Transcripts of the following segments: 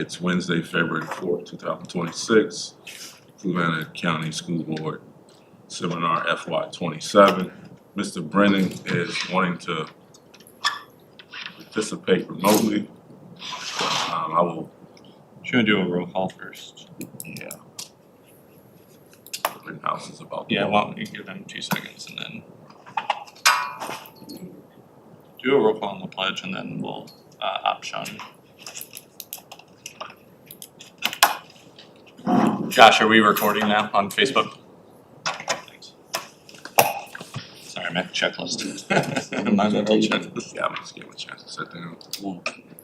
It's Wednesday, February 4th, 2026. Fluvanna County School Board Seminar FY27. Mr. Brennan is wanting to participate remotely. I will. Should we do a roll call first? Yeah. Greenhouse is about. Yeah, why don't you give them 2 seconds and then do a roll call on the pledge and then we'll opt Sean. Josh, are we recording now on Facebook? Thanks. Sorry, I meant checklist. My mental checklist. Yeah, I'm just giving a chance to sit down.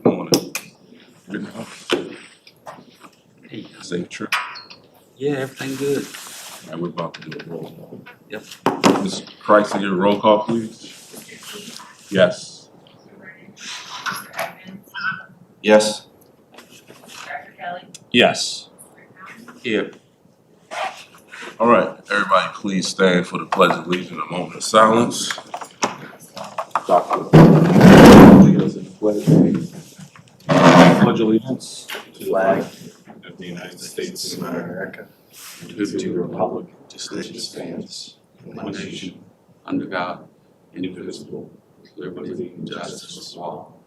Morning. Greenhouse. Hey, Safe trip. yeah, everything good. All right, we're about to do a roll call. Yep. Ms. Christ, your roll call, please. Yes. Yes. Dr. Kelly? Yes. Yeah. All right, everybody, please stand for the Pledge of Allegiance, a moment of silence. Dr. lead us in the pledge. Pledge allegiance To the flag Of the United States of America, To the republic which stands one nation, under God, indivisible, with liberty and justice for all.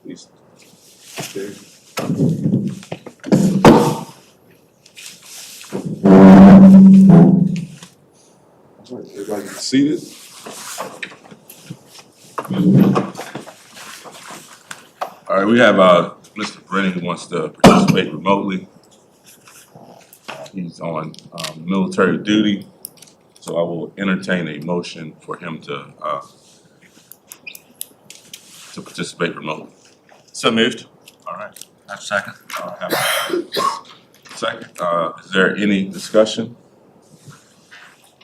Please. All right, everybody be seated. All right, we have Mr. Brennan who wants to participate remotely. He's on military duty, so I will entertain a motion for him to participate remotely. So moved. All right. That's second. Second, is there any discussion?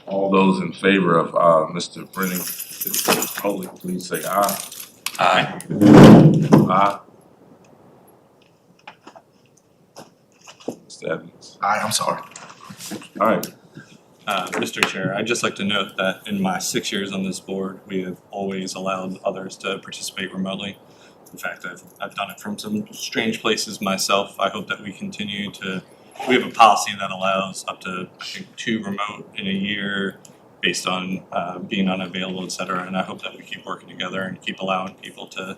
All those in favor of Mr. Brennan participating remotely, please say aye. Aye. Aye. Mr. Evans. Aye, I'm sorry. All right. Mr. Chair, I'd just like to note that in my 6 years on this board, we have always allowed others to participate remotely. In fact, I've done it from some strange places myself. I hope that we continue to, we have a policy that allows up to, I think, 2 remote in a year based on being unavailable, et cetera. And I hope that we keep working together and keep allowing people to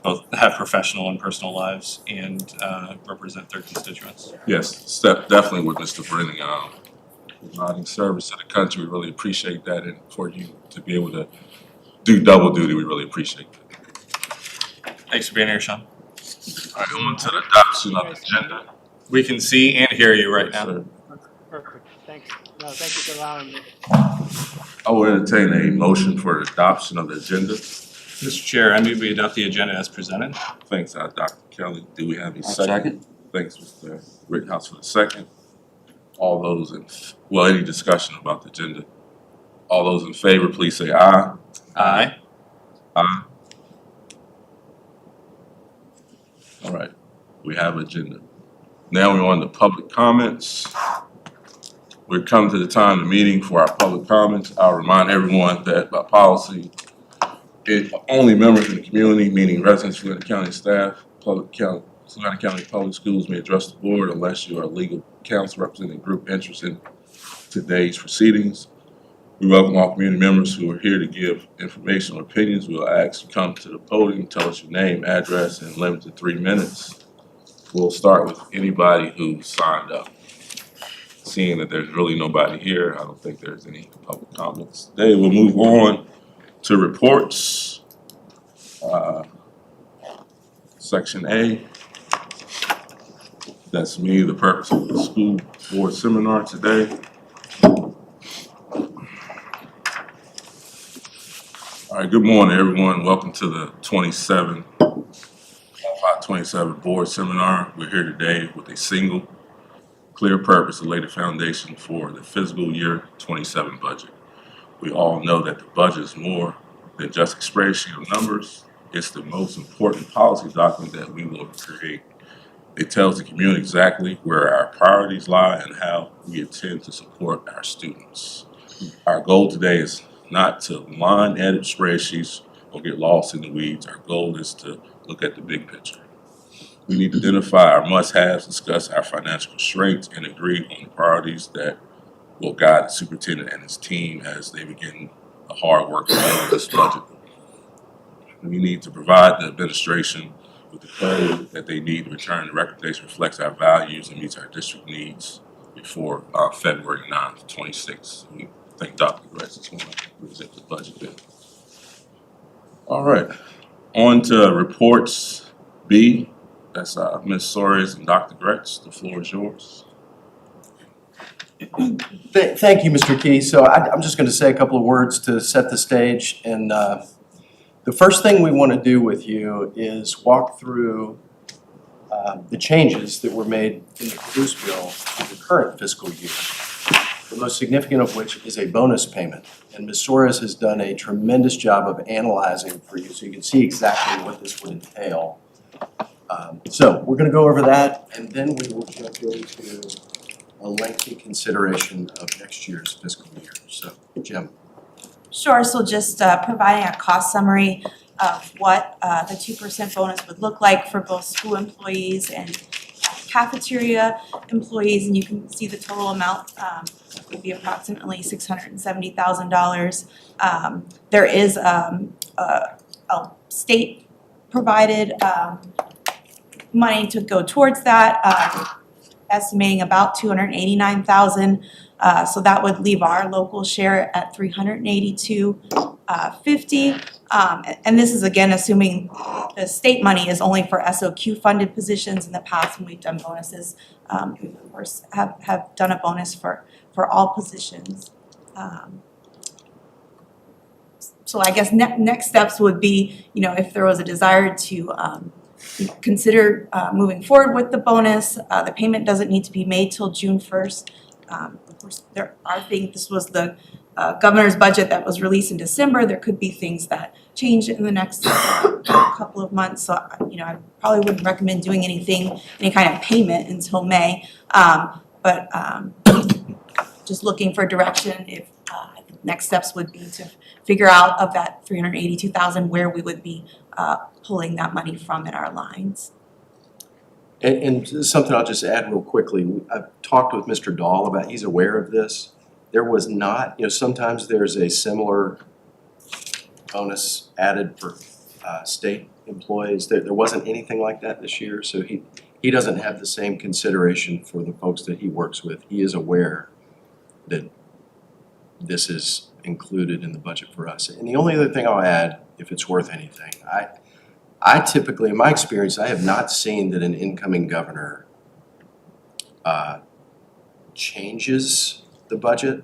both have professional and personal lives and represent their constituents. Yes, definitely with Mr. Brennan providing service to the country. We really appreciate that, and for you to be able to do double duty, we really appreciate that. Thanks for being here, Sean. All right, on to the adoption of the agenda. We can see and hear you right now. Sir, Perfect, thanks. No, thank you for allowing me. I will entertain a motion for adoption of the agenda. Mr. Chair, I move we adopt the agenda as presented. Thanks, Dr. Kelly. Do we have a I'll second? second. Thanks, Mr. Rittenhouse, for the second. All those in, well, any discussion about the agenda? All those in favor, please say aye. Aye. Aye. All right, we have agenda. Now we're on to public comments. We're coming to the time of the meeting for our public comments. I'll remind everyone that by policy, only members of the community, meaning residents, Fluvanna County staff, Fluvanna County Public Schools may address the board unless you are legal counsel representing group interest in today's proceedings. We welcome all community members who are here to give information or opinions. We'll ask you to come to the podium, tell us your name, address, and limit to 3 minutes. We'll start with anybody who signed up. Seeing that there's really nobody here, I don't think there's any public comments today. We'll move on to reports. Section A. That's me, the purpose of the school board seminar today. All right, good morning, everyone. Welcome to the FY2027 board seminar. We're here today with a single clear purpose to lay the foundation for the fiscal year 27 budget. We all know that the budget is more than just a spreadsheet of numbers. It's the most important policy document that we will create. It tells the community exactly where our priorities lie and how we intend to support our students. Our goal today is not to line edit spreadsheets or get lost in the weeds. Our goal is to look at the big picture. We need to identify our must-haves, discuss our financial constraints, and agree on the priorities that will guide the superintendent and his team as they begin the hard work of this budget. We need to provide the administration with the clarity that they need to return the recommendation reflects our values and meets our district needs before February 9th, 26. We thank Dr. Gretz is going to present the budget then. All right, on to reports B. That's Ms. Soares and Dr. Gretz. The floor is yours. Thank you, Mr. Key. So I'm just going to say a couple of words to set the stage. And the first thing we want to do with you is walk through the changes that were made in the Caboose bill for the current fiscal year. The most significant of which is a bonus payment. And Ms. Soares has done a tremendous job of analyzing for you so you can see exactly what this would entail. So we're going to go over that, and then we will jump into a lengthy consideration of next year's fiscal year. So, Jim. Sure, so just providing a cost summary of what the 2% bonus would look like for both school employees and cafeteria employees, and you can see the total amount would be approximately $670,000. There is a state provided money to go towards that, estimating about $289,000. So that would leave our local share at $382.50. And this is again assuming the state money is only for SOQ funded positions. In the past, when we've done bonuses, we of course have done a bonus for all positions. So I guess next steps would be, if there was a desire to consider moving forward with the bonus. The payment doesn't need to be made till June 1st. Of course, I think this was the governor's budget that was released in December. There could be things that change in the next couple of months. So, I probably wouldn't recommend doing any kind of payment until May. But just looking for direction if next steps would be to figure out of that $382,000 where we would be pulling that money from in our lines. And something I'll just add real quickly. I've talked with Mr. Dahl about, he's aware of this. There was not, sometimes there's a similar bonus added for state employees. There wasn't anything like that this year, so he doesn't have the same consideration for the folks that he works with. He is aware that this is included in the budget for us. And the only other thing I'll add, if it's worth anything, I typically, in my experience, I have not seen that an incoming governor changes the budget.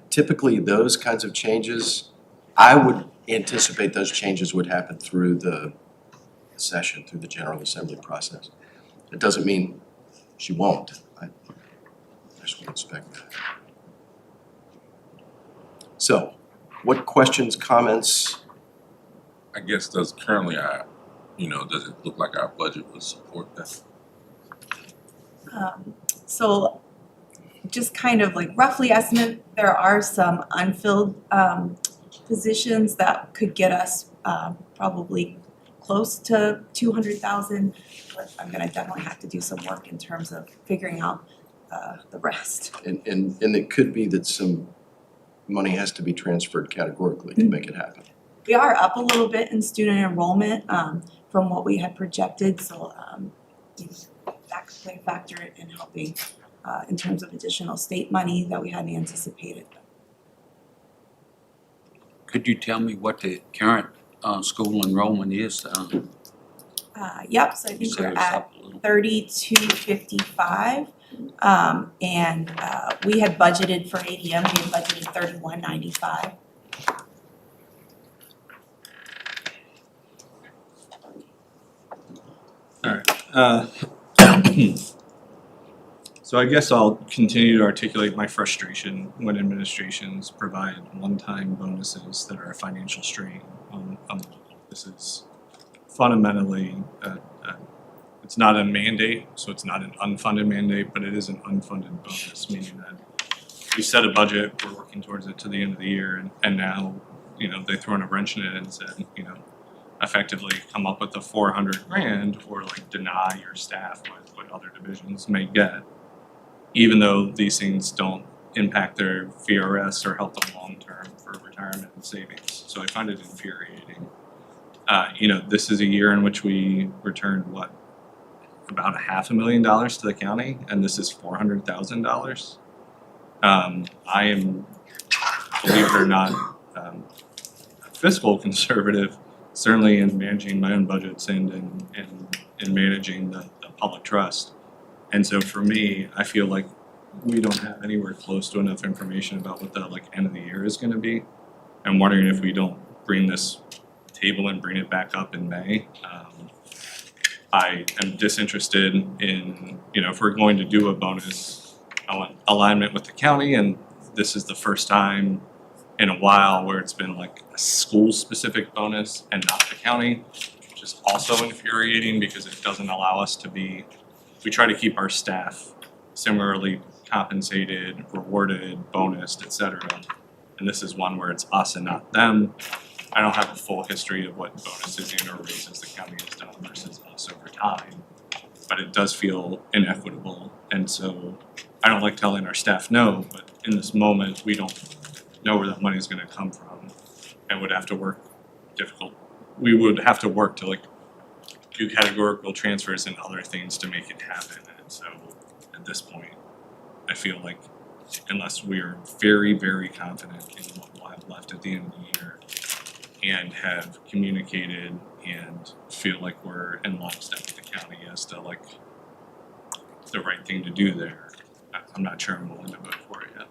Typically, those kinds of changes, I would anticipate those changes would happen through the session, through the General Assembly process. It doesn't mean she won't. I just would expect that. So, what questions, comments? I guess does it look like our budget would support that? So just kind of like roughly estimate, there are some unfilled positions that could get us probably close to 200,000, but I'm gonna definitely have to do some work in terms of figuring out the rest. And it could be that some money has to be transferred categorically to make it happen. We are up a little bit in student enrollment from what we had projected, so that could play a factor in helping in terms of additional state money that we hadn't anticipated. Could you tell me what the current school enrollment is? Yep, so I think we're at 3255, and we had budgeted for ADM, we had budgeted 3195. All right. So I guess I'll continue to articulate my frustration when administrations provide one-time bonuses that are a financial strain on this is fundamentally it's not a mandate, so it's not an unfunded mandate, but it is an unfunded bonus, meaning that we set a budget, we're working towards it to the end of the year, and now they throw in a wrench in it and said effectively come up with the 400 grand or like deny your staff what other divisions may get, even though these things don't impact their VRS or help them long term for retirement and savings. So I find it infuriating. This is a year in which we returned about $500,000 to the county, and this is $400,000. I am, believe it or not, fiscal conservative, certainly in managing my own budgets and in managing the public trust. And so for me, I feel like we don't have anywhere close to enough information about what the end of the year is gonna be. I'm wondering if we don't bring this table and bring it back up in May. I am disinterested in, if we're going to do a bonus, I want alignment with the county, and this is the first time in a while where it's been like a school-specific bonus and not the county, which is also infuriating because it doesn't allow us to we try to keep our staff similarly compensated, rewarded, bonused, et cetera. And this is one where it's us and not them. I don't have a full history of what bonuses and or raises the county has done versus us over time, but it does feel inequitable. And so I don't like telling our staff no, but in this moment, we don't know where that money is gonna come from and would have to work we would have to work to do categorical transfers and other things to make it happen. And so at this point, I feel like unless we are very, very confident in what we'll have left at the end of the year and have communicated and feel like we're in lockstep with the county as to the right thing to do there, I'm not sure I'm willing to vote for it yet.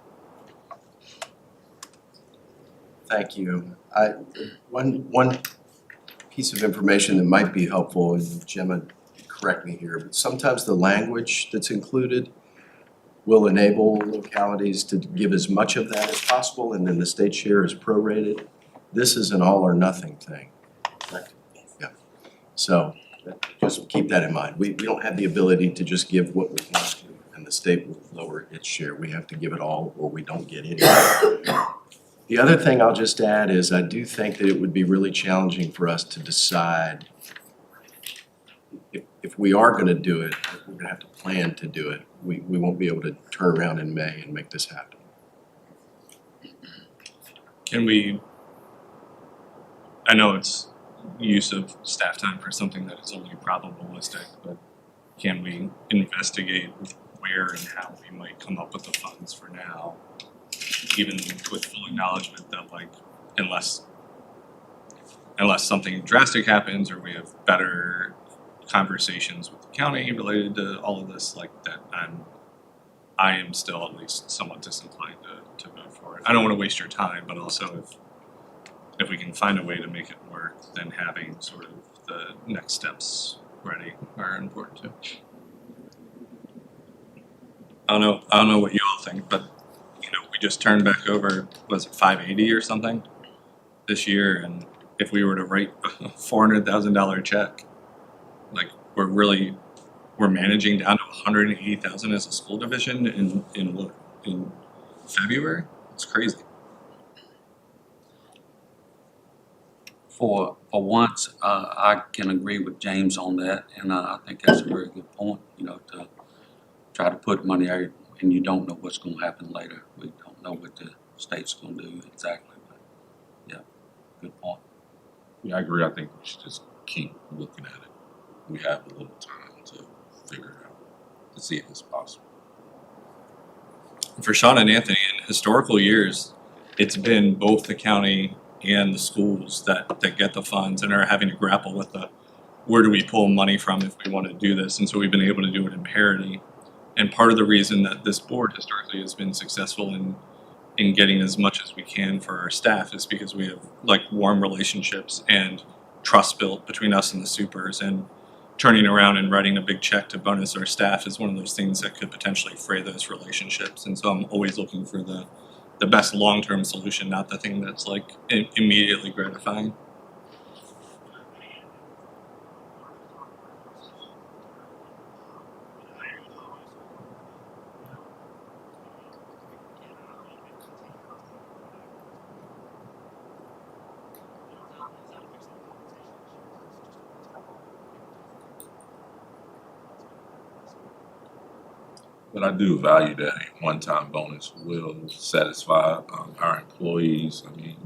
Thank you. One piece of information that might be helpful, and Gemma, correct me here, but sometimes the language that's included will enable localities to give as much of that as possible, and then the state share is prorated. This is an all or nothing thing, correct? Yeah. So just keep that in mind. We don't have the ability to just give what we want to, and the state will lower its share. We have to give it all or we don't get any. The other thing I'll just add is I do think that it would be really challenging for us to decide if we are gonna do it, we're gonna have to plan to do it. We won't be able to turn around in May and make this happen. I know it's use of staff time for something that is only probabilistic, but can we investigate where and how we might come up with the funds for now, even with full acknowledgement that unless something drastic happens or we have better conversations with the county related to all of this, I am still at least somewhat disinclined to vote for it. I don't want to waste your time, but also if we can find a way to make it work, then having sort of the next steps ready are important too. I don't know what you all think, but we just turned back over, was it 580 or something this year, and if we were to write a $400,000 check, we're managing down to 180,000 as a school division in February. It's crazy. For once, I can agree with James on that, and I think that's a very good point, to try to put money out, and you don't know what's gonna happen later. We don't know what the state's gonna do exactly, but yeah, good point. Yeah, I agree. I think we should just keep looking at it. We have a little time to figure it out, to see if it's possible. For Sean and Anthony, in historical years, it's been both the county and the schools that get the funds and are having to grapple with where do we pull money from if we want to do this, and so we've been able to do it in parity. And part of the reason that this board historically has been successful in getting as much as we can for our staff is because we have warm relationships and trust built between us and the supers, and turning around and writing a big check to bonus our staff is one of those things that could potentially fray those relationships. And so I'm always looking for the best long-term solution, not the thing that's immediately gratifying. But I do value that a one-time bonus will satisfy our employees. I mean,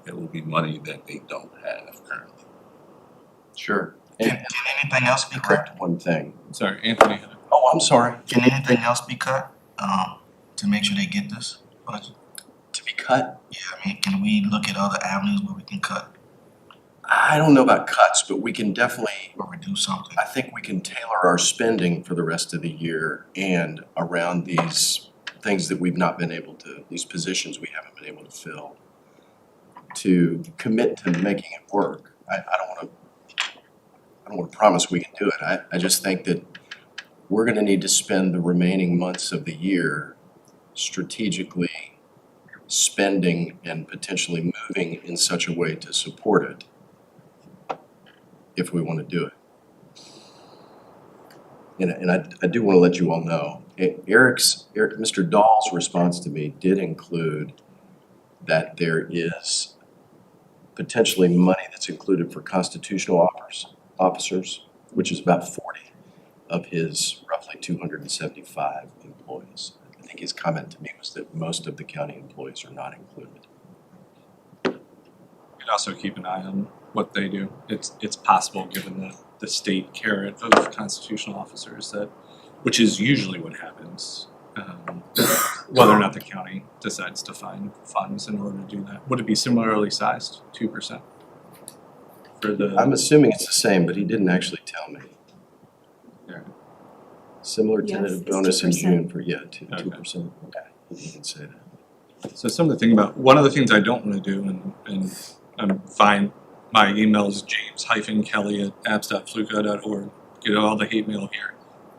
it will be money that they don't have currently. Sure. Can anything else be cut? Correct one thing. Sorry, Anthony. Oh, I'm sorry. Can anything else be cut, to make sure they get this budget? To be cut? Yeah, I mean, can we look at other avenues where we can cut I don't know about cuts, but we can definitely, or reduce something? I think we can tailor our spending for the rest of the year and around these things that we've not been able to, these positions we haven't been able to fill, to commit to making it work. I don't wanna promise we can do it. I just think that we're gonna need to spend the remaining months of the year strategically spending and potentially moving in such a way to support it if we want to do it. And I do want to let you all know, Mr. Dahl's response to me did include that there is potentially money that's included for constitutional officers, which is about 40 of his roughly 275 employees. I think his comment to me was that most of the county employees are not included. We'd also keep an eye on what they do. It's possible, given the state carrot of constitutional officers, that, which is usually what happens, whether or not the county decides to find funds in order to do that. Would it be similarly sized, 2%? For the, I'm assuming it's the same, but he didn't actually tell me. Yeah. Similar Yes, tentative it's bonus in 2%. June for, yeah, Okay. 2%. Okay, he didn't say that. so some of the thing about, one of the things I don't want to do, and I'm fine, my email is james-kelly@apps.fluca.org. Get all the hate mail here.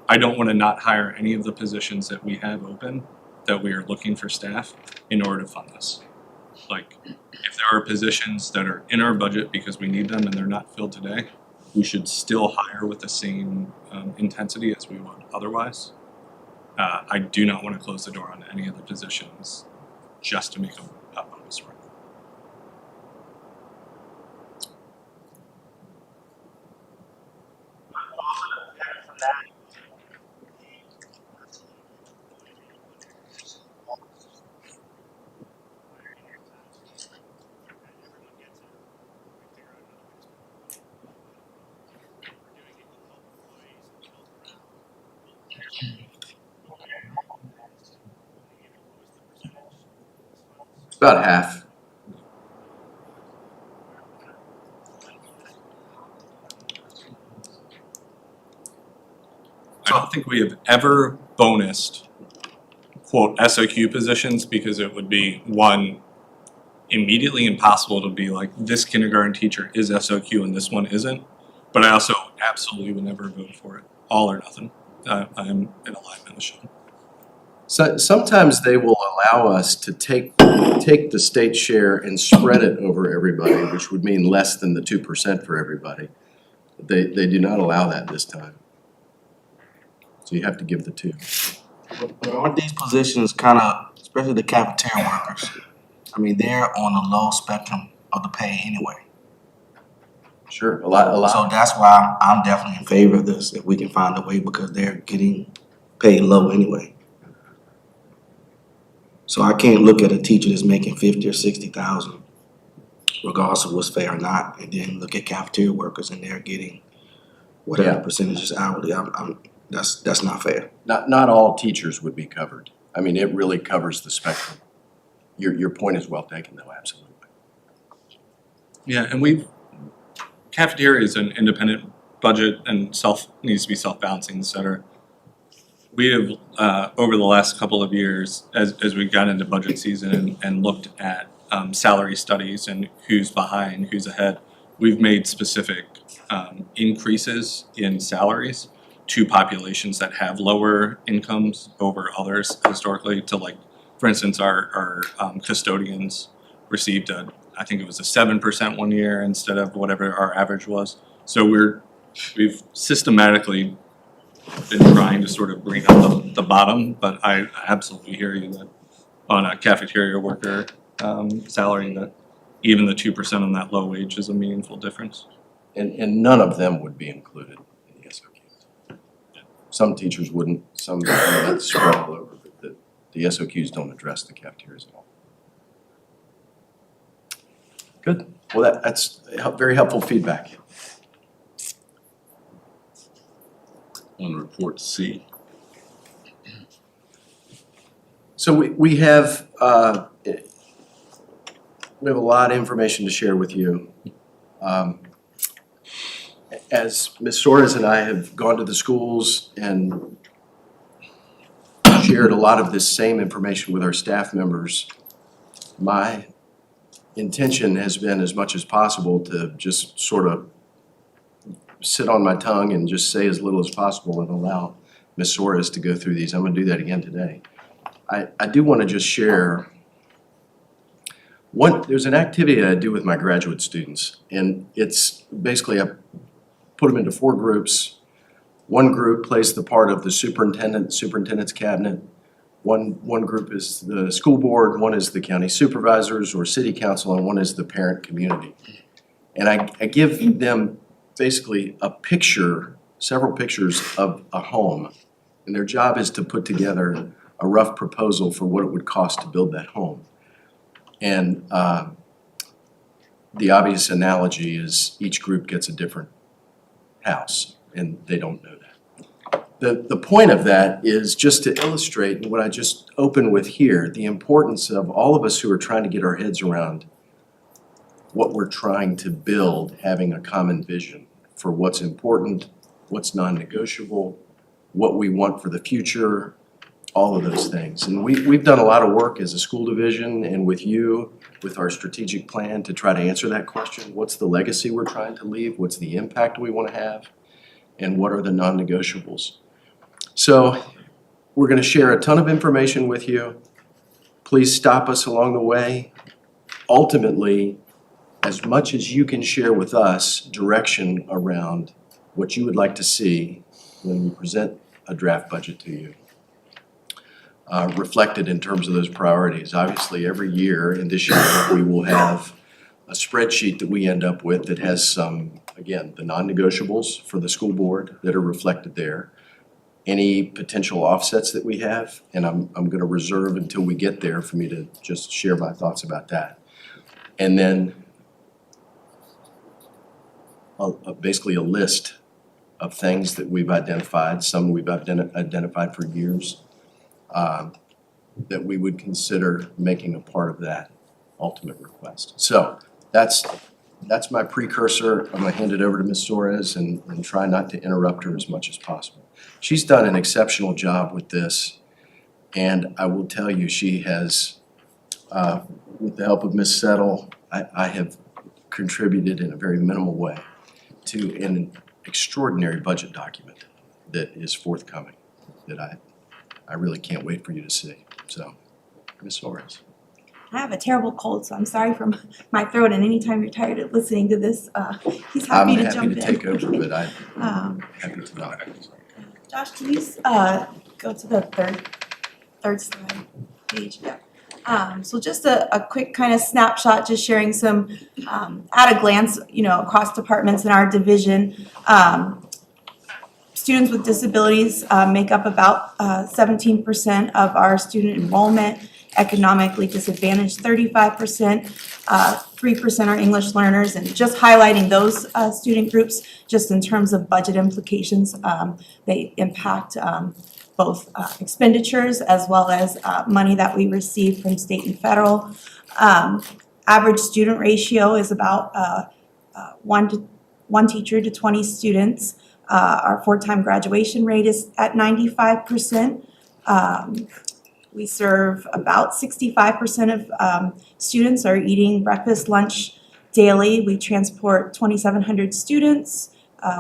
I don't want to not hire any of the positions that we have open, that we are looking for staff, in order to fund this. Like, if there are positions that are in our budget because we need them and they're not filled today, we should still hire with the same intensity as we would otherwise. I do not want to close the door on any of the positions just to make a bonus work. About half. I don't think we have ever bonused, quote, SOQ positions, because it would be, one, immediately impossible to be like, this kindergarten teacher is SOQ and this one isn't. But I also absolutely would never vote for it, all or nothing. I'm in alignment with Sean. So sometimes they will allow us to take the state share and spread it over everybody, which would mean less than the 2% for everybody. They do not allow that this time. So you have to give the 2. But aren't these positions kind of, especially the cafeteria workers, I mean, they're on the low spectrum of the pay anyway. Sure, a lot. So that's why I'm definitely in favor of this, if we can find a way, because they're getting paid low anyway. So I can't look at a teacher that's making 50 or 60,000, regardless of what's fair or not, and then look at cafeteria workers and they're getting whatever Yeah. percentage is hourly. That's not fair. Not all teachers would be covered. I mean, it really covers the spectrum. Your point is well taken, though, absolutely. Yeah, and cafeteria is an independent budget and needs to be self-balancing, et cetera. We have, over the last couple of years, as we got into budget season and looked at salary studies and who's behind, who's ahead, we've made specific increases in salaries to populations that have lower incomes over others historically. To, like, for instance, our custodians received I think it was a 7% one year instead of whatever our average was. So we've systematically been trying to sort of bring up the bottom, but I absolutely hear you that on a cafeteria worker salary, that even the 2% on that low wage is a meaningful difference. And none of them would be included in the SOQ. Some teachers wouldn't, some, that's spread all over, but the SOQs don't address the cafeterias at all. Good. Well, that's very helpful feedback. On report C. So we have a lot of information to share with you. As Ms. Soares and I have gone to the schools and shared a lot of this same information with our staff members, my intention has been as much as possible to just sort of sit on my tongue and just say as little as possible and allow Ms. Soares to go through these. I'm gonna do that again today. I do wanna just share there's an activity that I do with my graduate students, and it's basically I put them into 4 groups. One group plays the part of the superintendent's cabinet. One group is the school board, one is the county supervisors or city council, and one is the parent community. And I give them basically a picture, several pictures of a home. And their job is to put together a rough proposal for what it would cost to build that home. And the obvious analogy is each group gets a different house, and they don't know that. The point of that is just to illustrate what I just opened with here, the importance of all of us who are trying to get our heads around what we're trying to build, having a common vision for what's important, what's non-negotiable, what we want for the future, all of those things. And we've done a lot of work as a school division and with you, with our strategic plan to try to answer that question. What's the legacy we're trying to leave? What's the impact we want to have? And what are the non-negotiables? So we're going to share a ton of information with you. Please stop us along the way. Ultimately, as much as you can share with us direction around what you would like to see when we present a draft budget to you, reflected in terms of those priorities. Obviously, every year, and this year, we will have a spreadsheet that we end up with that has some, again, the non-negotiables for the school board that are reflected there. Any potential offsets that we have, and I'm going to reserve until we get there for me to just share my thoughts about that. And then basically a list of things that we've identified, some we've identified for years, that we would consider making a part of that ultimate request. So that's my precursor. I'm gonna hand it over to Ms. Soares and try not to interrupt her as much as possible. She's done an exceptional job with this, and I will tell you, she has, with the help of Ms. Settle, I have contributed in a very minimal way to an extraordinary budget document that is forthcoming that I really can't wait for you to see. So, Ms. Soares. I have a terrible cold, so I'm sorry for my throat, and anytime you're tired of listening to this, he's happy to jump in. I'm happy to take over, but I'm happy to not. Josh, can you go to the third slide page? Yeah. So just a quick kind of snapshot, just sharing some at a glance, across departments in our division. Students with disabilities make up about 17% of our student enrollment. Economically disadvantaged, 35%. 3% are English learners, and just highlighting those student groups, just in terms of budget implications, they impact both expenditures as well as money that we receive from state and federal. Average student ratio is about one teacher to 20 students. Our 4-time graduation rate is at 95%. We serve about 65% of students are eating breakfast, lunch daily. We transport 2,700 students.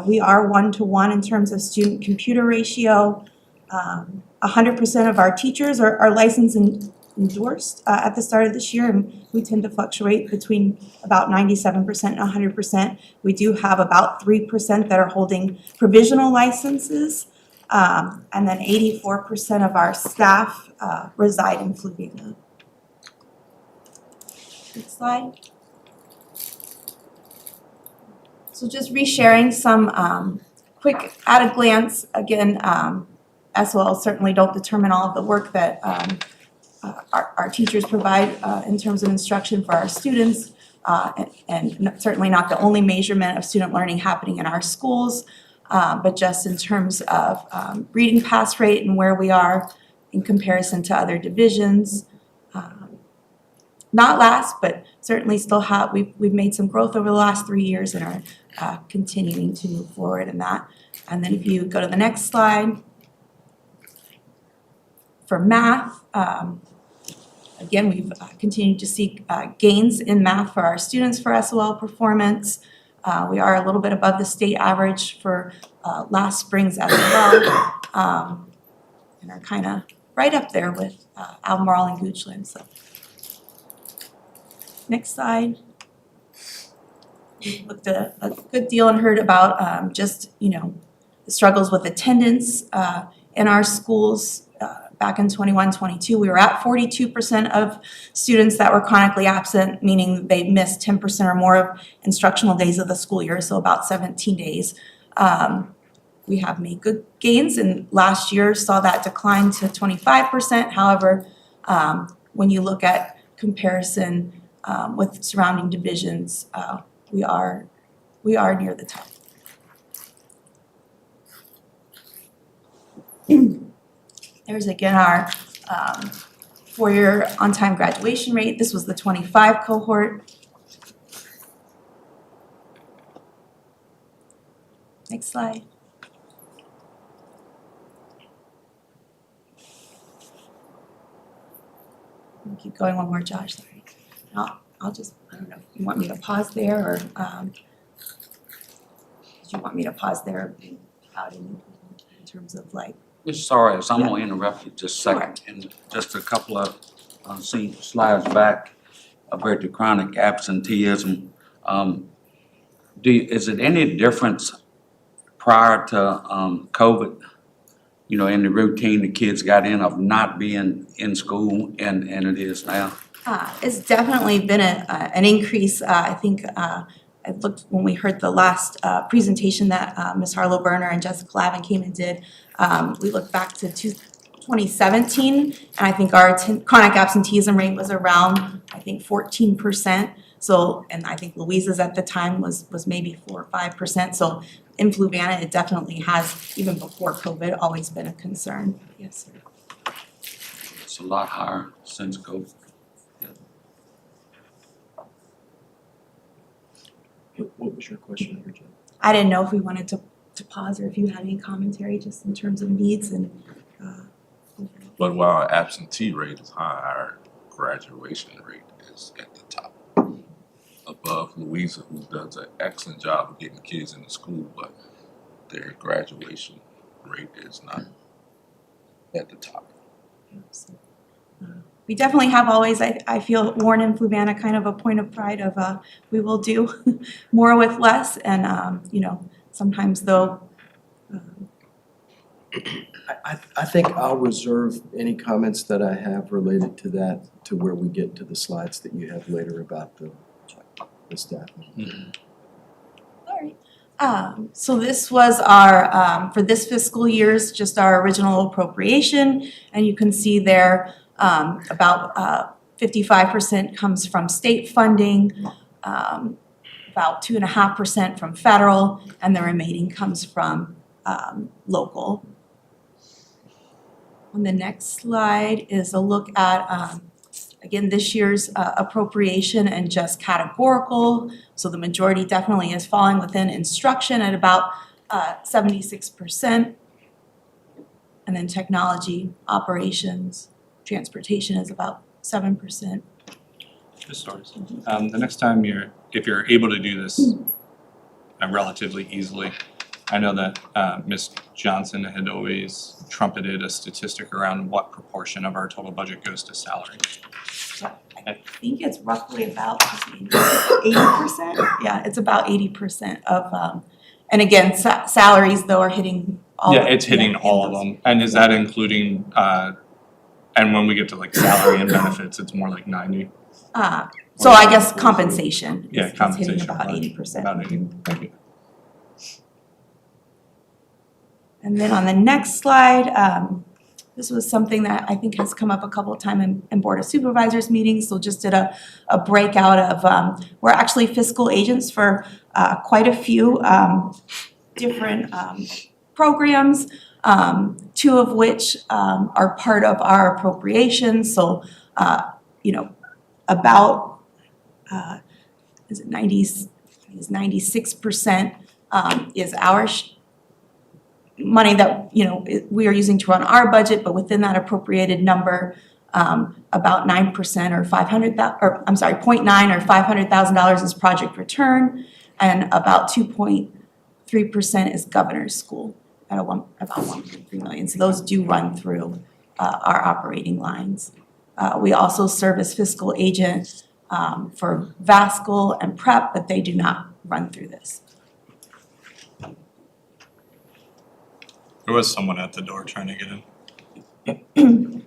We are 1-to-1 in terms of student computer ratio. 100% of our teachers are licensed and endorsed at the start of this year, and we tend to fluctuate between about 97% and 100%. We do have about 3% that are holding provisional licenses, and then 84% of our staff reside in Fluvanna. Next slide. So just resharing some quick at a glance, again, SOL certainly don't determine all of the work that our teachers provide in terms of instruction for our students, and certainly not the only measurement of student learning happening in our schools, but just in terms of reading pass rate and where we are in comparison to other divisions. Not last, but certainly still have, we've made some growth over the last 3 years and are continuing to move forward in that. And then if you go to the next slide, for math, again, we've continued to see gains in math for our students for SOL performance. We are a little bit above the state average for last springs as well, and are kind of right up there with Albemarle and Goochland. So, next slide. We looked at a good deal and heard about just, the struggles with attendance in our schools. Back in 21-22, we were at 42% of students that were chronically absent, meaning they missed 10% or more of instructional days of the school year, so about 17 days. We have made good gains, and last year saw that decline to 25%. However, when you look at comparison with surrounding divisions, we are near the top. There's again our 4-year on-time graduation rate. This was the 25 cohort. Next slide. I'll keep going one more, Josh, sorry. I'll just, I don't know, if you want me to pause there or did you want me to pause there out in terms of like, Sorry, so I'm gonna interrupt you just a second. And just a couple of, slides back about the chronic absenteeism. Is it any difference prior to COVID, in the routine the kids got in of not being in school and it is now? It's definitely been an increase. I think I looked when we heard the last presentation that Ms. Harlow Berner and Jessica Lavin came and did. We looked back to 2017, and I think our chronic absenteeism rate was around, 14%. So, and I think Louisa's at the time was maybe 4 or 5%. So in Fluvanna, it definitely has, even before COVID, always been a concern. Yes, sir. It's a lot higher since COVID. What was your question here, Jen? I didn't know if we wanted to pause or if you had any commentary just in terms of needs and. But while our absentee rate is high, our graduation rate is at the top. Above Louisa, who does an excellent job of getting kids into school, but their graduation rate is not at the top. We definitely have always, I feel, worn in Fluvanna kind of a point of pride of we will do more with less, and sometimes though. I think I'll reserve any comments that I have related to that to where we get to the slides that you have later about the staff. All right. So this was our, for this fiscal year's, just our original appropriation, and you can see there about 55% comes from state funding, about 2.5% from federal, and the remaining comes from local. On the next slide is a look at, again, this year's appropriation and just categorical. So the majority definitely is falling within instruction at about 76%. And then technology, operations, transportation is about 7%. Just stories. The next time if you're able to do this relatively easily, I know that Ms. Johnson had always trumpeted a statistic around what proportion of our total budget goes to salary. I think it's roughly about 80%. Yeah, it's about 80% of, and again, salaries though are hitting all. Yeah, it's hitting all of them. And is that including, and when we get to like salary and benefits, it's more like 90? So I guess compensation Yeah, is hitting compensation. about right. 80%. About 80, thank you. And then on the next slide, this was something that I think has come up a couple of times in Board of Supervisors meetings. So just did a breakout of, we're actually fiscal agents for quite a few different programs, two of which are part of our appropriations. So, about, is it 96% is our money that, we are using to run our budget, but within that appropriated number, about 9% or 0.9 or $500,000 is project return, and about 2.3% is governor's school at about 1.3 million. So those do run through our operating lines. We also serve as fiscal agent for VASCL and PrEP, but they do not run through this. There was someone at the door trying to get in.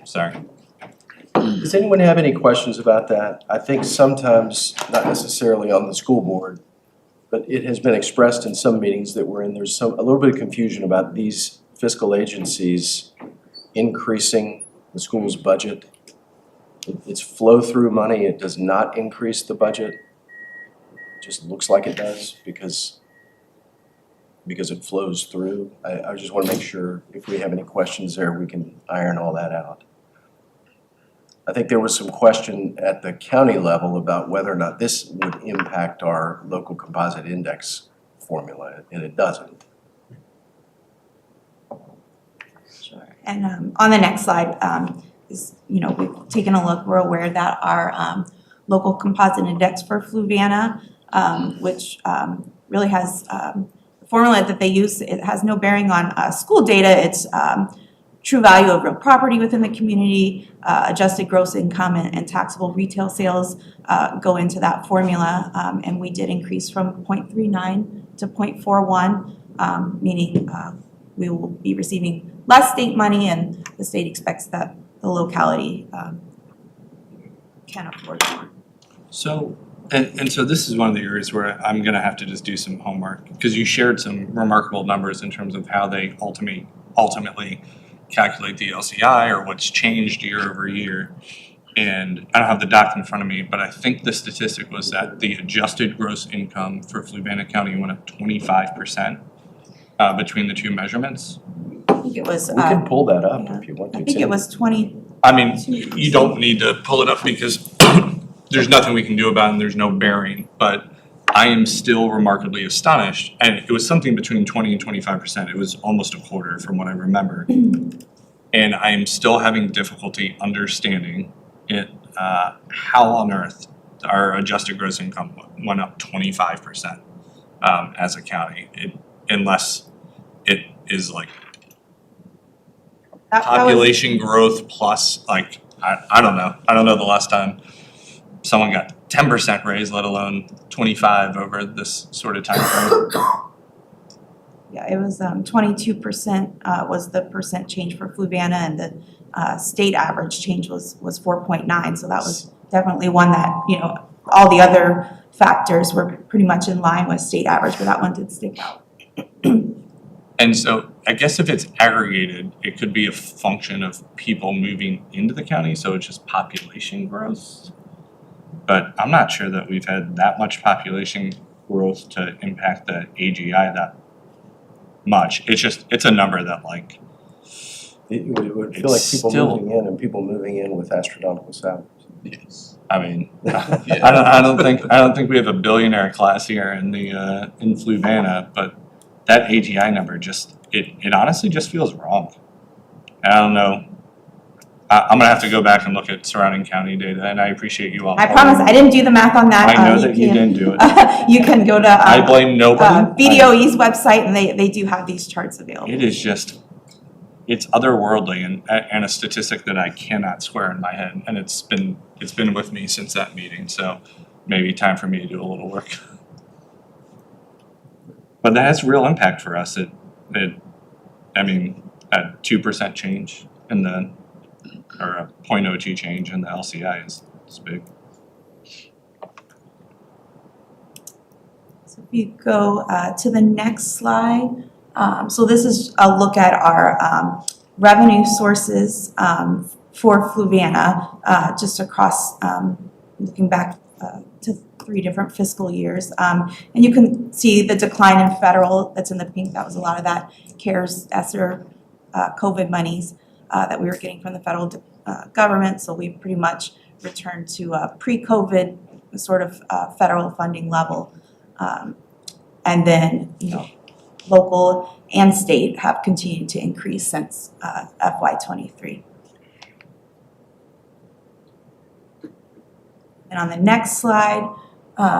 Sorry. Does anyone have any questions about that? I think sometimes, not necessarily on the school board, but it has been expressed in some meetings that we're in, there's a little bit of confusion about these fiscal agencies increasing the school's budget. It's flow-through money, it does not increase the budget. It just looks like it does because it flows through. I just want to make sure if we have any questions there, we can iron all that out. I think there was some question at the county level about whether or not this would impact our local composite index formula, and it doesn't. Sure. And on the next slide is, we've taken a look, we're aware that our local composite index for Fluvanna, which really has formula that they use, it has no bearing on school data. It's true value of real property within the community, adjusted gross income and taxable retail sales go into that formula. And we did increase from 0.39 to 0.41, meaning we will be receiving less state money, and the state expects that the locality can afford more. So, and so this is one of the areas where I'm gonna have to just do some homework, because you shared some remarkable numbers in terms of how they ultimately calculate the LCI or what's changed year over year. And I don't have the doc in front of me, but I think the statistic was that the adjusted gross income for Fluvanna County went up 25% between the two measurements. I think it was. We can pull that up yeah. if you want to. I think it was 20. I mean, you don't need to pull it up because there's nothing we can do about it and there's no bearing, but I am still remarkably astonished. And it was something between 20 and 25%. It was almost a quarter from what I remember. And I am still having difficulty understanding it, how on earth our adjusted gross income went up 25% as a county, unless it is like population growth plus, like, I don't know. I don't know the last time someone got 10% raise, let alone 25 over this sort of time frame. Yeah, it was 22% was the percent change for Fluvanna, and the state average change was 4.9. So that was definitely one that, all the other factors were pretty much in line with state average, but that one did stick out. And so I guess if it's aggregated, it could be a function of people moving into the county, so it's just population growth. But I'm not sure that we've had that much population growth to impact the AGI that much. It's a number that, like, It would feel like people moving in and people moving in with astronomical salaries. yes. I mean, I don't think we have a billionaire class here in Fluvanna, but that AGI number just, it honestly just feels wrong. And I don't know. I'm gonna have to go back and look at surrounding county data, and I appreciate you all. I promise I didn't do the math on that. I know that you didn't do it. You can go to I blame nobody. BDOE's website, and they do have these charts available. It is just, it's otherworldly and a statistic that I cannot square in my head, and it's been with me since that meeting. So maybe time for me to do a little work. But that has real impact for us. I mean, a 2% change in the, or a 0.02 change in the LCI is big. So if you go to the next slide, So this is a look at our revenue sources for Fluvanna, just across, looking back to 3 different fiscal years. And you can see the decline in federal, that's in the pink, that was a lot of that CARES, ESSER, COVID monies that we were getting from the federal government. So we pretty much returned to a pre-COVID sort of federal funding level. And then, local and state have continued to increase since FY23. And on the next slide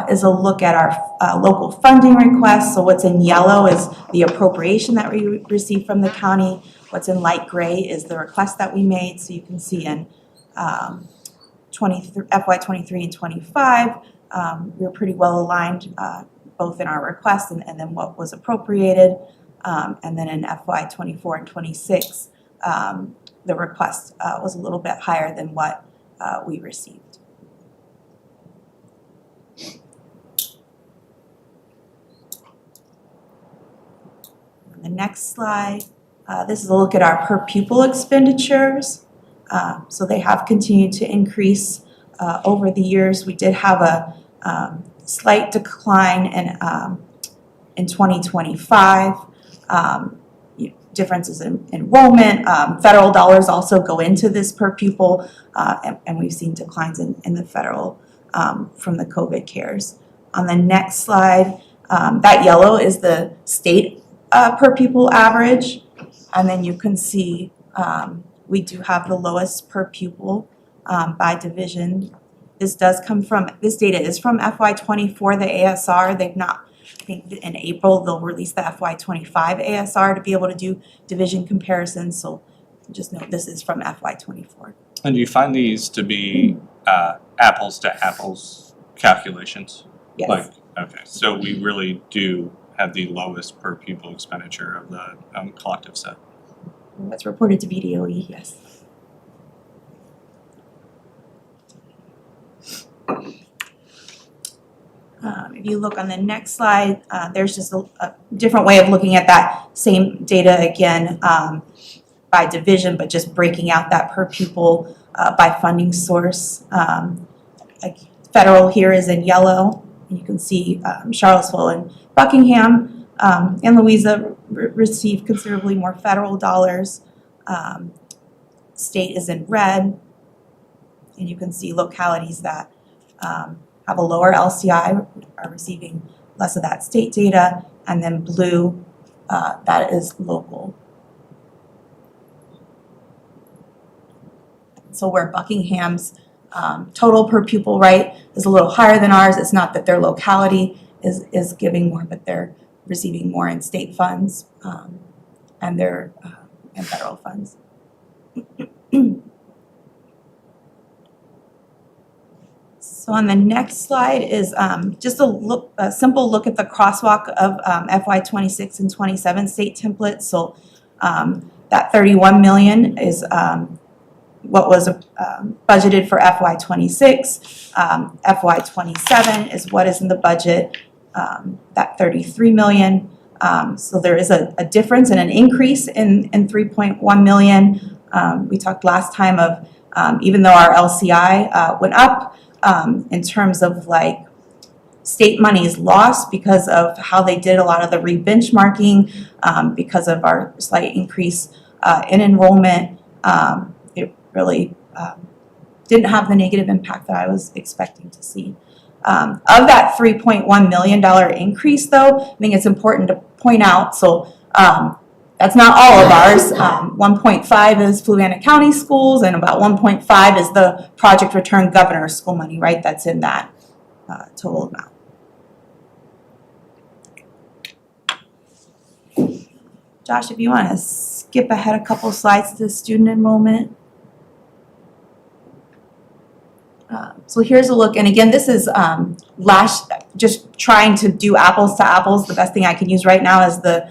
is a look at our local funding requests. So what's in yellow is the appropriation that we received from the county. What's in light gray is the request that we made. So you can see in FY23 and 25, we were pretty well aligned both in our request and then what was appropriated. And then in FY24 and 26, the request was a little bit higher than what we received. On the next slide, this is a look at our per pupil expenditures. So they have continued to increase over the years. We did have a slight decline in 2025. Differences in enrollment. Federal dollars also go into this per pupil, and we've seen declines in the federal from the COVID CARES. On the next slide, that yellow is the state per pupil average, and then you can see we do have the lowest per pupil by division. This data is from FY24, the ASR. They've not, I think in April, they'll release the FY25 ASR to be able to do division comparisons. So just note this is from FY24. And do you find these to be apples to apples calculations? Yes. Okay, so we really do have the lowest per pupil expenditure of the collective set. What's reported to BDOE, yes. If you look on the next slide, there's just a different way of looking at that same data again by division, but just breaking out that per pupil by funding source. Federal here is in yellow. You can see Charlottesville and Buckingham and Louisa receive considerably more federal dollars. State is in red, and you can see localities that have a lower LCI are receiving less of that state data, and then blue, that is local. So where Buckingham's total per pupil rate is a little higher than ours, it's not that their locality is giving more, but they're receiving more in state funds and their and federal funds. So on the next slide is just a simple look at the crosswalk of FY26 and 27 state templates. So that 31 million is what was budgeted for FY26. FY27 is what is in the budget, that 33 million. So there is a difference and an increase in 3.1 million. We talked last time of even though our LCI went up, in terms of like state money is lost because of how they did a lot of the re-benchmarking, because of our slight increase in enrollment. It really didn't have the negative impact that I was expecting to see. Of that $3.1 million increase though, I think it's important to point out, so that's not all of ours. 1.5 is Fluvanna County schools, and about 1.5 is the Project Return Governor's school money, right? That's in that total amount. Josh, if you want to skip ahead a couple slides to student enrollment. So here's a look, and again, this is just trying to do apples to apples. The best thing I can use right now is the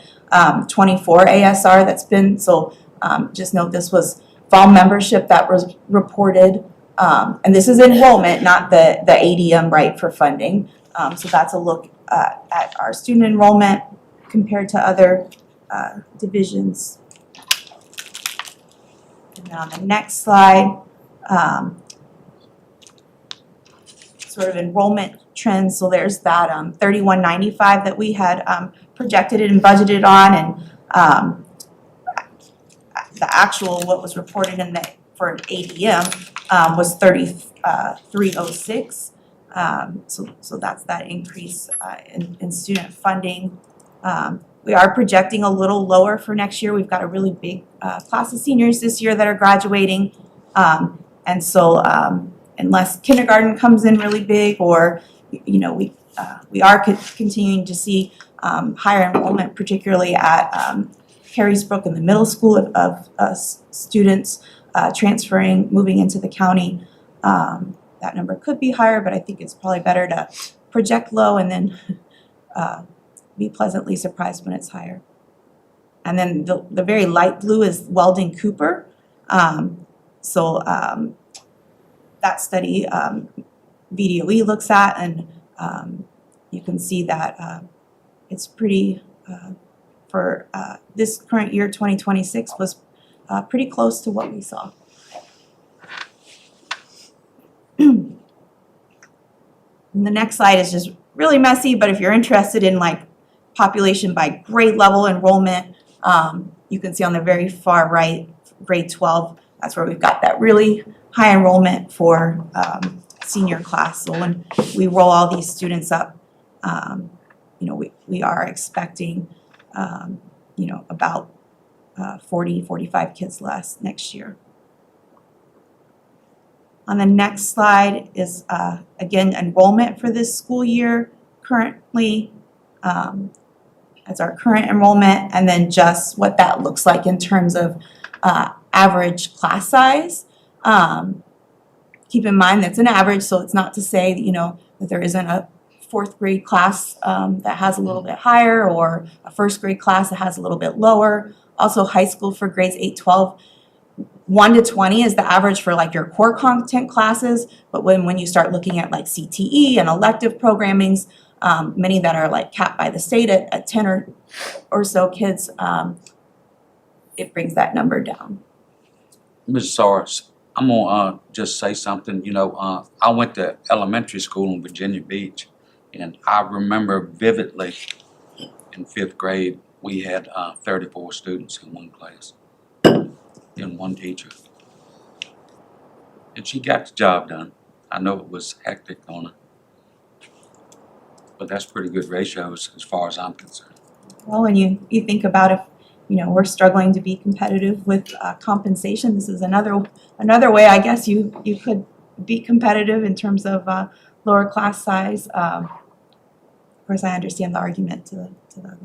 24 ASR that's been, so just note this was fall membership that was reported, and this is enrollment, not the ADM right for funding. So that's a look at our student enrollment compared to other divisions. And then on the next slide, sort of enrollment trends. So there's that 3195 that we had projected and budgeted on, and the actual what was reported in the for an ADM was 3306. So that's that increase in student funding. We are projecting a little lower for next year. We've got a really big class of seniors this year that are graduating. And so unless kindergarten comes in really big, or, you know, we are continuing to see higher enrollment, particularly at Harrisbrook in the middle school of students transferring, moving into the county. That number could be higher, but I think it's probably better to project low and then be pleasantly surprised when it's higher. And then the very light blue is Weldon Cooper. That study VDOE looks at, and you can see that it's pretty, for this current year, 2026, was pretty close to what we saw. And the next slide is just really messy, but if you're interested in like population by grade level enrollment, you can see on the very far right, grade 12, that's where we've got that really high enrollment for senior class. So when we roll all these students up, you know, we are expecting, you know, about 45 kids less next year. On the next slide is, again, enrollment for this school year currently. That's our current enrollment, and then just what that looks like in terms of average class size. Keep in mind that's an average, so it's not to say, you know, that there isn't a fourth grade class that has a little bit higher, or a first grade class that has a little bit lower. Also high school for grades 8-12. 1 to 20 is the average for like your core content classes, but when you start looking at like CTE and elective programmings, many that are like capped by the state at 10 or so kids, it brings that number down. Ms. Soros, I'm gonna just say something. You know, I went to elementary school in Virginia Beach, and I remember vividly in 5th grade, we had 34 students in one class, and one teacher. And she got the job done. I know it was hectic on her, but that's pretty good ratios as far as I'm concerned. Well, when you think about if, you know, we're struggling to be competitive with compensation, this is another way, I guess, you could be competitive in terms of lower class size. Of course, I understand the argument to the others.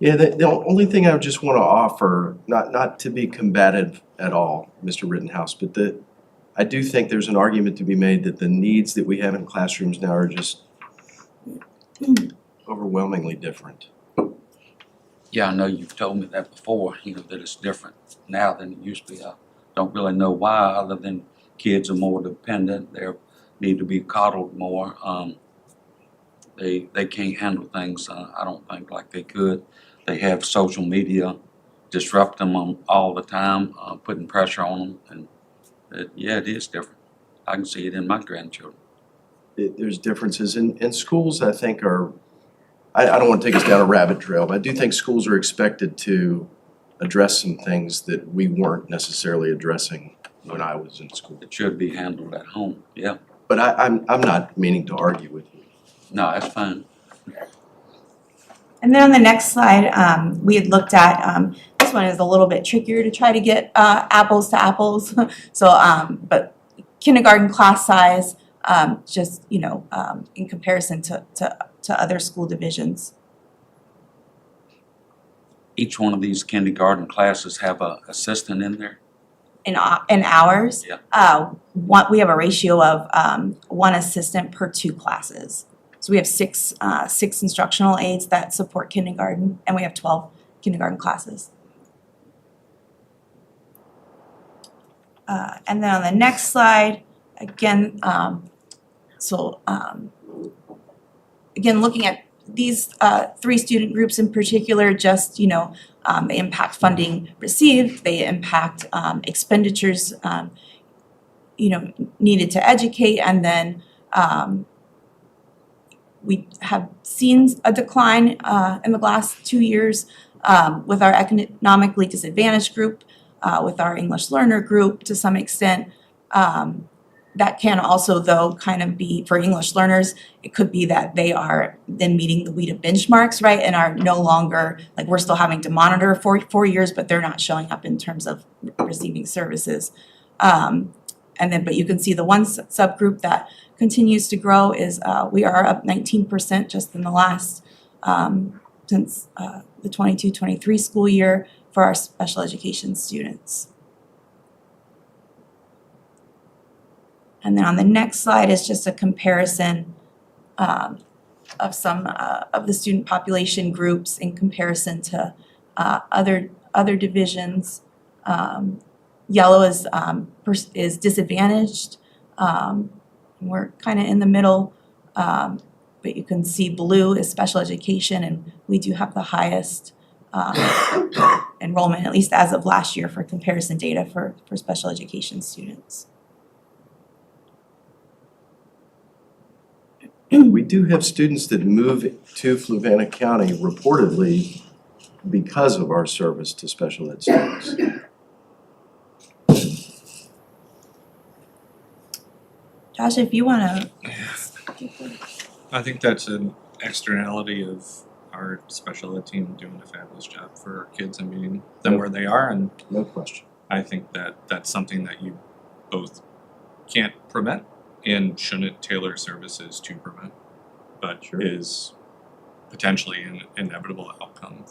Yeah, the only thing I would just want to offer, not to be combative at all, Mr. Rittenhouse, but I do think there's an argument to be made that the needs that we have in classrooms now are just overwhelmingly different. Yeah, I know you've told me that before, you know, that it's different now than it used to be. I don't really know why, other than kids are more dependent, they need to be coddled more. They can't handle things, I don't think, like they could. They have social media disrupt them all the time, putting pressure on them, and yeah, it is different. I can see it in my grandchildren. There's differences in schools, I think, I don't want to take us down a rabbit trail, but I do think schools are expected to address some things that we weren't necessarily addressing when I was in school. It should be handled at home, yeah. But I'm not meaning to argue with you. No, that's fine. And then on the next slide, we had looked at, this one is a little bit trickier to try to get apples to apples. So, but kindergarten class size, just, you know, in comparison to other school divisions. Each one of these kindergarten classes have an assistant in there? In ours, Yeah. we have a ratio of 1 assistant per 2 classes. So we have six instructional aides that support kindergarten, and we have 12 kindergarten classes. And then on the next slide, again, again, looking at these three student groups in particular, just, they impact funding received, they impact expenditures, needed to educate, and then we have seen a decline in the last 2 years with our economically disadvantaged group, with our English learner group to some extent. That can also, though, kind of be, for English learners, it could be that they are then meeting the WIDA benchmarks, right, and are no longer, like, we're still having to monitor for 4 years, but they're not showing up in terms of receiving services. But you can see the one subgroup that continues to grow is we are up 19% just in the last, since the 22-23 school year for our special education students. And then on the next slide is just a comparison of some of the student population groups in comparison to other divisions. Yellow is disadvantaged. We're kind of in the middle, but you can see blue is special education, and we do have the highest enrollment, at least as of last year, for comparison data for special education students. We do have students that move to Fluvanna County reportedly because of our service to special ed students. Josh, if you want to. I think that's an externality of our special ed team doing a fabulous job for our kids and meeting them where they are, and No question. I think that that's something that you both can't prevent and shouldn't tailor services to prevent, but Sure. is potentially an inevitable outcome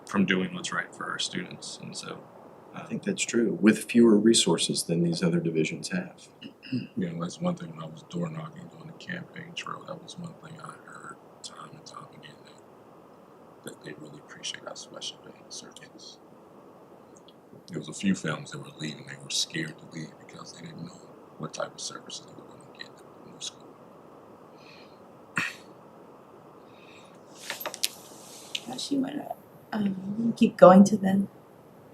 from doing what's right for our students. And so I think that's true, with fewer resources than these other divisions have. Yeah, that's one thing when I was door knocking on the campaign trail, that was one thing I heard time and time again, that they really appreciate our special ed services. There was a few families that were leaving, they were scared to leave because they didn't know what type of services they were going to get in the school. Josh, you want to keep going to the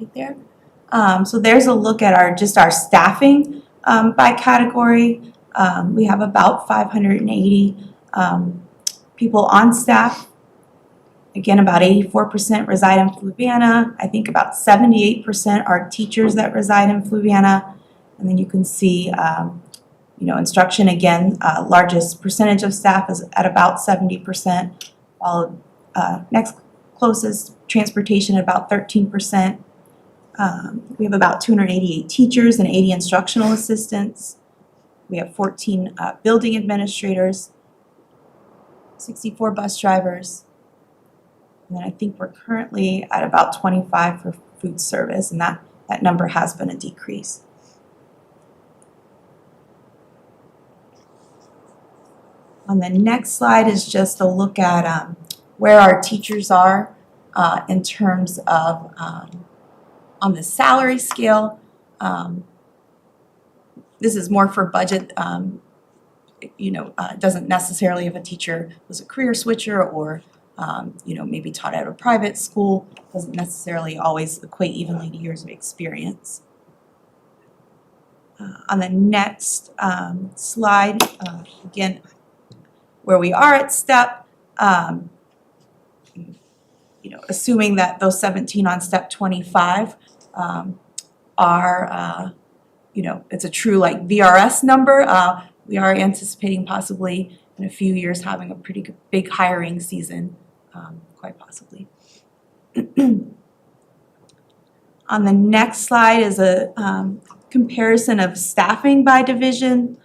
right there? So there's a look at our staffing by category. We have about 580 people on staff. Again, about 84% reside in Fluvanna. I think about 78% are teachers that reside in Fluvanna. And then you can see, instruction again, largest percentage of staff is at about 70%, followed next closest transportation at about 13%. We have about 288 teachers and 80 instructional assistants. We have 14 building administrators, 64 bus drivers. And then I think we're currently at about 25 for food service, and that number has been a decrease. On the next slide is just a look at where our teachers are in terms of on the salary scale. This is more for budget. It doesn't necessarily, if a teacher was a career switcher or maybe taught at a private school, doesn't necessarily always equate evenly to years of experience. On the next slide, again, where we are at step, assuming that those 17 on step 25 are, it's a true like VRS number. We are anticipating possibly in a few years having a pretty big hiring season, quite possibly. On the next slide is a comparison of staffing by division.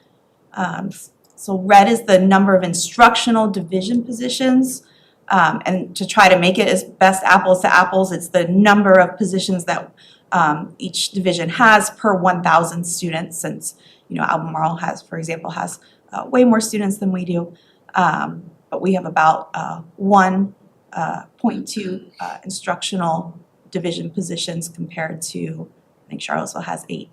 So red is the number of instructional division positions. And to try to make it as best apples to apples, it's the number of positions that each division has per 1,000 students, since Albemarle has, for example, has way more students than we do. But we have about 1.2 instructional division positions compared to, I think Charlottesville has 8.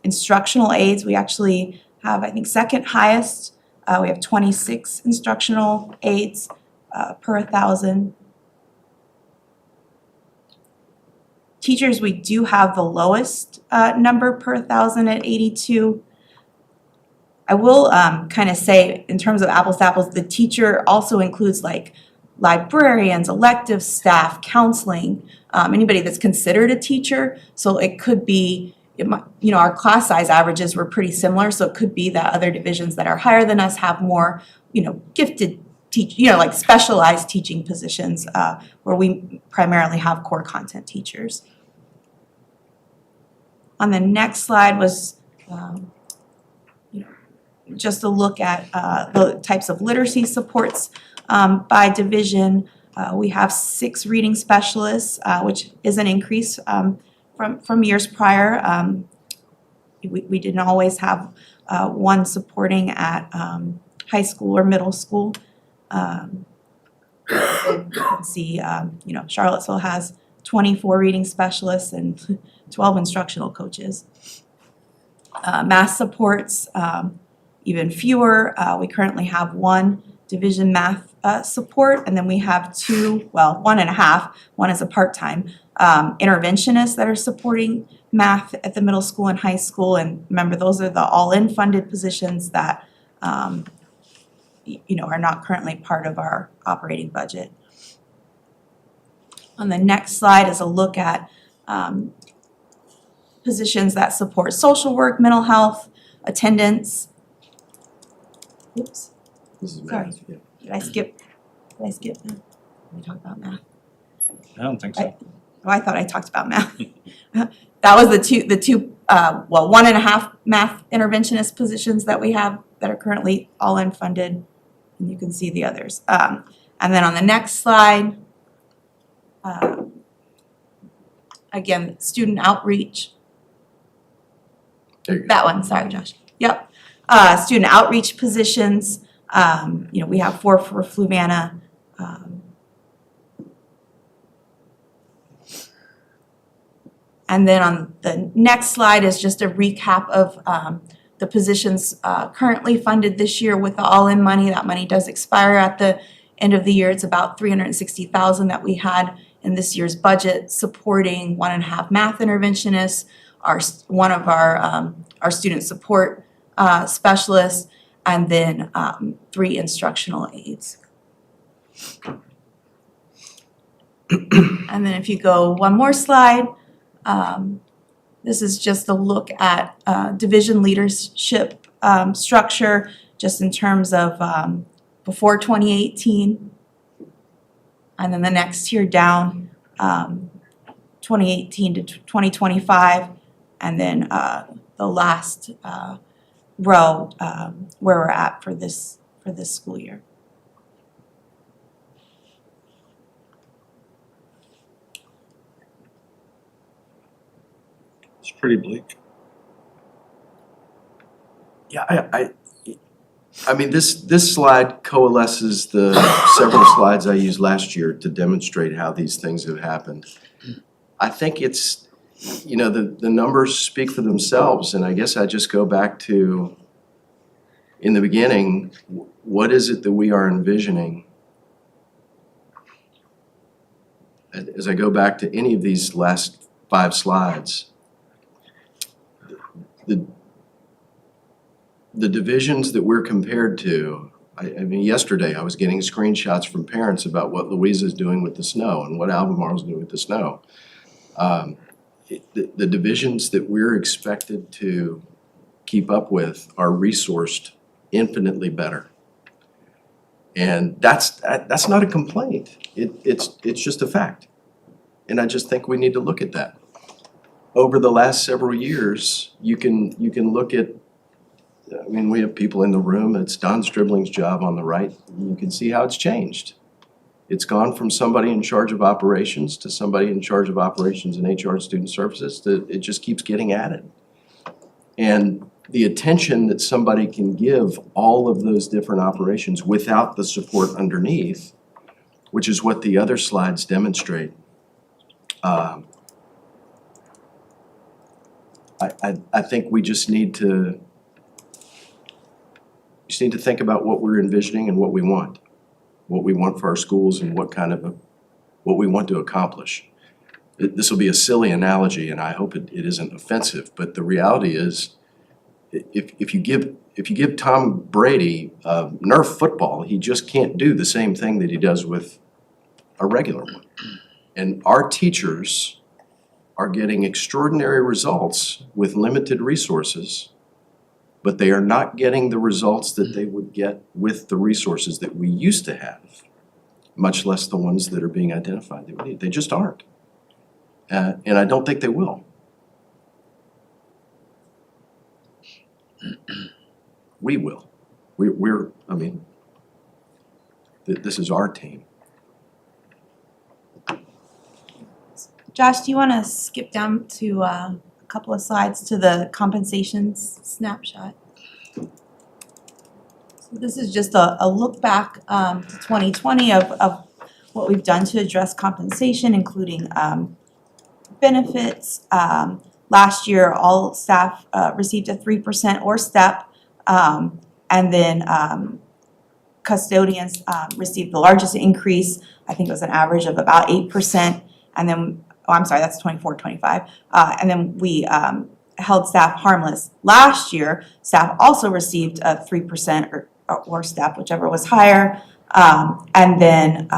Instructional aides, we actually have, I think, second highest We have 26 instructional aides per 1,000. Teachers, we do have the lowest number per 1,000 at 82. I will kind of say, in terms of apples to apples, the teacher also includes like librarians, elective staff, counseling, anybody that's considered a teacher. So it could be, our class size averages were pretty similar, so it could be that other divisions that are higher than us have more, gifted like specialized teaching positions where we primarily have core content teachers. On the next slide was just a look at the types of literacy supports by division. We have 6 reading specialists, which is an increase from years prior. We didn't always have one supporting at high school or middle school. You can see, Charlottesville has 24 reading specialists and 12 instructional coaches. Math supports, even fewer. We currently have 1 division math support, and then we have 1.5. One is a part-time interventionists that are supporting math at the middle school and high school. And remember, those are the all-in funded positions that are not currently part of our operating budget. On the next slide is a look at positions that support social work, mental health, attendance. Oops, This is sorry. math, yeah. Did I skip math? Did we talk about math? I don't think so. Oh, I thought I talked about math. That was the two 1.5 math interventionist positions that we have that are currently all unfunded, and you can see the others. And then on the next slide, again, student outreach. There you go. That one, sorry, Josh. Yep. Student outreach positions, we have 4 for Fluvanna. And then on the next slide is just a recap of the positions currently funded this year with the all-in money. That money does expire at the end of the year. It's about $360,000 that we had in this year's budget supporting 1.5 math interventionists, one of our student support specialists, and then 3 instructional aides. And then if you go one more slide, this is just a look at division leadership structure, just in terms of before 2018. And then the next tier down, 2018 to 2025, and then the last row where we're at for this school year. It's pretty bleak. Yeah, I mean, this slide coalesces the several slides I used last year to demonstrate how these things have happened. I think it's, the numbers speak for themselves, and I guess I just go back to, in the beginning, what is it that we are envisioning? As I go back to any of these last 5 slides, the divisions that we're compared to, I mean, yesterday I was getting screenshots from parents about what Louisa's doing with the snow and what Albemarle's doing with the snow. The divisions that we're expected to keep up with are resourced infinitely better. And that's not a complaint. It's just a fact. And I just think we need to look at that. Over the last several years, you can look at, I mean, we have people in the room, it's Don Stribling's job on the right. You can see how it's changed. It's gone from somebody in charge of operations to somebody in charge of operations and HR and student services. It just keeps getting added. And the attention that somebody can give all of those different operations without the support underneath, which is what the other slides demonstrate. I think we just need to just need to think about what we're envisioning and what we want for our schools and what we want to accomplish. This will be a silly analogy, and I hope it isn't offensive, but the reality is, if you give Tom Brady Nerf football, he just can't do the same thing that he does with a regular one. And our teachers are getting extraordinary results with limited resources, but they are not getting the results that they would get with the resources that we used to have, much less the ones that are being identified that we need. They just aren't. And I don't think they will. We will. This is our team. Josh, do you want to skip down to a couple of slides to the compensations snapshot? So this is just a look back to 2020 of what we've done to address compensation, including benefits. Last year, all staff received a 3% or step, and then custodians received the largest increase. I think it was an average of about 8%, and then, that's 24-25. And then we held staff harmless. Last year, staff also received a 3% or step, whichever was higher. And then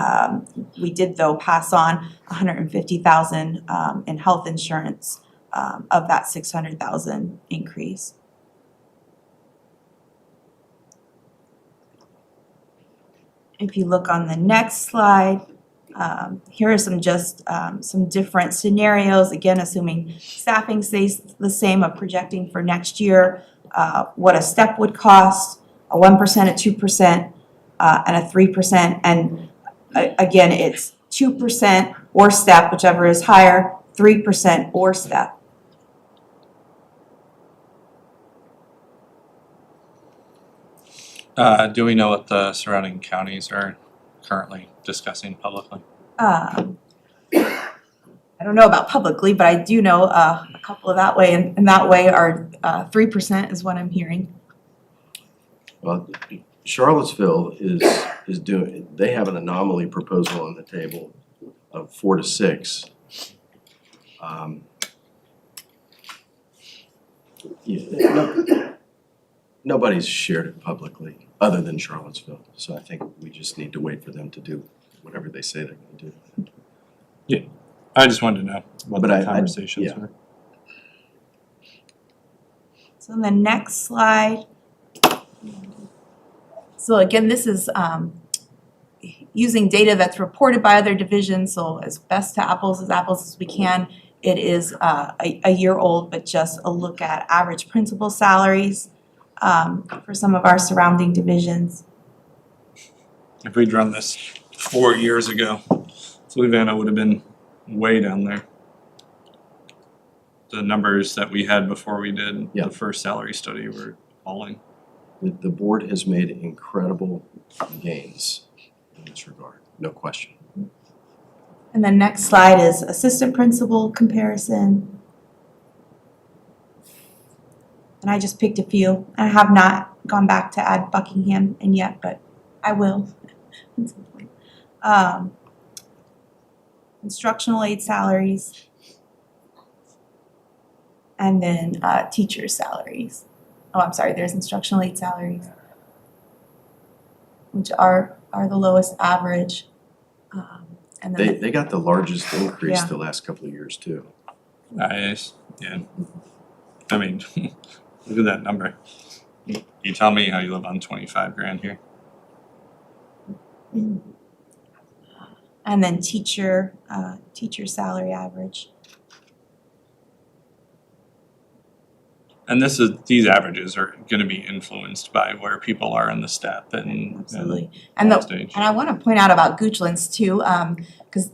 we did, though, pass on $150,000 in health insurance of that $600,000 increase. If you look on the next slide, here are some different scenarios, again, assuming staffing stays the same, of projecting for next year what a step would cost, a 1%, a 2%, and a 3%. And again, it's 2% or step, whichever is higher, 3% or step. Do we know what the surrounding counties are currently discussing publicly? I don't know about publicly, but I do know a couple of that way, and that way are 3% is what I'm hearing. Well, Charlottesville is doing, they have an anomaly proposal on the table of 4 to 6. Nobody's shared it publicly other than Charlottesville, so I think we just need to wait for them to do whatever they say they're going to do. I just wanted to know what But the I- conversations yeah. were. So on the next slide, so again, this is using data that's reported by other divisions, so as best to apples as we can. It is a year old, but just a look at average principal salaries for some of our surrounding divisions. If we'd run this 4 years ago, Fluvanna would have been way down there. The numbers that we had before we did Yeah. the first salary study were appalling. The board has made incredible gains in this regard, no question. And the next slide is assistant principal comparison. And I just picked a few. I have not gone back to add Buckingham in yet, but I will at some point. Instructional aid salaries. And then teacher salaries. Oh, I'm sorry, there's instructional aid salaries, which are the lowest average. And then They got the largest increase Yeah. the last couple of years too. Nice, yeah. I mean, look at that number. You tell me how you live on 25 grand here. and then teacher salary average. And these averages are gonna be influenced by where people are in the step and Absolutely. and And stage. I want to point out about Goochland's too, because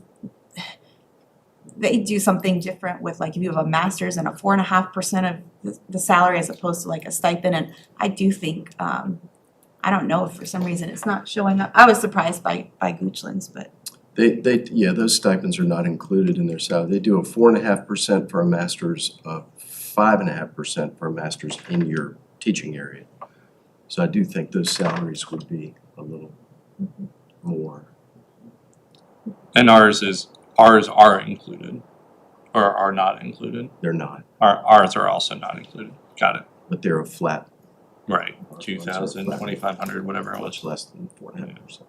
they do something different with, like, if you have a master's and a 4.5% of the salary as opposed to like a stipend. And I do think, I don't know if for some reason it's not showing up. I was surprised by Goochland's, but Those stipends are not included in their salary. They do a 4.5% for a master's, 5.5% for a master's in your teaching area. So I do think those salaries would be a little more. And ours are included, or are not included. They're not, Ours are also not included. Got it. but they're a flat, Right. Ours are 2,000, flat. 2,500, whatever it was. much less than 4.5%.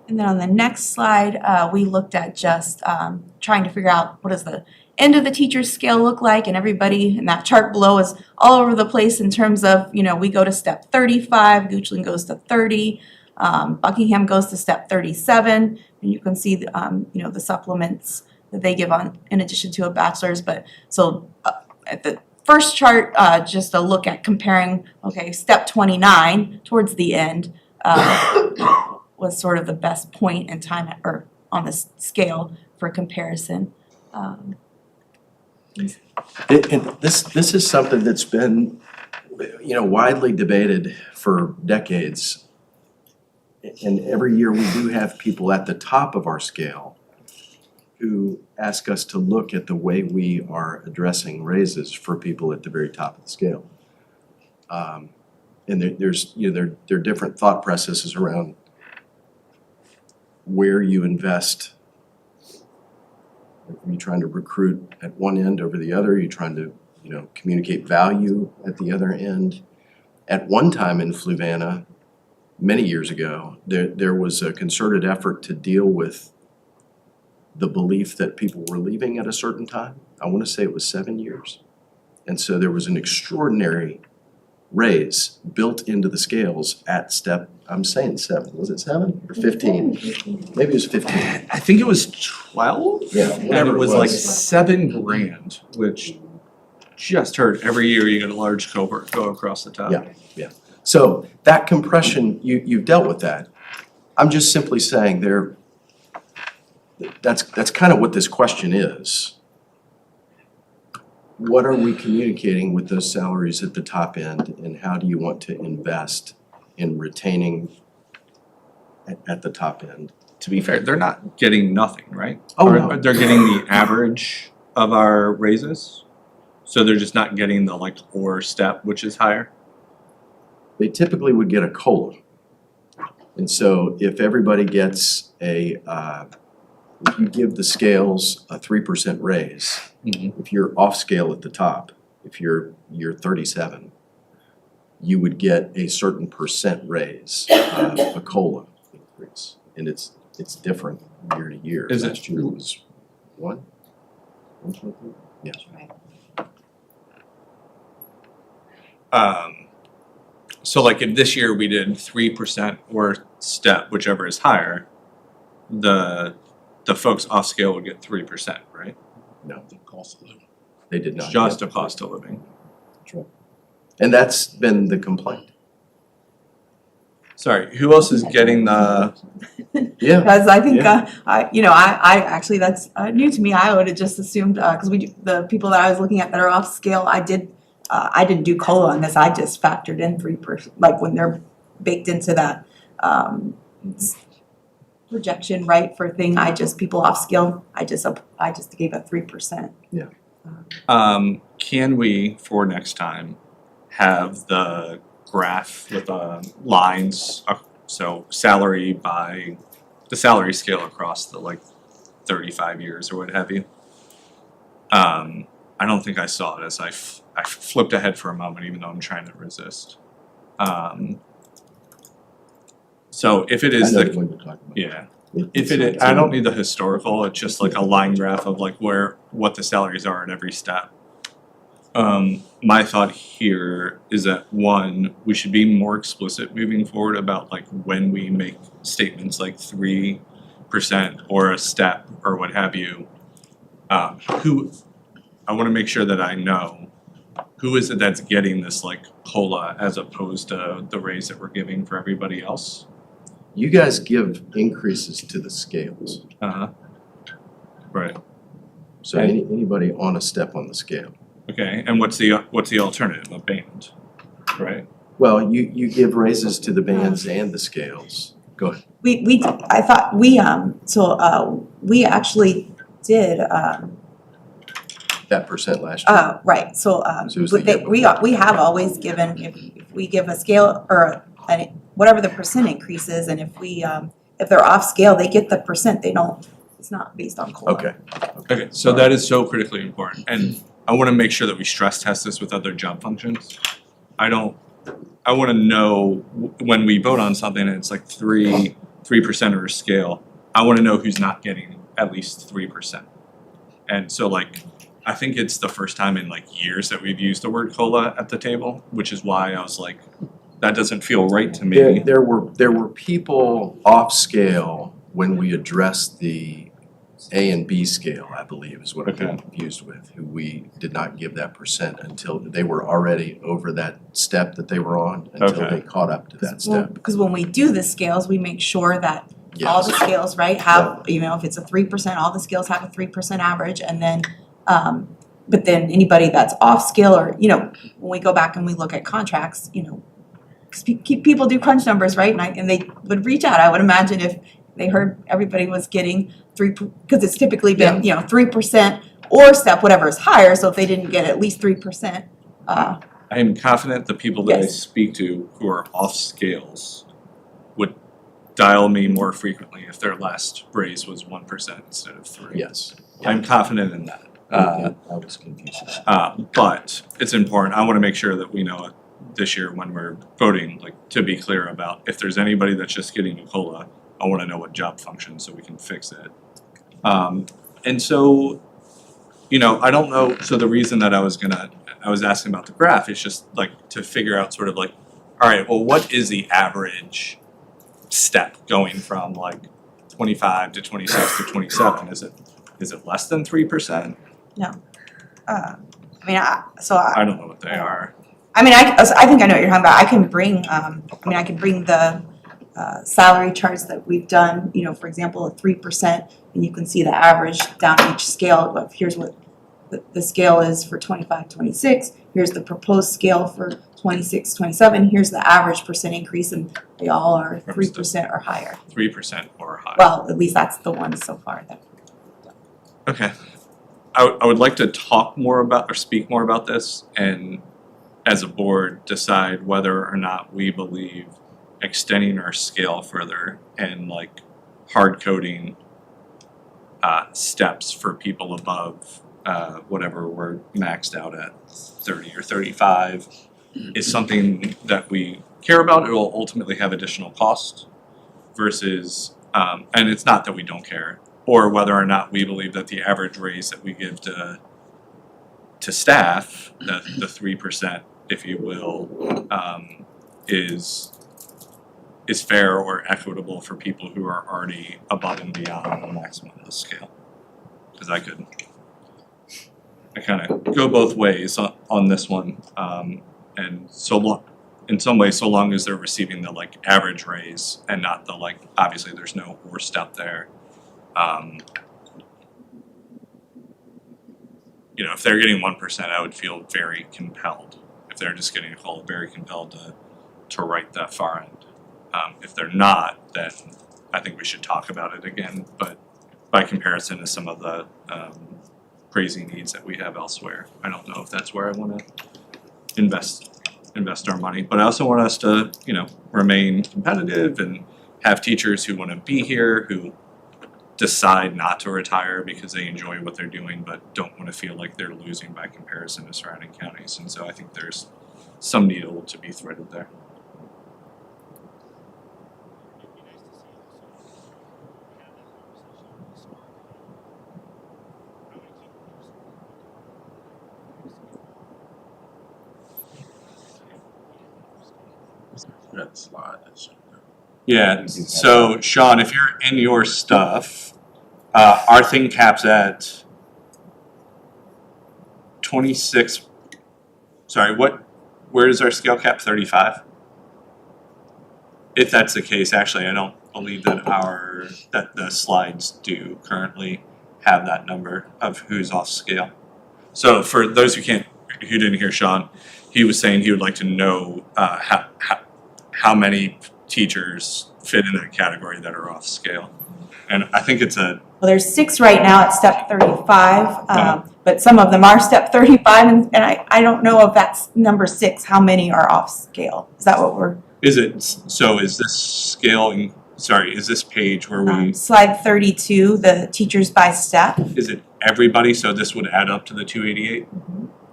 And then on the next slide, we looked at just trying to figure out what does the end of the teacher's scale look like, and everybody in that chart below is all over the place in terms of, we go to step 35, Goochland goes to 30, Buckingham goes to step 37, and you can see the supplements that they give on in addition to a bachelor's. But so at the first chart, just a look at comparing, okay, step 29 towards the end was sort of the best point in time or on this scale for comparison. And this is something that's been, widely debated for decades. And every year we do have people at the top of our scale who ask us to look at the way we are addressing raises for people at the very top of the scale. And there are different thought processes around where you invest. Are you trying to recruit at one end over the other? Are you trying to, communicate value at the other end? At one time in Fluvanna, many years ago, there was a concerted effort to deal with the belief that people were leaving at a certain time. I want to say it was 7 years. And so there was an extraordinary raise built into the scales at step, I'm saying 7, was it 7 or 15? Maybe it was 15. I think it was 12. Yeah, And whatever it was it like was. $7,000, which just heard every year you get a large cohort go across the top. Yeah. So that compression, you've dealt with that. I'm just simply saying that's kind of what this question is. What are we communicating with those salaries at the top end, and how do you want to invest in retaining at the top end? To be fair, they're not getting nothing, right? Oh, Or no. they're getting the average of our raises. So they're just not getting the or step, which is higher. They typically would get a COLA. And so if everybody gets if you give the scales a 3% raise, if you're off scale at the top, if you're 37, you would get a certain percent raise, a COLA increase. And it's different year to year. Is it? Last year it was 1.3? Yeah. So if this year we did 3% or step, whichever is higher, the folks off scale would get 3%, right? No, the cost of living. They did not. Just get a cost of living. That's right. And that's been the complaint. Sorry, who else is getting the? Yeah. Because I think, I actually, that's new to me. I would have just assumed, because the people that I was looking at that are off scale, I didn't do COLA on this. I just factored in 3%, when they're baked into that projection, right, for thing. People off scale, I just gave a 3%. Can we, for next time, have the graph with lines, so salary by the salary scale across the 35 years or what have you? I don't think I saw it as I flipped ahead for a moment, even though I'm trying to resist. So if it is I know the one you're talking about. yeah. It's If not- it, I don't need the historical, it's just a line graph of what the salaries are at every step. My thought here is that one, we should be more explicit moving forward about when we make statements 3% or a step or what have you. I wanna make sure that I know who is it that's getting this COLA as opposed to the raise that we're giving for everybody else. You guys give increases to the scales. Right. So anybody on a step on the scale. Okay, and what's the alternative? A band, right? Well, you give raises to the bands and the scales. Go ahead. We actually did, that percent last year? Right, so, So it was the but they, year we have always given, if we give a scale or whatever the percent increase is, and if they're off scale, they get the percent, they don't, it's not based on COLA. Okay. Okay, so that is so critically important, and I wanna make sure that we stress test this with other job functions. I wanna know when we vote on something and it's like 3% or a scale, I wanna know who's not getting at least 3%. And so like, I think it's the first time in like years that we've used the word COLA at the table, which is why I was like, that doesn't feel right to me. There were people off scale when we addressed the A and B scale, I believe, is what I'm Okay. confused with, who we did not give that percent until they were already over that step that they were on, until Okay. they caught up to that Well, step. because when we do the scales, we make sure that all Yes. the scales, right, have, you know, if it's a 3%, all the scales have a 3% average, and then, but then anybody that's off scale, or, you know, when we go back and we look at contracts, you know, 'cause people do crunch numbers, right, and they would reach out, I would imagine if they heard everybody was getting because it's typically been, you know, 3% or step, whatever is higher, so if they didn't get at least 3%, I am confident the people that I Yes. speak to who are off scales would dial me more frequently if their last raise was 1% instead of 3%. Yes. I'm confident in that. I was confused. But it's important, I wanna make sure that we know it this year when we're voting, like, to be clear about if there's anybody that's just getting a COLA, I wanna know what job function so we can fix it. And so, you know, I don't know, so the reason that I was asking about the graph is just like to figure out sort of like, all right, well, what is the average step going from like 25 to 26 to 27? Is it less than 3%? I mean, I don't know what they are. I mean, I think I know what you're talking about. I can bring, I can bring the salary charts that we've done, you know, for example, at 3%, and you can see the average down each scale. But here's what the scale is for 25, 26. Here's the proposed scale for 26, 27. Here's the average percent increase, and they all are 3% or higher. 3% or higher. Well, at least that's the ones so far that. Okay. I would like to talk more about or speak more about this and as a board decide whether or not we believe extending our scale further and like hard coding steps for people above whatever we're maxed out at 30 or 35 is something that we care about. It will ultimately have additional cost versus and it's not that we don't care, or whether or not we believe that the average raise that we give to staff, the 3%, if you will, is fair or equitable for people who are already above and beyond the maximum of the scale. Because I kind of go both ways on this one, and in some ways, so long as they're receiving the like average raise and not the like, obviously there's no or step there. You know, if they're getting 1%, I would feel very compelled. If they're just getting a call, very compelled to write that far end. If they're not, then I think we should talk about it again, but by comparison to some of the crazy needs that we have elsewhere, I don't know if that's where I wanna invest our money. But I also want us to, you know, remain competitive and have teachers who wanna be here, who decide not to retire because they enjoy what they're doing but don't wanna feel like they're losing by comparison to surrounding counties. And so I think there's some needle to be threaded there. That slide, that's. Yeah, so Sean, if you're in your stuff, our thing caps at 26, sorry, where is our scale cap, 35? If that's the case, actually, I don't believe that that the slides do currently have that number of who's off scale. So for those who didn't hear Sean, he was saying he would like to know how many teachers fit in that category that are off scale. And I think it's Well, there's 6 right now at step 35, Uh-huh. but some of them are step 35, and I don't know if that's number 6, how many are off scale? Is that what we're, is this scaling, sorry, is this page where we, slide 32, the teachers by step? is it everybody, so this would add up to the 288?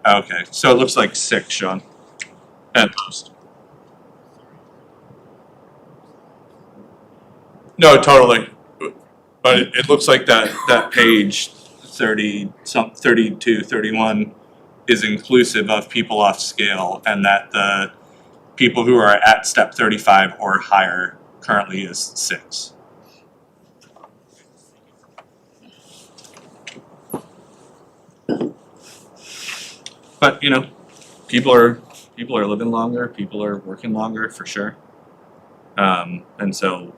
Okay, so it looks like 6, Sean, at most. No, totally, but it looks like that page 32, 31 is inclusive of people off scale, and that the people who are at step 35 or higher currently is 6. But people are living longer, people are working longer for sure, and so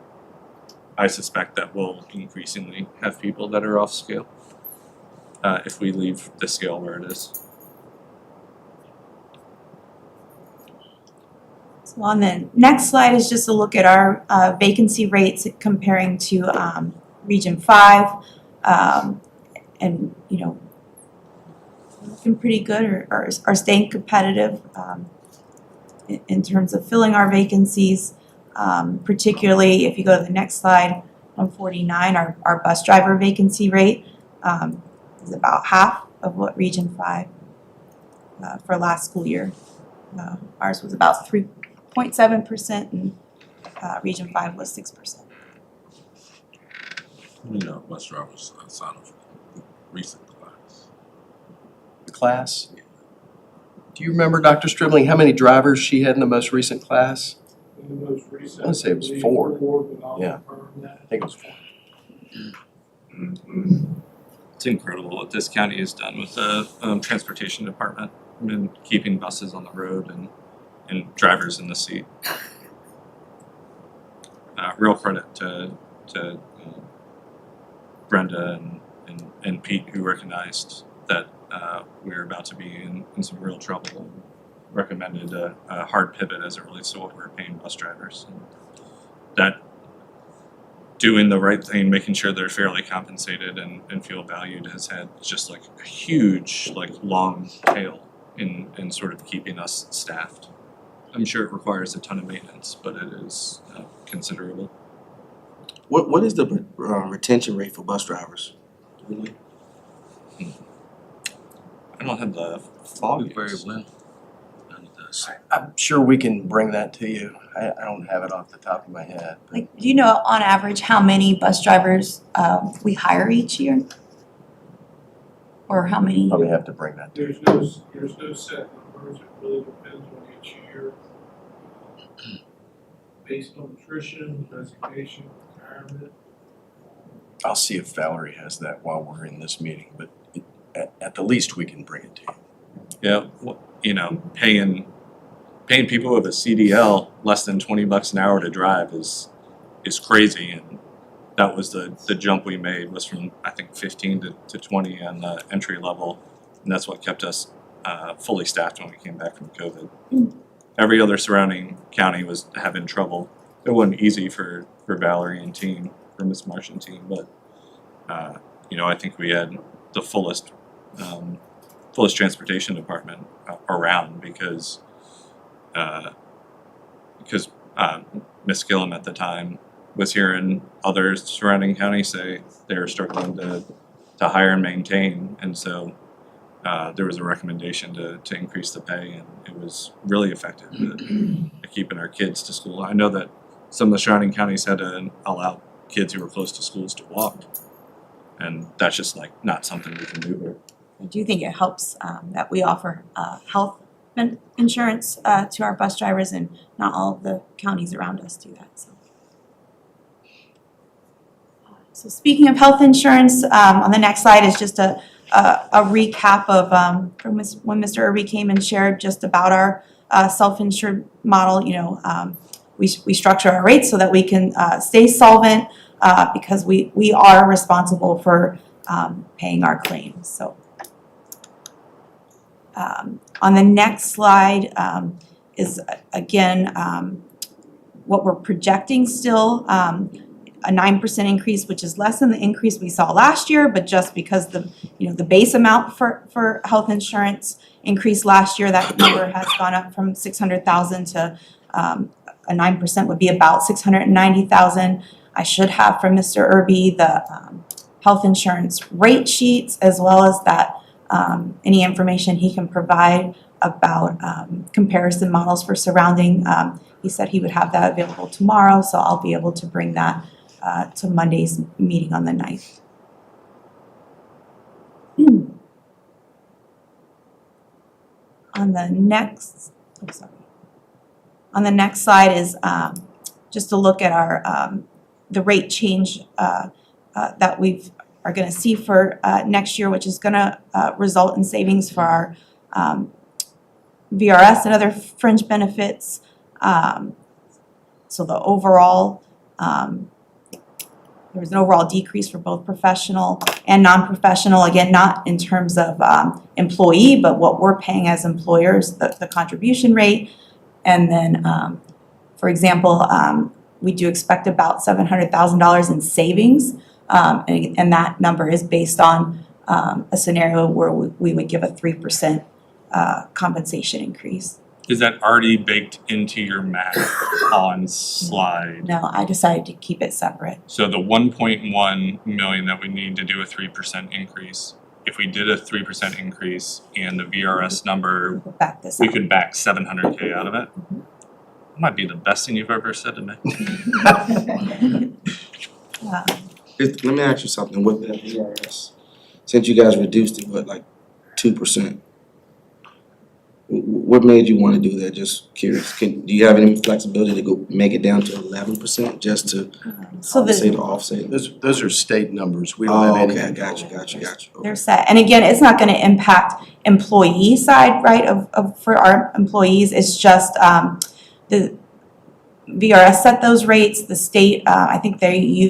I suspect that we'll increasingly have people that are off scale if we leave the scale where it is. So on the next slide is just a look at our vacancy rates comparing to Region 5. And, looking pretty good or are staying competitive in terms of filling our vacancies. Particularly if you go to the next slide, 149, our bus driver vacancy rate is about half of what Region 5 for last school year. Ours was about 3.7% and Region 5 was 6%. Bus drivers outside of recent class. The class. Do you remember, Dr. Stribling, how many drivers she had in the most recent class? In the most recent. I wanna say it was 4. But I'll Yeah. confirm that. I think it was 4. It's incredible what this county has done with the transportation department and keeping buses on the road and drivers in the seat. Real credit to Brenda and Pete, who recognized that we were about to be in some real trouble and recommended a hard pivot as it relates to what we were paying bus drivers. And that doing the right thing, making sure they're fairly compensated and feel valued has had just like a huge, like long tail in sort of keeping us staffed. I'm sure it requires a ton of maintenance, but it is considerable. What is the retention rate for bus drivers? I don't have the fog Very well. And, I'm sure we can bring that to you. I don't have it off the top of my head. Like, do you know on average how many bus drivers we hire each year? Or how many? Probably have to bring that to you. There's no set numbers, it really depends on each year. Based on attrition, resignation, retirement. I'll see if Valerie has that while we're in this meeting, but at the least, we can bring it to you. Yeah, paying people with a CDL less than $20 an hour to drive is crazy, and that was the jump we made was from I think 15 to 20 on the entry level, and that's what kept us fully staffed when we came back from COVID. Every other surrounding county was having trouble. It wasn't easy for Valerie and team, for Miss Marsh and team, but I think we had the fullest transportation department around because Miss Gillum at the time was hearing others surrounding counties say they were struggling to hire and maintain, and so there was a recommendation to increase the pay, and it was really effective at keeping our kids to school. I know that some of the surrounding counties had to allow kids who were close to schools to walk, and that's just like not something we can do here. I do think it helps that we offer health insurance to our bus drivers, and not all of the counties around us do that. So speaking of health insurance, on the next slide is just a recap of from when Mr. Irby came and shared just about our self-insured model. We structure our rates so that we can stay solvent because we are responsible for paying our claims. So on the next slide is again what we're projecting still. a 9% increase, which is less than the increase we saw last year, but just because the base amount for health insurance increased last year, that number has gone up from 600,000 to a 9% would be about 690,000. I should have from Mr. Irby the health insurance rate sheets, as well as that any information he can provide about comparison models for surrounding. He said he would have that available tomorrow, so I'll be able to bring that to Monday's meeting on the 9th. On the next slide is just to look at our the rate change that are going to see for next year, which is going to result in savings for our VRS and other fringe benefits. So the overall, there was an overall decrease for both professional and non-professional. Again, not in terms of employee, but what we're paying as employers, the contribution rate. And then, for example, we do expect about $700,000 in savings. And that number is based on a scenario where we would give a 3% compensation increase. Is that already baked into your math on slide? No, I decided to keep it separate. So the 1.1 million that we need to do a 3% increase, if we did a 3% increase and the VRS number, We'll back this we up. could back 700K out of it. That might be the best thing you've ever said to me. Let me ask you something with that VRS. Since you guys reduced it, what, like 2%? What made you want to do that? Just curious. Do you have any flexibility to go make it down to 11% just to So say the, the offset? Those are state numbers. We don't Oh, have any. okay, I got you. Okay. they're set. And again, it's not going to impact employee side, right, for our employees. It's just the VRS set those rates. The state, I think they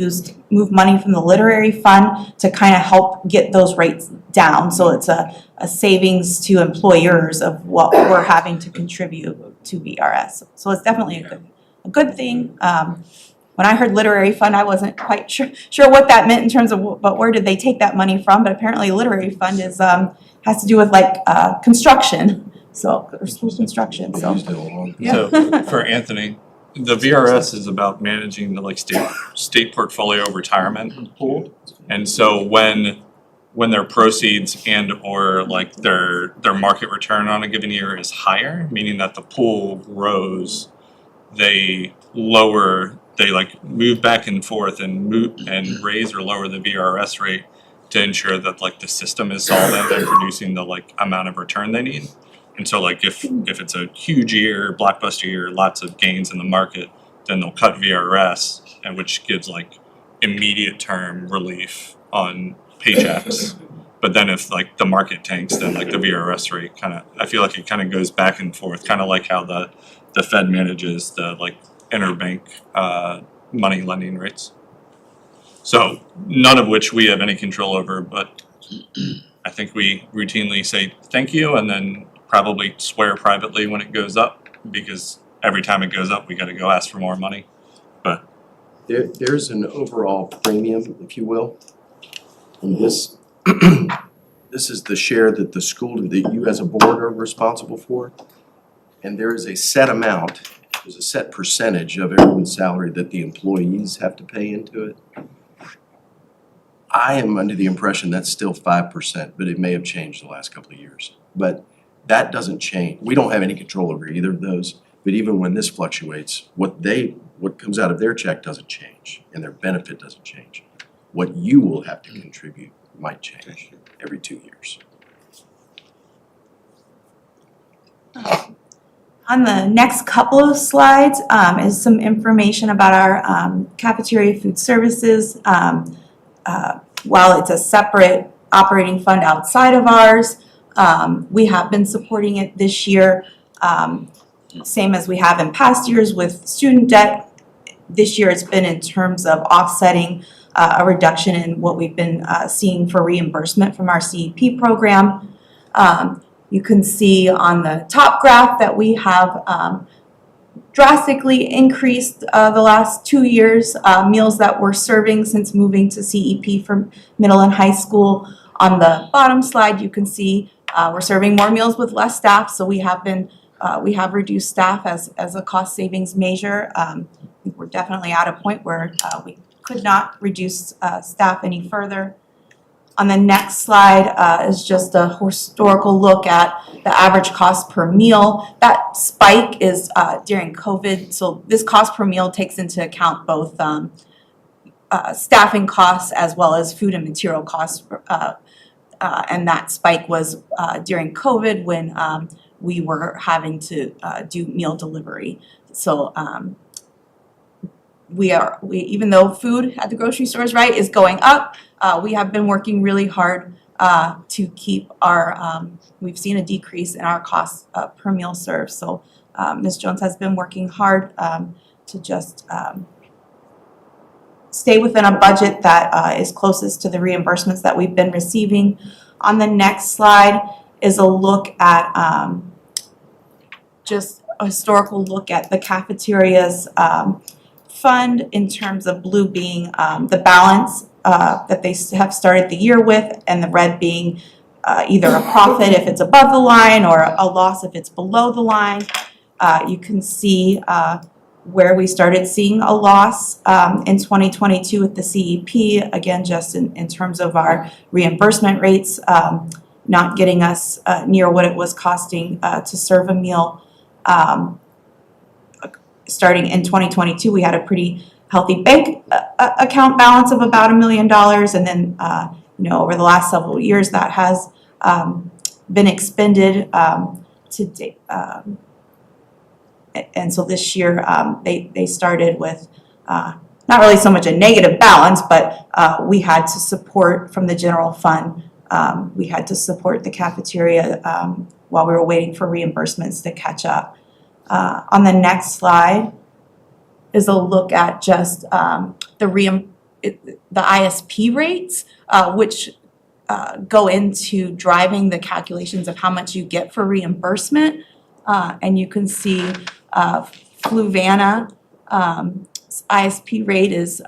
move money from the literary fund to kind of help get those rates down. So it's a savings to employers of what we're having to contribute to VRS. So it's definitely a good thing. When I heard literary fund, I wasn't quite sure what that meant in terms of, but where did they take that money from? But apparently literary fund is has to do with like construction, or school construction, so. So for Anthony, the VRS is about managing the state portfolio retirement pool. And so when their proceeds and or like their market return on a given year is higher, meaning that the pool grows, they move back and forth and raise or lower the VRS rate to ensure that the system is solvent and producing the amount of return they need. And so if it's a huge year, blockbuster year, lots of gains in the market, then they'll cut VRS, and which gives immediate term relief on paychecks. But then if the market tanks, then the VRS rate I feel like it kind of goes back and forth, kind of like how the Fed manages the interbank money lending rates. So none of which we have any control over, but I think we routinely say thank you and then probably swear privately when it goes up, because every time it goes up, we gotta go ask for more money. But There's an overall premium, if you will. And this is the share that that you as a board are responsible for. And there is a set amount, there's a set percentage of everyone's salary that the employees have to pay into it. I am under the impression that's still 5%, but it may have changed the last couple of years. But that doesn't change. We don't have any control over either of those. But even when this fluctuates, what comes out of their check doesn't change, and their benefit doesn't change. What you will have to contribute might change every 2 years. On the next couple of slides is some information about our cafeteria food services. While it's a separate operating fund outside of ours, we have been supporting it this year, same as we have in past years with student debt. This year it's been in terms of offsetting a reduction in what we've been seeing for reimbursement from our CEP program. You can see on the top graph that we have drastically increased the last 2 years, meals that we're serving since moving to CEP for middle and high school. On the bottom slide, you can see we're serving more meals with less staff, so we have reduced staff as a cost savings measure. I think we're definitely at a point where we could not reduce staff any further. On the next slide is just a historical look at the average cost per meal. That spike is during COVID, so this cost per meal takes into account both staffing costs as well as food and material costs. And that spike was during COVID when we were having to do meal delivery. So even though food at the grocery stores, right, is going up, we have been working really hard to keep our, we've seen a decrease in our costs per meal served. So Ms. Jones has been working hard to just stay within a budget that is closest to the reimbursements that we've been receiving. On the next slide is a look at just a historical look at the cafeteria's fund, in terms of blue being the balance that they have started the year with, and the red being either a profit if it's above the line or a loss if it's below the line. You can see where we started seeing a loss in 2022 with the CEP, again, just in terms of our reimbursement rates not getting us near what it was costing to serve a meal. Starting in 2022, we had a pretty healthy bank account balance of about $1 million, and then over the last several years that has been expended to date. And so this year they started with not really so much a negative balance, but we had to support from the general fund. We had to support the cafeteria while we were waiting for reimbursements to catch up. On the next slide is a look at just the ISP rates, which go into driving the calculations of how much you get for reimbursement. And you can see Fluvanna ISP rate is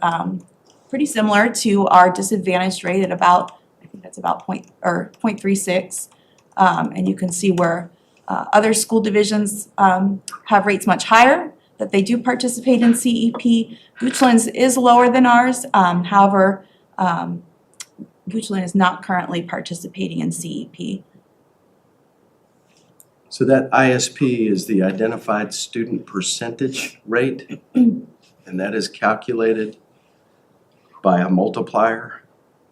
pretty similar to our disadvantaged rate at about, I think that's about 0.36. And you can see where other school divisions have rates much higher, that they do participate in CEP. Goochland's is lower than ours. However, Goochland is not currently participating in CEP. So that ISP is the identified student percentage rate, and that is calculated by a multiplier,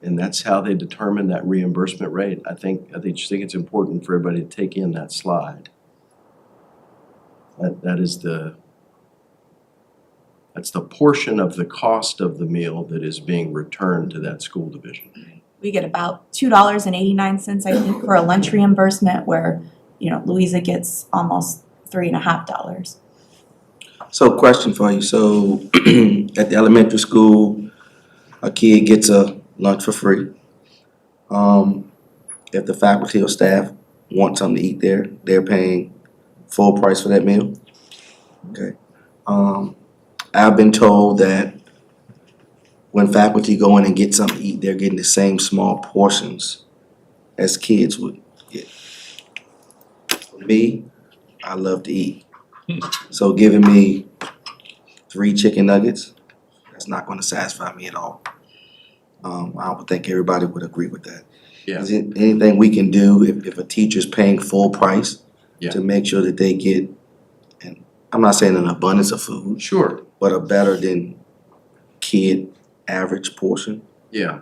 and that's how they determine that reimbursement rate. I think it's important for everybody to take in that slide. That's the portion of the cost of the meal that is being returned to that school division. We get about $2.89, I think, for a lunch reimbursement, where Louisa gets almost $3.50. So question for you, so at the elementary school, a kid gets a lunch for free. If the faculty or staff want something to eat there, they're paying full price for that meal? Okay. I've been told that when faculty go in and get something to eat, they're getting the same small portions as kids would get. For me, I love to eat. So giving me 3 chicken nuggets, that's not gonna satisfy me at all. I would think everybody would agree with that. Yeah. Is it anything we can do if a teacher's paying full price Yeah. to make sure that they get, and I'm not saying an abundance of food, Sure. but a better than kid average portion? Yeah.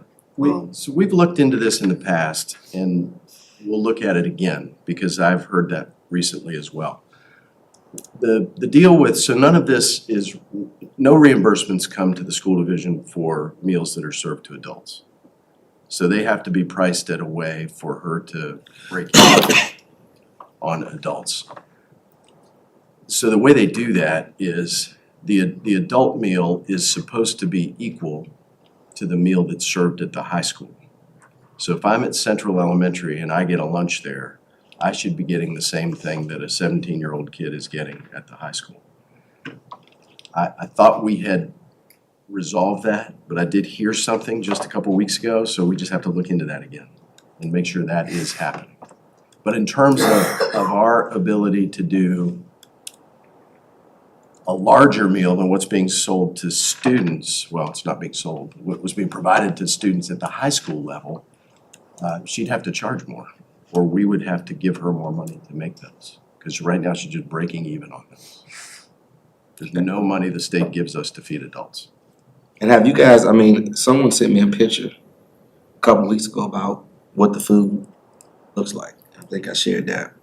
So we've looked into this in the past, and we'll look at it again, because I've heard that recently as well. The deal with, so none of this is, no reimbursements come to the school division for meals that are served to adults. So they have to be priced at a way for her to break even on adults. So the way they do that is the adult meal is supposed to be equal to the meal that's served at the high school. So if I'm at Central Elementary and I get a lunch there, I should be getting the same thing that a 17-year-old kid is getting at the high school. I thought we had resolved that, but I did hear something just a couple weeks ago, so we just have to look into that again and make sure that is happening. But in terms of our ability to do a larger meal than what's being sold to students, well, it's not being sold, what was being provided to students at the high school level, she'd have to charge more, or we would have to give her more money to make those. Because right now she's just breaking even on those. There's no money the state gives us to feed adults. And have you guys, I mean, someone sent me a picture a couple weeks ago about what the food looks like. I think I shared that.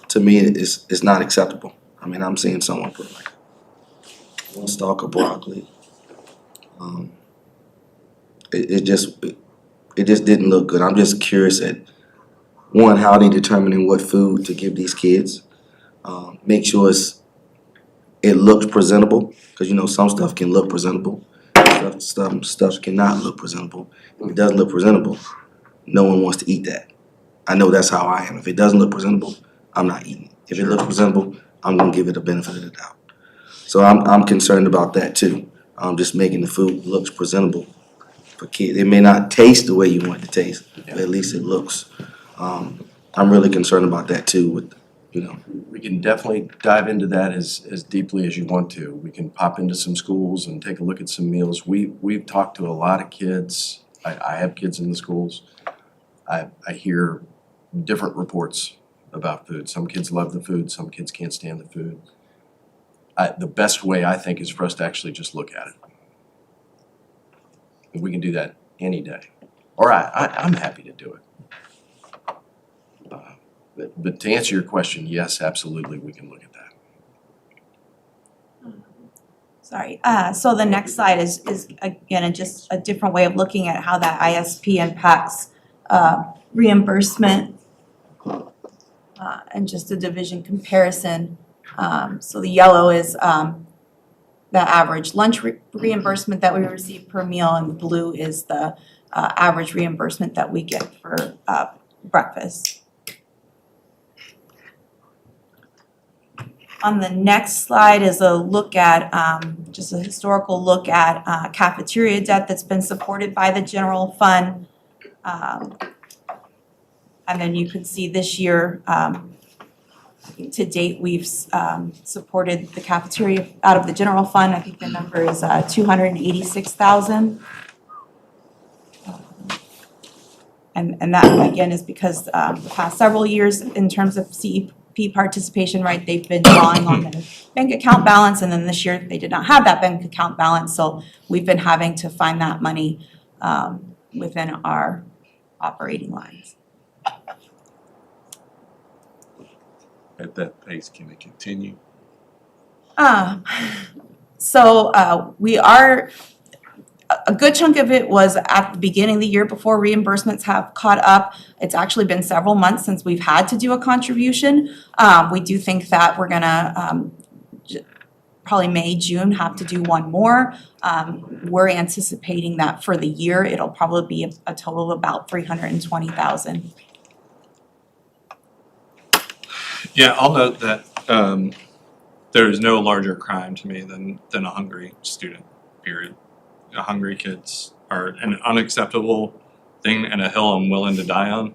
To me, it's not acceptable. I mean, I'm seeing someone put like one stalk of broccoli. It just didn't look good. I'm just curious at, one, how are they determining what food to give these kids? Make sure it looks presentable, because you know some stuff can look presentable, stuff cannot look presentable. If it doesn't look presentable, no one wants to eat that. I know that's how I am. If it doesn't look presentable, I'm not eating it. If it looks presentable, I'm gonna give it the benefit of the doubt. So I'm concerned about that too. Just making the food looks presentable for kids. It may not taste the way you want it to taste, but at least it looks. I'm really concerned about that too with, you know. We can definitely dive into that as deeply as you want to. We can pop into some schools and take a look at some meals. We've talked to a lot of kids. I have kids in the schools. I hear different reports about food. Some kids love the food, some kids can't stand the food. The best way, I think, is for us to actually just look at it. And we can do that any day. Or I'm happy to do it. But to answer your question, yes, absolutely, we can look at that. Sorry, so the next slide is again, just a different way of looking at how that ISP impacts reimbursement and just a division comparison. So the yellow is the average lunch reimbursement that we receive per meal, and the blue is the average reimbursement that we get for breakfast. On the next slide is a look at, just a historical look at cafeteria debt that's been supported by the general fund. And then you can see this year, to date, we've supported the cafeteria out of the general fund. I think the number is $286,000. And that again is because the past several years in terms of CEP participation, right, they've been drawing on their bank account balance, and then this year they did not have that bank account balance, so we've been having to find that money within our operating lines. At that pace, can it continue? So we are, a good chunk of it was at the beginning of the year before reimbursements have caught up. It's actually been several months since we've had to do a contribution. We do think that we're gonna probably May, June, have to do one more. We're anticipating that for the year, it'll probably be a total of about $320,000. Yeah, I'll note that there is no larger crime to me than a hungry student, period. Hungry kids are an unacceptable thing and a hill I'm willing to die on.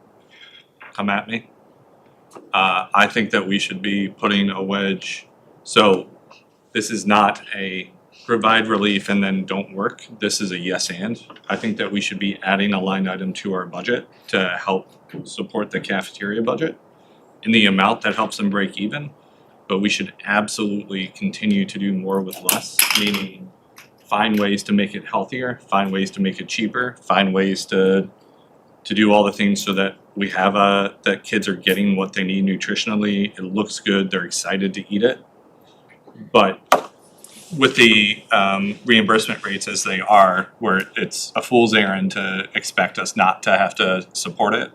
Come at me. I think that we should be putting a wedge. So this is not a provide relief and then don't work. This is a yes and. I think that we should be adding a line item to our budget to help support the cafeteria budget in the amount that helps them break even. But we should absolutely continue to do more with less, meaning find ways to make it healthier, find ways to make it cheaper, find ways to do all the things so that we have that kids are getting what they need nutritionally. It looks good, they're excited to eat it. But with the reimbursement rates as they are, where it's a fool's errand to expect us not to have to support it.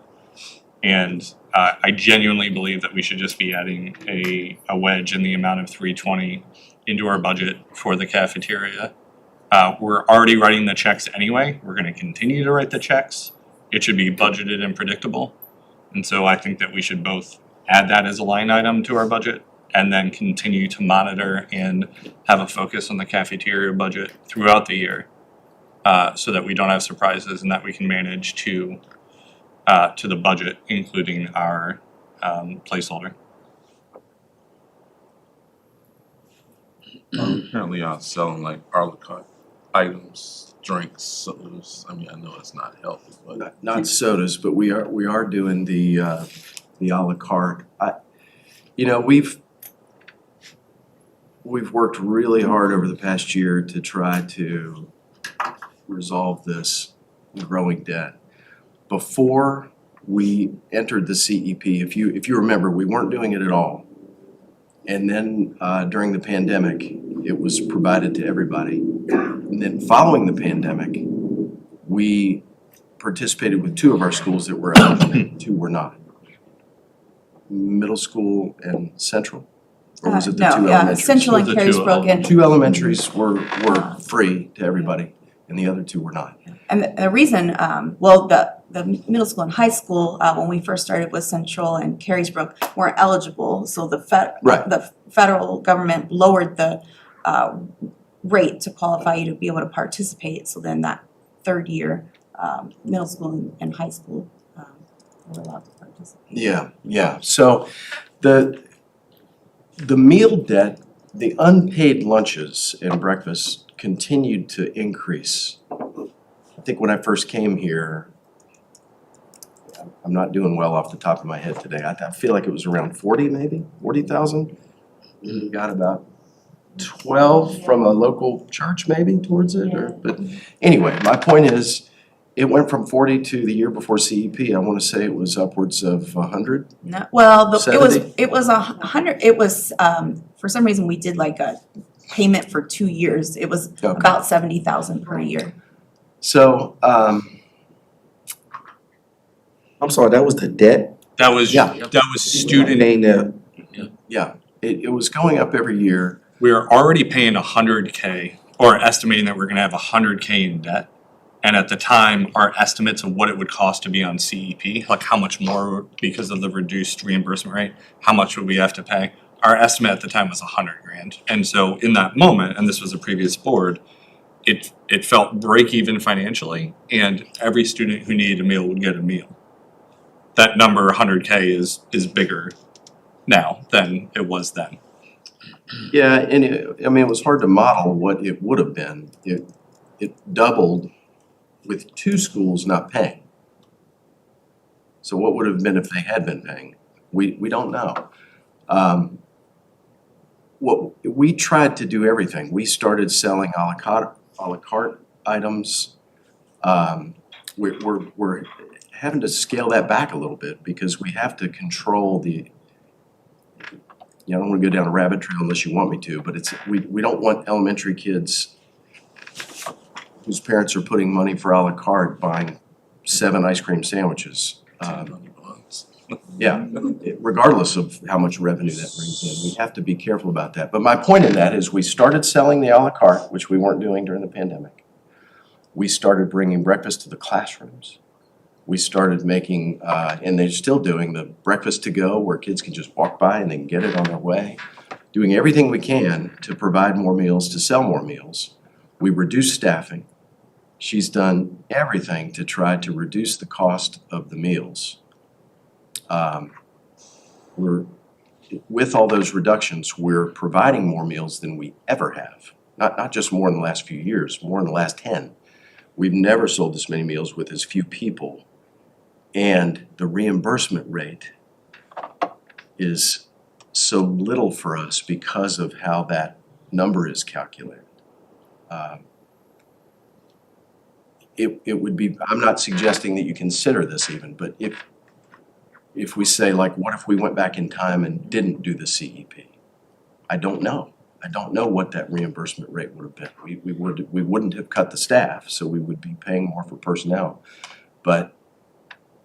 And I genuinely believe that we should just be adding a wedge in the amount of $320 into our budget for the cafeteria. We're already writing the checks anyway. We're gonna continue to write the checks. It should be budgeted and predictable. And so I think that we should both add that as a line item to our budget and then continue to monitor and have a focus on the cafeteria budget throughout the year, so that we don't have surprises and that we can manage to the budget, including our placeholder. Currently out selling like a la carte items, drinks, sodas. I mean, I know it's not healthy, but Not sodas, but we are doing the à la carte. You know, we've worked really hard over the past year to try to resolve this growing debt. Before we entered the CEP, if you remember, we weren't doing it at all. And then during the pandemic, it was provided to everybody. And then following the pandemic, we participated with 2 of our schools that were eligible, 2 were not. Middle school and Central? Or was it the 2 elementaries? Central and The two Carysbrook and. 2 elementaries were free to everybody, and the other 2 were not. And the reason, well, the middle school and high school, when we first started with Central and Carysbrook, weren't eligible, so the Right. the federal government lowered the rate to qualify you to be able to participate, so then that third year, middle school and high school, were allowed to participate. Yeah. So the meal debt, the unpaid lunches and breakfasts continued to increase. I think when I first came here, I'm not doing well off the top of my head today. I feel like it was around 40 maybe, 40,000. We got about 12 from a local church maybe towards it, but anyway, my point is, it went from 40 to the year before CEP, I wanna say it was upwards of 100. No, well, it 70? was 100, it was, for some reason, we did like a payment for 2 years. It was Okay. about 70,000 per year. So, I'm sorry, that was the debt? That was Yeah. student. Paying the, yeah, it was going up every year. We are already paying 100K, or estimating that we're gonna have 100K in debt. And at the time, our estimates of what it would cost to be on CEP, like how much more because of the reduced reimbursement rate, how much would we have to pay? Our estimate at the time was 100 grand. And so in that moment, and this was a previous board, it felt break even financially, and every student who needed a meal would get a meal. That number, 100K, is bigger now than it was then. Yeah, and I mean, it was hard to model what it would have been. It doubled with 2 schools not paying. So what would have been if they had been paying? We don't know. We tried to do everything. We started selling à la carte items. We're having to scale that back a little bit because we have to control the, I don't wanna go down a rabbit trail unless you want me to, but we don't want elementary kids whose parents are putting money for à la carte buying 7 ice cream sandwiches. Yeah, regardless of how much revenue that brings in, we have to be careful about that. But my point in that is we started selling the à la carte, which we weren't doing during the pandemic. We started bringing breakfast to the classrooms. We started making, and they're still doing, the breakfast to go where kids can just walk by and they can get it on their way. Doing everything we can to provide more meals, to sell more meals. We reduced staffing. She's done everything to try to reduce the cost of the meals. With all those reductions, we're providing more meals than we ever have. Not just more in the last few years, more in the last 10. We've never sold this many meals with as few people. And the reimbursement rate is so little for us because of how that number is calculated. It would be, I'm not suggesting that you consider this even, but if we say like, what if we went back in time and didn't do the CEP? I don't know. I don't know what that reimbursement rate would have been. We wouldn't have cut the staff, so we would be paying more for personnel. But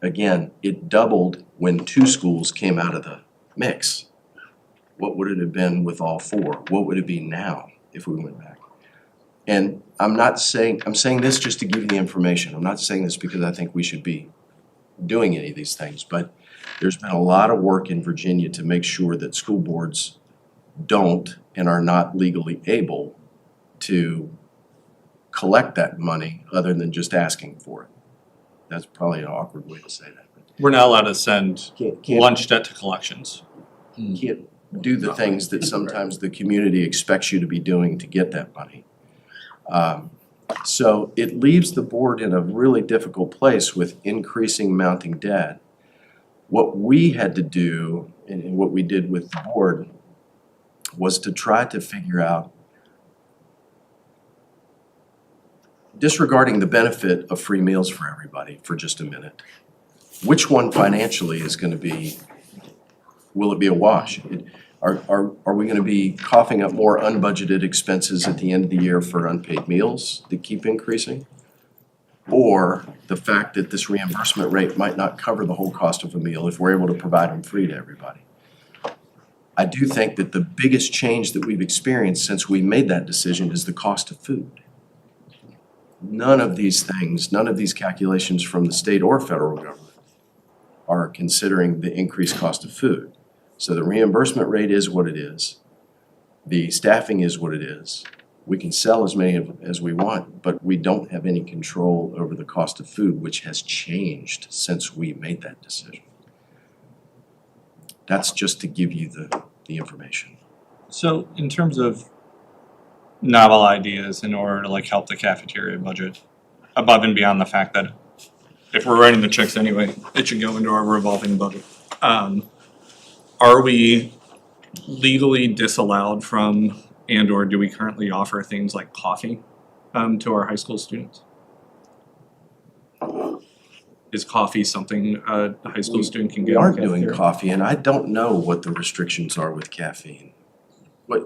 again, it doubled when 2 schools came out of the mix. What would it have been with all 4? What would it be now if we went back? And I'm saying this just to give you the information. I'm not saying this because I think we should be doing any of these things, but there's been a lot of work in Virginia to make sure that school boards don't and are not legally able to collect that money other than just asking for it. That's probably an awkward way to say that. We're not allowed to send Can't lunch debt to collections. do the things that sometimes the community expects you to be doing to get that money. So it leaves the board in a really difficult place with increasing mounting debt. What we had to do, and what we did with the board, was to try to figure out, disregarding the benefit of free meals for everybody for just a minute, which one financially is gonna be, will it be a wash? Are we gonna be coughing up more unbudgeted expenses at the end of the year for unpaid meals that keep increasing? Or the fact that this reimbursement rate might not cover the whole cost of a meal if we're able to provide them free to everybody? I do think that the biggest change that we've experienced since we made that decision is the cost of food. None of these things, none of these calculations from the state or federal government are considering the increased cost of food. So the reimbursement rate is what it is. The staffing is what it is. We can sell as many as we want, but we don't have any control over the cost of food, which has changed since we made that decision. That's just to give you the information. So in terms of novel ideas in order to like help the cafeteria budget, above and beyond the fact that if we're writing the checks anyway, it should go into our revolving budget. Are we legally disallowed from, and or do we currently offer things like coffee to our high school students? Is coffee something a high school student can get? We in aren't the doing cafeteria? coffee, and I don't know what the restrictions are with caffeine.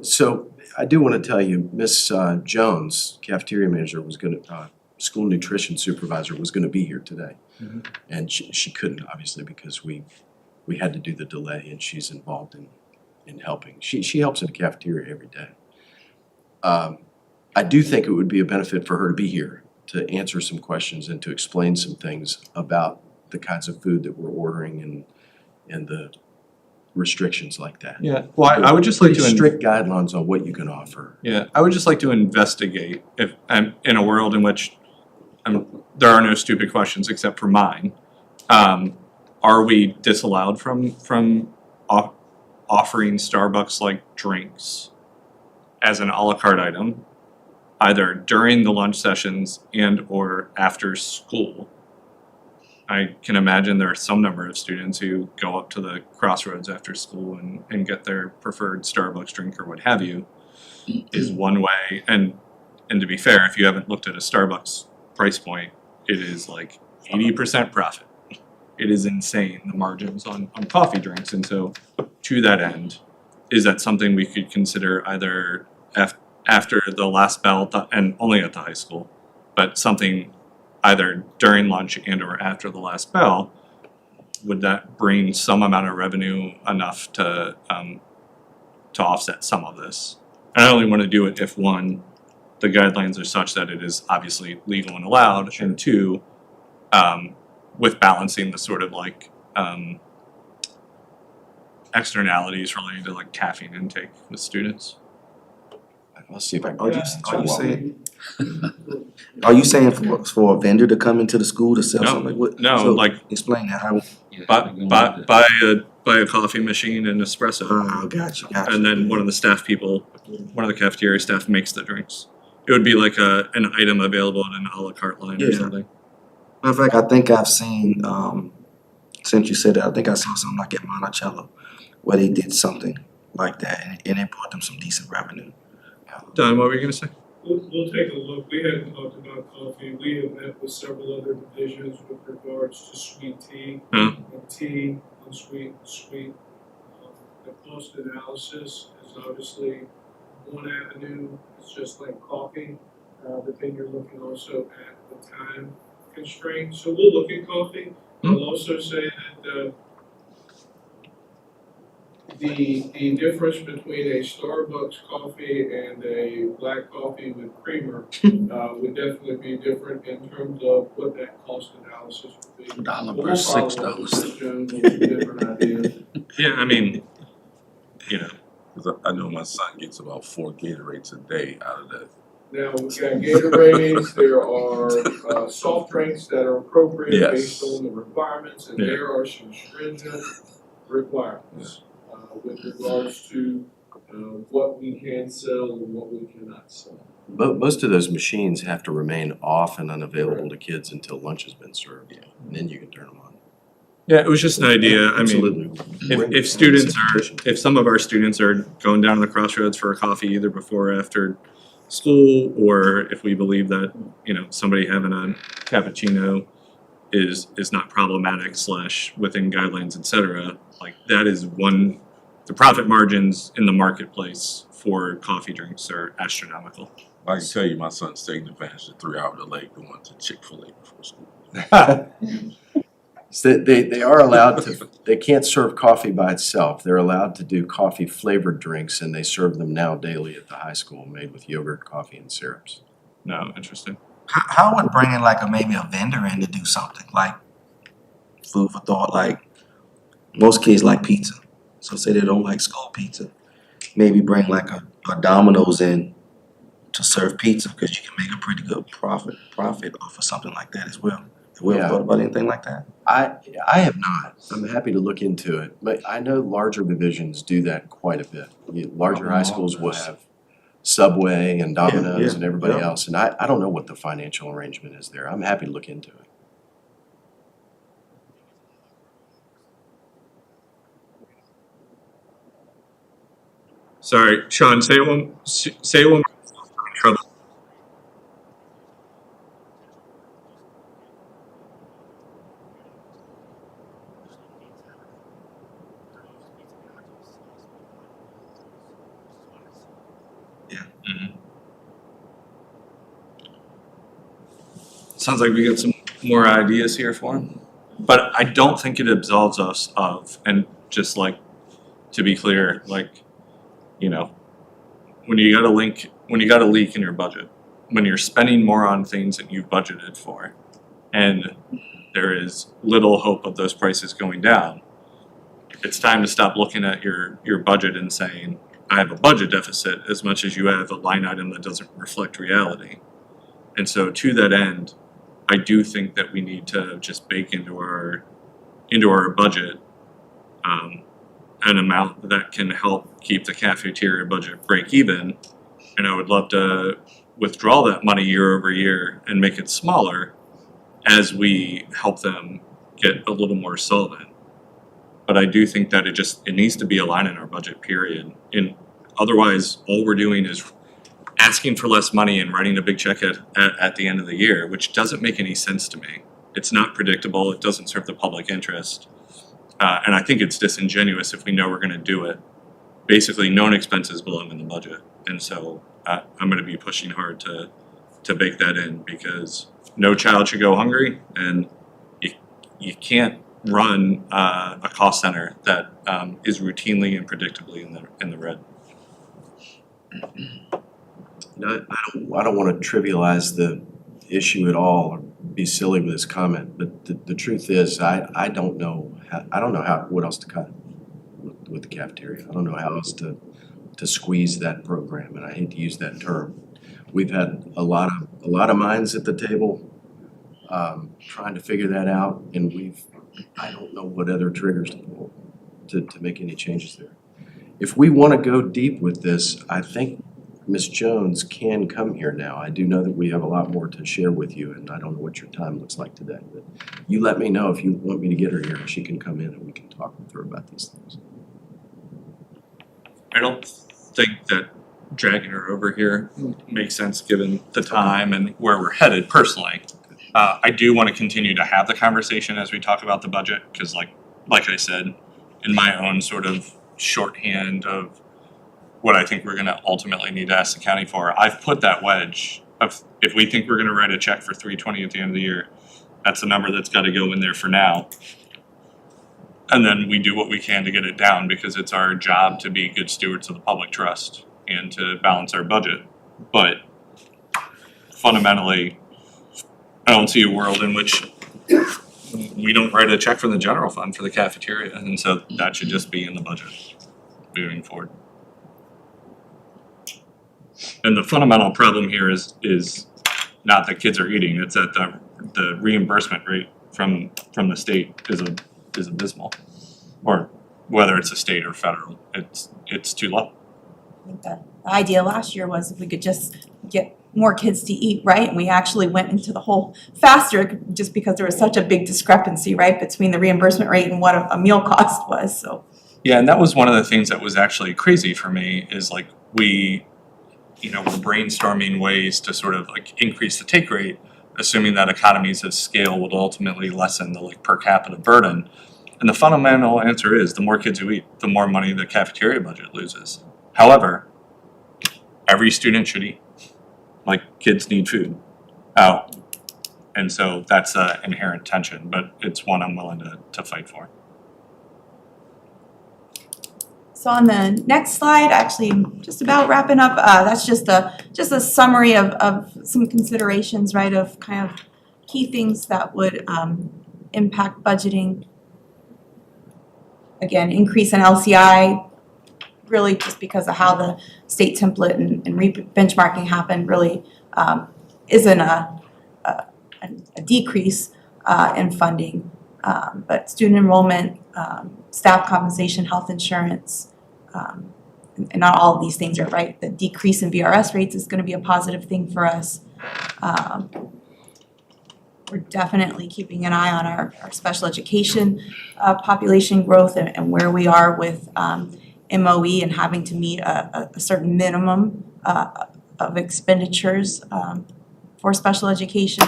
So I do want to tell you, Miss Jones, cafeteria manager, was gonna, school nutrition supervisor, was gonna be here today. Mhm. And she couldn't, obviously, because we had to do the delay, and she's involved in helping. She helps in the cafeteria every day. I do think it would be a benefit for her to be here to answer some questions and to explain some things about the kinds of food that we're ordering and the restrictions like that. Yeah, well, I would just like Pretty to. strict guidelines on what you can offer. Yeah, I would just like to investigate if, in a world in which there are no stupid questions except for mine, are we disallowed from offering Starbucks-like drinks as an a la carte item, either during the lunch sessions and or after school? I can imagine there are some number of students who go up to the crossroads after school and get their preferred Starbucks drink or what have you, is one way. And to be fair, if you haven't looked at a Starbucks price point, it is like 80% profit. It is insane, the margins on coffee drinks. And so to that end, is that something we could consider either after the last bell and only at the high school, but something either during lunch and or after the last bell? Would that bring some amount of revenue enough to offset some of this? And I only want to do it if one, the guidelines are such that it is obviously legal and allowed, and two, with balancing the sort of like externalities related to like caffeine intake with students. Let's see if I can. Are you saying for a vendor to come into the school to sell No, something? What- no, so like explain that, how, buy a coffee machine and espresso, gotcha. and then one of the staff people, one of the cafeteria staff makes the drinks. It would be like an item available in an a la carte line or Yeah. something. Matter of fact, I think I've seen, since you said that, I think I saw something like at Monticello where they did something like that and it brought them some decent revenue. Don, what were you gonna say? We'll take a look. We hadn't talked about coffee. We have met with several other divisions with regards to sweet tea. Hmm. And tea, unsweet, sweet. The cost analysis is obviously one avenue. It's just like coffee. But then you're looking also at the time constraint. So we'll look at coffee. I'll also say that the difference between a Starbucks coffee and a black coffee with creamer would definitely be different in terms of what that cost analysis would be. $1 We'll versus follow up with $6. Ms. Jones on some different ideas. Yeah, I mean, you know, Cause I know my son gets about 4 Gatorades a day out of that. Now, we got Gatorades, there are soft drinks that are appropriate Yes. based on the requirements, and Yeah. there are some stringent requirements with regards to what we can sell and what we cannot sell. Most of those machines have to remain off and unavailable to kids until lunch has been served, and then you can turn them on. Yeah, it was just an idea. I mean, Absolutely. if students are, if some of our students are going down to the crossroads for a coffee either before or after school, or if we believe that, you know, somebody having a cappuccino is not problematic / within guidelines, et cetera, like that is one, the profit margins in the marketplace for coffee drinks are astronomical. I can tell you, my son's taking advantage of 3-hour delay going to Chick-fil-A before school. So they are allowed to, they can't serve coffee by itself. They're allowed to do coffee flavored drinks, and they serve them now daily at the high school, made with yogurt, coffee, and syrups. No, interesting. How would bringing like maybe a vendor in to do something like food for thought? Like most kids like pizza, so say they don't like school pizza, maybe bring like a Domino's in to serve pizza because you can make a pretty good profit off of something like that as well. Have we ever Yeah. thought about anything like that? I have not. I'm happy to look into it, but I know larger divisions do that quite a bit. Larger high schools will have Subway and Domino's yeah, and everybody yeah. else, and I don't know what the financial arrangement is there. I'm happy to look into it. Sorry, Sean, say it one. Trouble. Sounds like we got some more ideas here for him. But I don't think it absolves us of, and just like, to be clear, like, you know, when you got a leak in your budget, when you're spending more on things that you've budgeted for, and there is little hope of those prices going down, it's time to stop looking at your budget and saying, I have a budget deficit as much as you have a line item that doesn't reflect reality. And so to that end, I do think that we need to just bake into our budget an amount that can help keep the cafeteria budget break even. And I would love to withdraw that money year over year and make it smaller as we help them get a little more solvent. But I do think that it needs to be a line in our budget, period. And otherwise, all we're doing is asking for less money and writing a big check at the end of the year, which doesn't make any sense to me. It's not predictable. It doesn't serve the public interest. And I think it's disingenuous if we know we're going to do it. Basically, known expenses belong in the budget. And so I'm going to be pushing hard to bake that in, because no child should go hungry, and you can't run a cost center that is routinely and predictably in the red. No, I don't want to trivialize the issue at all or be silly with this comment, but the truth is, I don't know what else to cut with the cafeteria. I don't know how else to squeeze that program, and I hate to use that term. We've had a lot of minds at the table trying to figure that out, and I don't know what other triggers to pull to make any changes there. If we want to go deep with this, I think Ms. Jones can come here now. I do know that we have a lot more to share with you, and I don't know what your time looks like today, but you let me know if you want me to get her here, and she can come in and we can talk with her about these things. I don't think that dragging her over here makes sense given the time and where we're headed personally. I do want to continue to have the conversation as we talk about the budget, because like I said, in my own sort of shorthand of what I think we're going to ultimately need to ask the county for, I've put that wedge of, if we think we're going to write a check for $320 at the end of the year, that's the number that's got to go in there for now. And then we do what we can to get it down, because it's our job to be good stewards of the public trust and to balance our budget. But fundamentally, I don't see a world in which we don't write a check from the general fund for the cafeteria, and so that should just be in the budget moving forward. And the fundamental problem here is not that kids are eating, it's that the reimbursement rate from the state is abysmal. Or whether it's a state or federal, it's too low. I think the idea last year was if we could just get more kids to eat, right? And we actually went into the whole faster just because there was such a big discrepancy, right, between the reimbursement rate and what a meal cost was, so. Yeah, and that was one of the things that was actually crazy for me is like we're brainstorming ways to sort of like increase the take rate, assuming that economies of scale would ultimately lessen the like per capita burden. And the fundamental answer is the more kids who eat, the more money the cafeteria budget loses. However, every student should eat. Like kids need food. And so that's an inherent tension, but it's one I'm willing to fight for. So on the next slide, actually just about wrapping up, that's just a summary of some considerations, right, of kind of key things that would impact budgeting. Again, increase in LCI, really just because of how the state template and benchmarking happened, really isn't a decrease in funding. But student enrollment, staff compensation, health insurance, and not all of these things are right. The decrease in VRS rates is going to be a positive thing for us. We're definitely keeping an eye on our special education population growth and where we are with MOE and having to meet a certain minimum of expenditures for special education,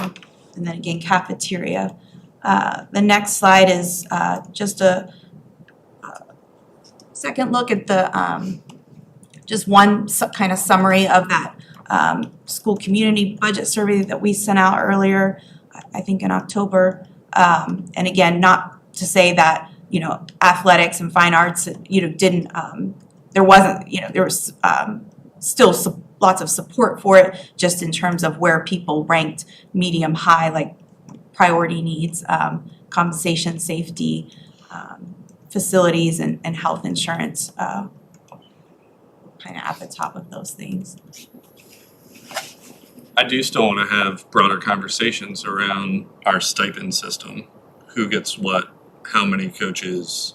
and then again cafeteria. The next slide is just a second look at the just one kind of summary of that school community budget survey that we sent out earlier, I think in October. And again, not to say that, athletics and fine arts, didn't, there wasn't, there was still lots of support for it, just in terms of where people ranked medium, high, like priority needs, compensation, safety, facilities, and health insurance, kind of at the top of those things. I do still want to have broader conversations around our stipend system. Who gets what, how many coaches,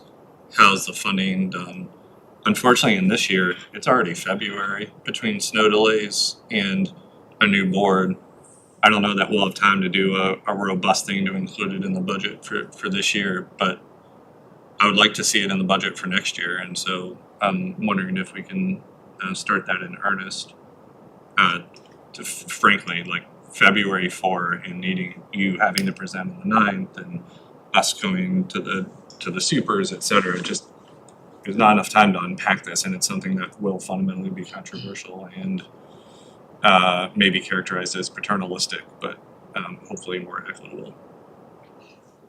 how's the funding done? Unfortunately, in this year, it's already February between snow delays and a new board. I don't know that we'll have time to do a robust thing to include it in the budget for this year, but I would like to see it in the budget for next year. And so I'm wondering if we can start that in earnest. Frankly, like February 4 and having to present on the 9th and us going to the supers, et cetera, just there's not enough time to unpack this, and it's something that will fundamentally be controversial and maybe characterized as paternalistic, but hopefully more equitable.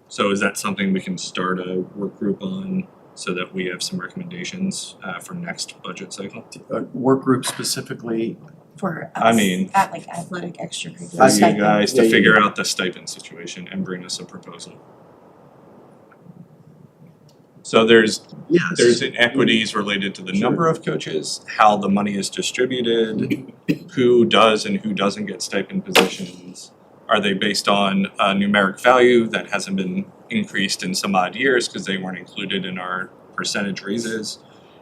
So is that something we can start a work group on so that we have some recommendations for next budget cycle? Work group specifically. For us, I mean, at like athletic extracurricular for you stipend. guys to figure out the stipend situation and bring us a proposal. So there's inequities related to the number of coaches, how the money is distributed, who does and who doesn't get stipend positions. Are they based on a numeric value that hasn't been increased in some odd years because they weren't included in our percentage raises?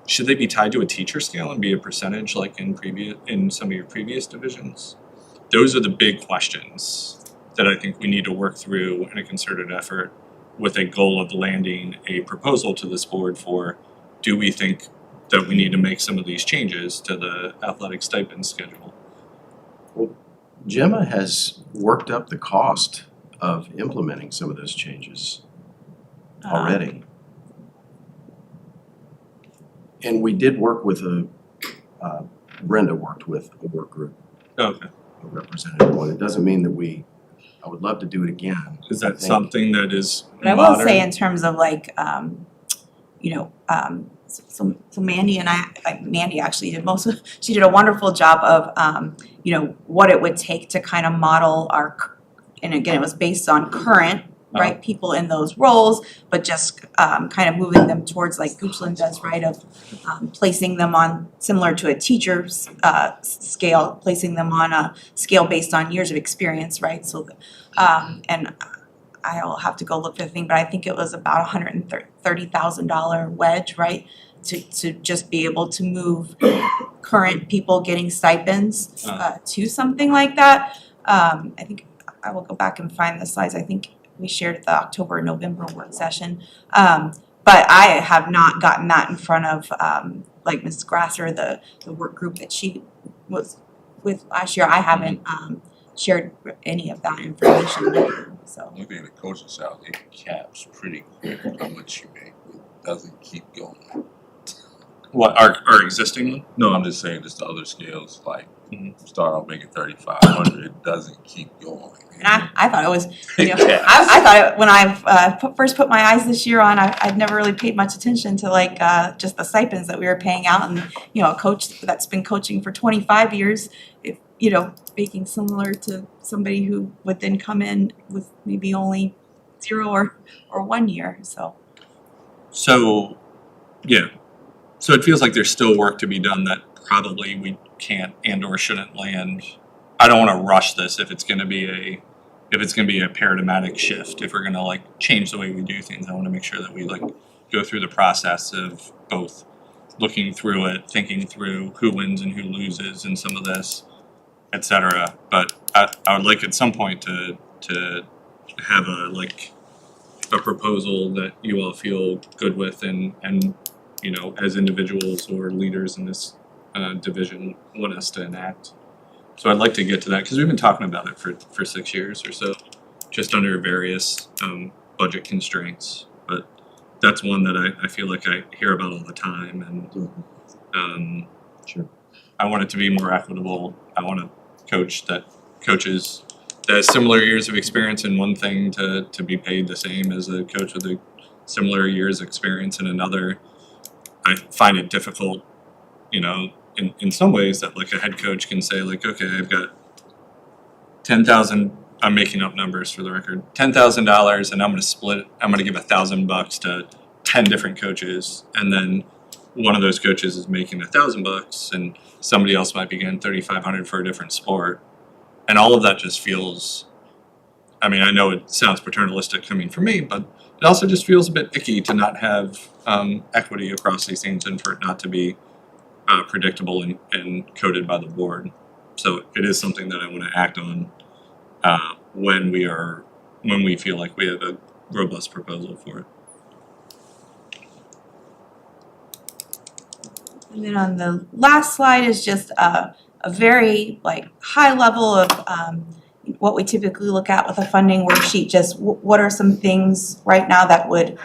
Should they be tied to a teacher scale and be a percentage like in some of your previous divisions? Those are the big questions that I think we need to work through in a concerted effort with a goal of landing a proposal to this board for, do we think that we need to make some of these changes to the athletic stipend schedule? Gemma has worked up the cost of implementing some of those changes already. And we did work with Brenda worked with a work group, Okay. a representative one. It doesn't mean that I would love to do it again. Is that something that is But I modern? will say in terms of like, so Mandy and Mandy actually did she did a wonderful job of, what it would take to kind of model and again, it was based on current right people in those roles, but just kind of moving them towards like Goochland does, right, of placing them on, similar to a teacher's scale, placing them on a scale based on years of experience, right? So, and I'll have to go look for the thing, but I think it was about $130,000 wedge, right? To just be able to move current people getting stipends to something like that. I think I will go back and find the slides. I think we shared at the October, November work session. But I have not gotten that in front of like Ms. Grasser, the work group that she was with last year. I haven't shared any of that information with them, so. Looking at the coaching salary, it caps pretty quick how much you make. It doesn't keep going. What, our existing one? No, I'm just saying, just the other scales, like, Mhm. start off making 3,500, it doesn't keep going. And I thought it was, you know, I thought it, when I first put my eyes this year on, I'd never really paid much attention to like just the stipends that we were paying out, and you know, a coach that's been coaching for 25 years, if, you know, making similar to somebody who would then come in with maybe only 0 or 1 year, so. So, yeah. So it feels like there's still work to be done that probably we can't and or shouldn't land. I don't want to rush this if it's going to be a paradigmatic shift. If we're going to like change the way we do things, I want to make sure that we like go through the process of both looking through it, thinking through who wins and who loses in some of this, etc. But I would like at some point to have a proposal that you all feel good with and you know, as individuals or leaders in this division want us to enact. So I'd like to get to that because we've been talking about it for 6 years or so, just under various budget constraints. But that's one that I feel like I hear about all the time, and Sure. I want it to be more equitable. I want a coach that coaches that has similar years of experience in one thing to be paid the same as a coach with a similar years experience in another. I find it difficult, you know, in some ways that like a head coach can say like, okay, I've got 10,000, I'm making up numbers for the record, $10,000, and I'm going to give $1,000 to 10 different coaches, and then one of those coaches is making $1,000 and somebody else might be getting 3,500 for a different sport. And all of that just feels, I mean, I know it sounds paternalistic coming from me, but it also just feels a bit icky to not have equity across these things and for it not to be predictable and coded by the board. So it is something that I want to act on when we feel like we have a robust proposal for it. And then on the last slide is just a very like high level of what we typically look at with a funding worksheet. Just what are some things right now that would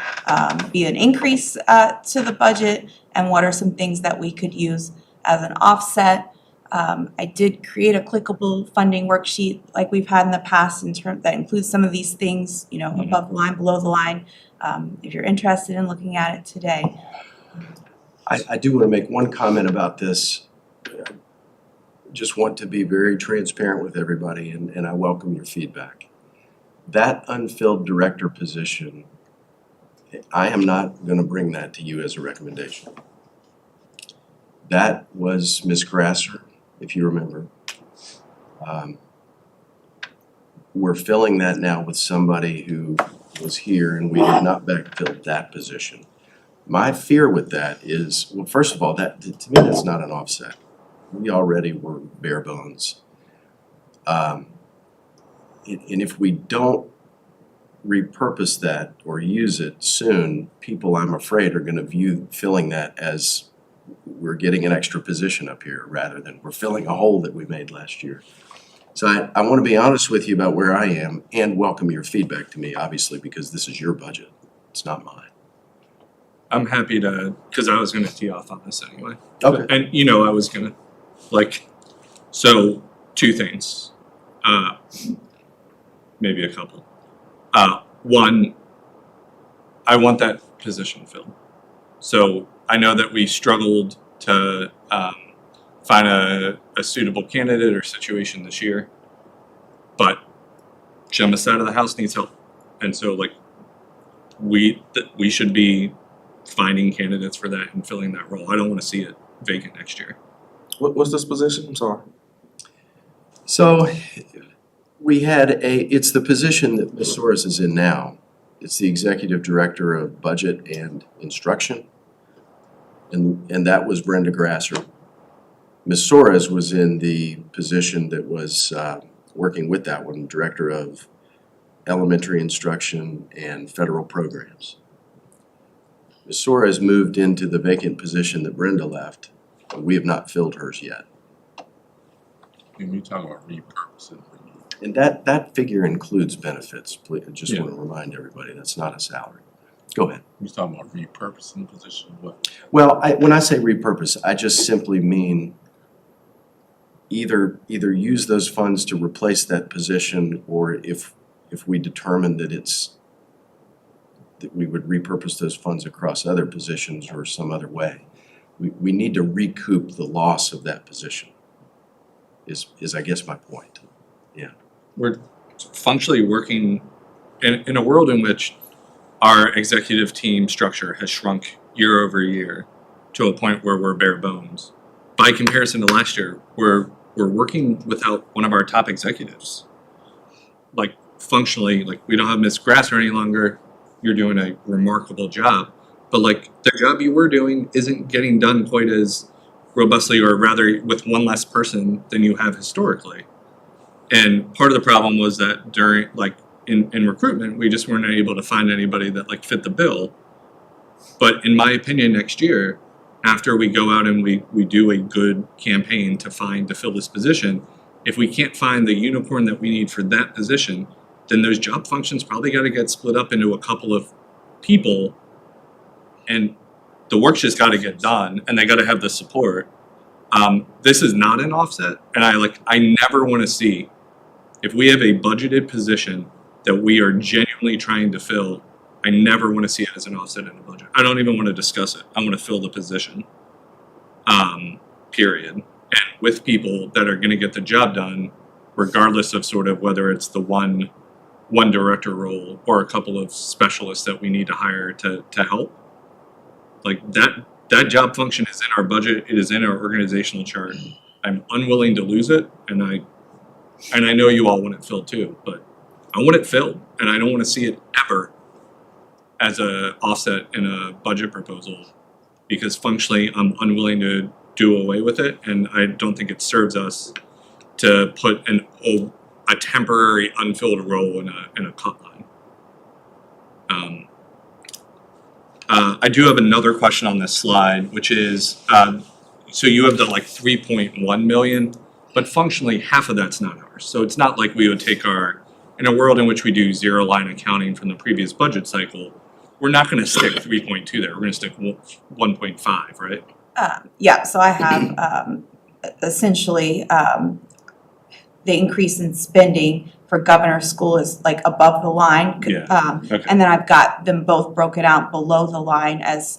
be an increase to the budget, and what are some things that we could use as an offset. I did create a clickable funding worksheet like we've had in the past in terms that includes some of these things, you know, above the line, below the line, if you're interested in looking at it today. I do want to make one comment about this. Just want to be very transparent with everybody, and I welcome your feedback. That unfilled director position, I am not going to bring that to you as a recommendation. That was Ms. Grasser, if you remember. We're filling that now with somebody who was here, and we did not backfill that position. My fear with that is, well, first of all, that to me that's not an offset. We already were bare bones. And if we don't repurpose that or use it soon, people, I'm afraid, are going to view filling that as we're getting an extra position up here rather than we're filling a hole that we made last year. So I want to be honest with you about where I am and welcome your feedback to me, obviously, because this is your budget. It's not mine. I'm happy to, because I was going to tee off on this anyway. Okay. And, you know, I was going to, like, so 2 things, maybe a couple. One, I want that position filled. So I know that we struggled to find a suitable candidate or situation this year, but Gemma's side of the house needs help. And so like we should be finding candidates for that and filling that role. I don't want to see it vacant next year. What's this position? I'm sorry. So we had it's the position that Ms. Soares is in now. It's the Executive Director of Budget and Instruction. And that was Brenda Grasser. Ms. Soares was in the position that was working with that one, Director of Elementary Instruction and Federal Programs. Ms. Soares moved into the vacant position that Brenda left, but we have not filled hers yet. And we talking about repurposing. And that figure includes benefits. I just Yeah. want to remind everybody, that's not a salary. Go ahead. We talking about repurposing position, what? Well, when I say repurpose, I just simply mean either use those funds to replace that position, or if we determine that that we would repurpose those funds across other positions or some other way. We need to recoup the loss of that position, is I guess my point. We're functionally working in a world in which our executive team structure has shrunk year over year to a point where we're bare bones. By comparison to last year, we're working without one of our top executives. Like functionally, like we don't have Ms. Grasser any longer. You're doing a remarkable job, but like the job you were doing isn't getting done quite as robustly, or rather with one less person than you have historically. And part of the problem was that during like in recruitment, we just weren't able to find anybody that like fit the bill. But in my opinion, next year, after we go out and we do a good campaign to fill this position, if we can't find the unicorn that we need for that position, then those job functions probably got to get split up into a couple of people, and the work's just got to get done, and they got to have the support. This is not an offset, and I never want to see, if we have a budgeted position that we are genuinely trying to fill, I never want to see it as an offset in the budget. I don't even want to discuss it. I want to fill the position, period. And with people that are going to get the job done, regardless of sort of whether it's the one director role or a couple of specialists that we need to hire to help. Like that job function is in our budget. It is in our organizational chart. I'm unwilling to lose it, and I know you all want it filled too, but I want it filled, and I don't want to see it ever as a offset in a budget proposal, because functionally I'm unwilling to do away with it, and I don't think it serves us to put a temporary unfilled role in a cut line. I do have another question on this slide, which is, so you have the like 3.1 million, but functionally half of that's not ours. So it's not like we would take in a world in which we do zero line accounting from the previous budget cycle, we're not going to stick 3.2 there. We're going to stick 1.5, right? Yeah, so I have essentially the increase in spending for governor's school is like above the line. Yeah, okay. And then I've got them both broken out below the line as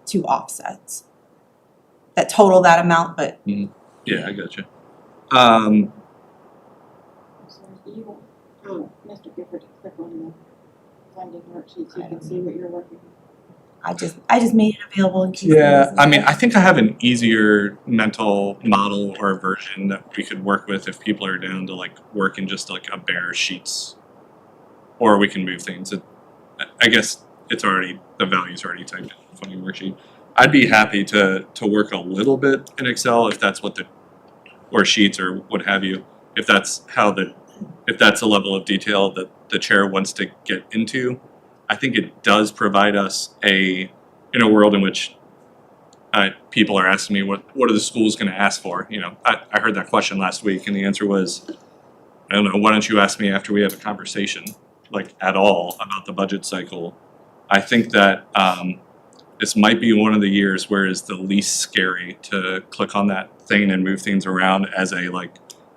two offsets that total that amount, but Yeah, I got you. Mr. Gifford, to click on the funding worksheet so you can see what you're working on. I just made it available in case. Yeah, I mean, I think I have an easier mental model or version that we could work with if people are down to like work in just like a bare sheets, or we can move things. I guess the value's already typed in the funding worksheet. I'd be happy to work a little bit in Excel if that's or sheets or what have you, if that's a level of detail that the chair wants to get into. I think it does provide us in a world in which people are asking me what are the schools going to ask for. You know, I heard that question last week, and the answer was, I don't know. Why don't you ask me after we have a conversation, like at all, about the budget cycle? I think that this might be one of the years where it's the least scary to click on that thing and move things around as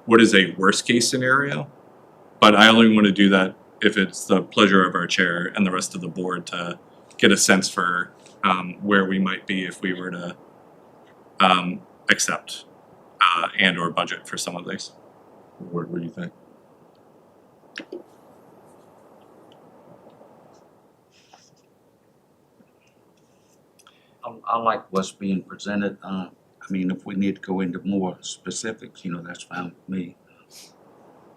what is a worst case scenario. But I only want to do that if it's the pleasure of our chair and the rest of the board to get a sense for where we might be if we were to accept and or budget for some of these. What do you think? I like what's being presented. I mean, if we need to go into more specifics, that's fine with me.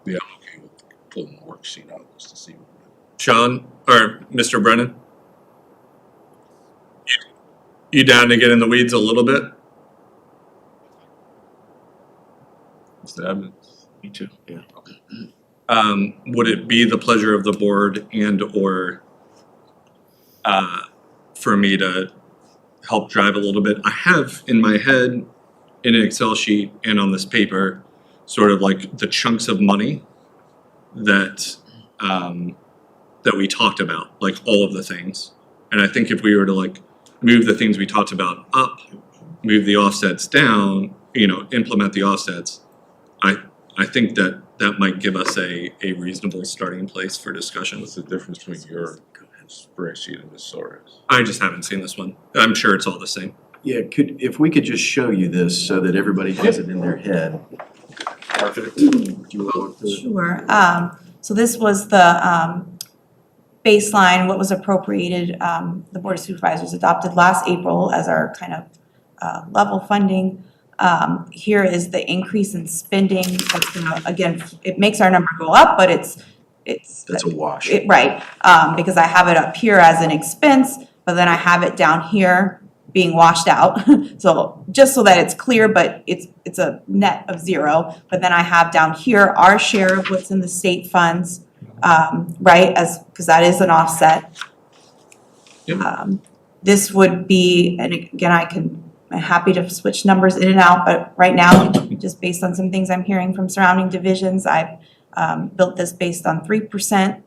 Yeah, I'm okay with pulling the worksheet out just to see. Sean, or Mr. Brennan? You down to get in the weeds a little bit? Mr. Evans? Me too, yeah. Would it be the pleasure of the board and/or for me to help drive a little bit? I have in my head, in an Excel sheet and on this paper, sort of like the chunks of money that that we talked about, like all of the things. And I think if we were to like move the things we talked about up, move the offsets down, implement the offsets, I think that might give us a reasonable starting place for discussion. What's the difference between your spreadsheet and Ms. Soares'? I just haven't seen this one. I'm sure it's all the same. Yeah, if we could just show you this so that everybody has it in their head. Perfect. Do you want to? Sure. So this was the baseline, what was appropriated, the Board of Supervisors adopted last April as our kind of level funding. Here is the increase in spending. That's gonna, again, it makes our number go up, but it's. That's a wash. Right, because I have it up here as an expense, but then I have it down here being washed out. So just so that it's clear, but it's a net of zero. But then I have down here our share of what's in the state funds, right, because that is an offset. Yep. This would be, and again, I'm happy to switch numbers in and out, but right now, just based on some things I'm hearing from surrounding divisions, I've built this based on 3%.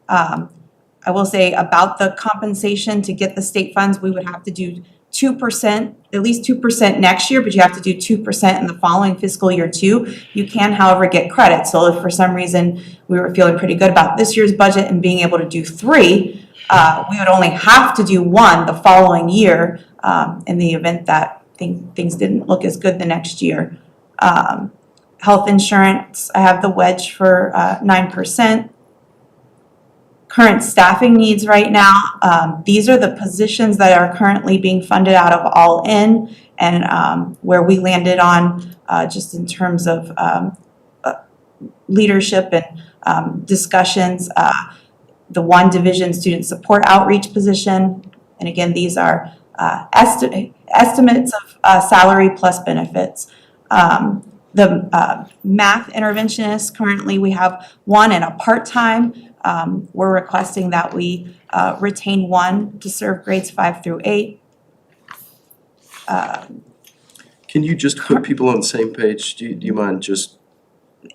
I will say about the compensation to get the state funds, we would have to do 2%, at least 2% next year, but you have to do 2% in the following fiscal year too. You can, however, get credit. So if for some reason we were feeling pretty good about this year's budget and being able to do 3, we would only have to do 1 the following year in the event that things didn't look as good the next year. Health insurance, I have the wedge for 9%. Current staffing needs right now, these are the positions that are currently being funded out of all in, and where we landed on just in terms of leadership and discussions. The 1 division student support outreach position, and again, these are estimates of salary plus benefits. The math interventionist, currently we have 1 and a part-time. We're requesting that we retain 1 to serve grades 5 through 8. Can you just put people on the same page? Do you mind just,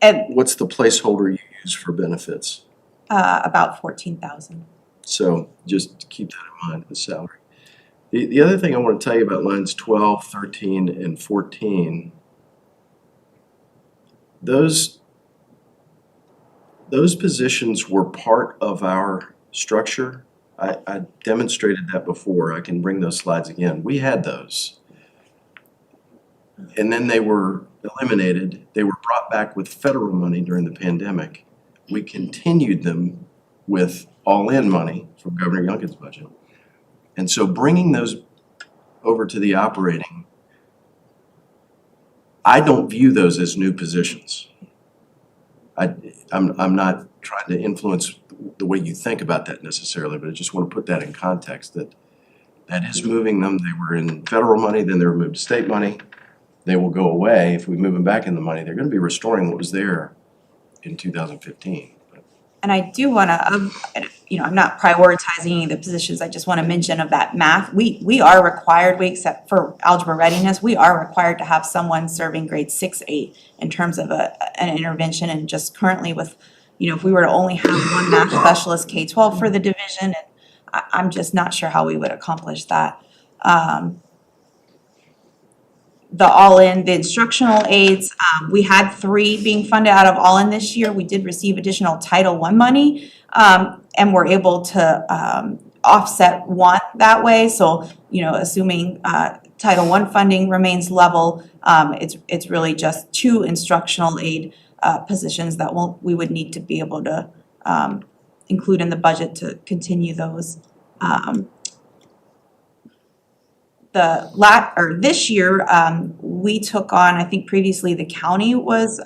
And what's the placeholder you use for benefits? about 14,000. So just keep that in mind, the salary. The other thing I want to tell you about lines 12, 13, and 14, those positions were part of our structure. I demonstrated that before. I can bring those slides again. We had those. And then they were eliminated. They were brought back with federal money during the pandemic. We continued them with all-in money from Governor Youngkin's budget. And so bringing those over to the operating, I don't view those as new positions. I'm not trying to influence the way you think about that necessarily, but I just want to put that in context that is moving them. They were in federal money, then they were moved to state money. They will go away. If we move them back in the money, they're going to be restoring what was there in 2015. And I do want to, I'm not prioritizing any of the positions. I just want to mention of that math. We are required, except for algebra readiness, we are required to have someone serving grades 6, 8 in terms of an intervention. And just currently with, if we were to only have 1 math specialist K-12 for the division, and I'm just not sure how we would accomplish that. The all-in, the instructional aids, we had 3 being funded out of all-in this year. We did receive additional Title I money, and we're able to offset 1 that way. So, assuming Title I funding remains level, it's really just 2 instructional aid positions that we would need to be able to include in the budget to continue those. this year, we took on, I think previously the county was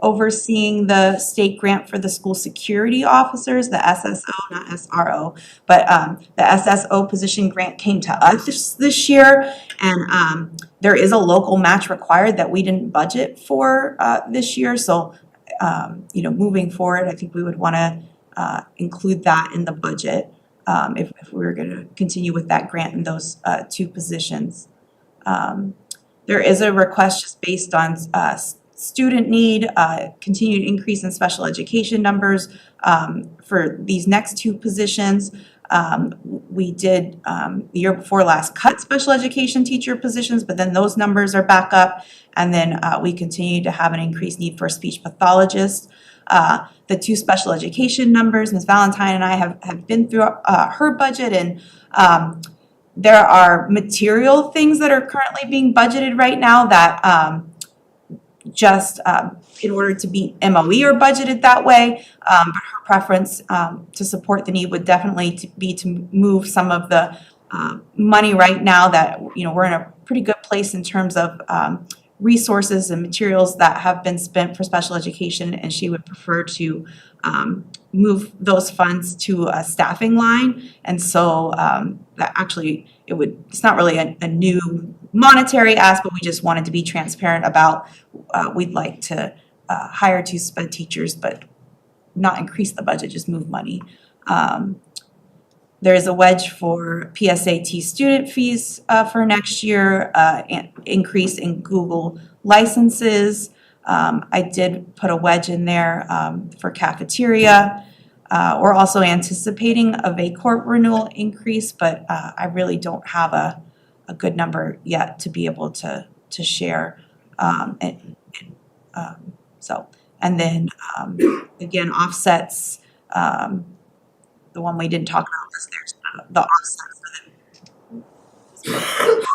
overseeing the state grant for the school security officers, the SSO, not SRO, but the SSO position grant came to us this year, and there is a local match required that we didn't budget for this year. So, moving forward, I think we would want to include that in the budget. If we were going to continue with that grant in those two positions. There is a request just based on student need, continued increase in special education numbers for these next two positions. We did the year before last cut special education teacher positions, but then those numbers are back up. And then we continue to have an increased need for a speech pathologist. The two special education numbers, Ms. Valentine and I have been through her budget, and there are material things that are currently being budgeted right now that just in order to be MOE are budgeted that way. But her preference to support the need would definitely be to move some of the money right now that, we're in a pretty good place in terms of resources and materials that have been spent for special education, and she would prefer to move those funds to a staffing line. And so that actually, it's not really a new monetary ask, but we just wanted to be transparent about we'd like to hire two sped teachers, but not increase the budget, just move money. There is a wedge for PSAT student fees for next year, increase in Google licenses. I did put a wedge in there for cafeteria. We're also anticipating a VACORP renewal increase, but I really don't have a good number yet to be able to share. And then again, offsets. The one we didn't talk about was there's the offsets for the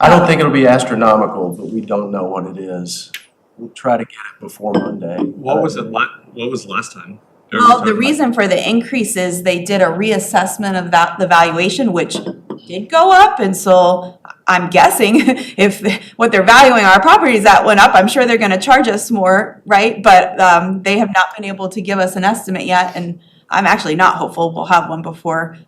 I don't think it'll be astronomical, but we don't know what it is. We'll try to get it before Monday. What was it? What was last time? Well, the reason for the increase is they did a reassessment of the valuation, which did go up, and so I'm guessing if what they're valuing our properties at went up, I'm sure they're gonna charge us more, right? But they have not been able to give us an estimate yet, and I'm actually not hopeful we'll have one before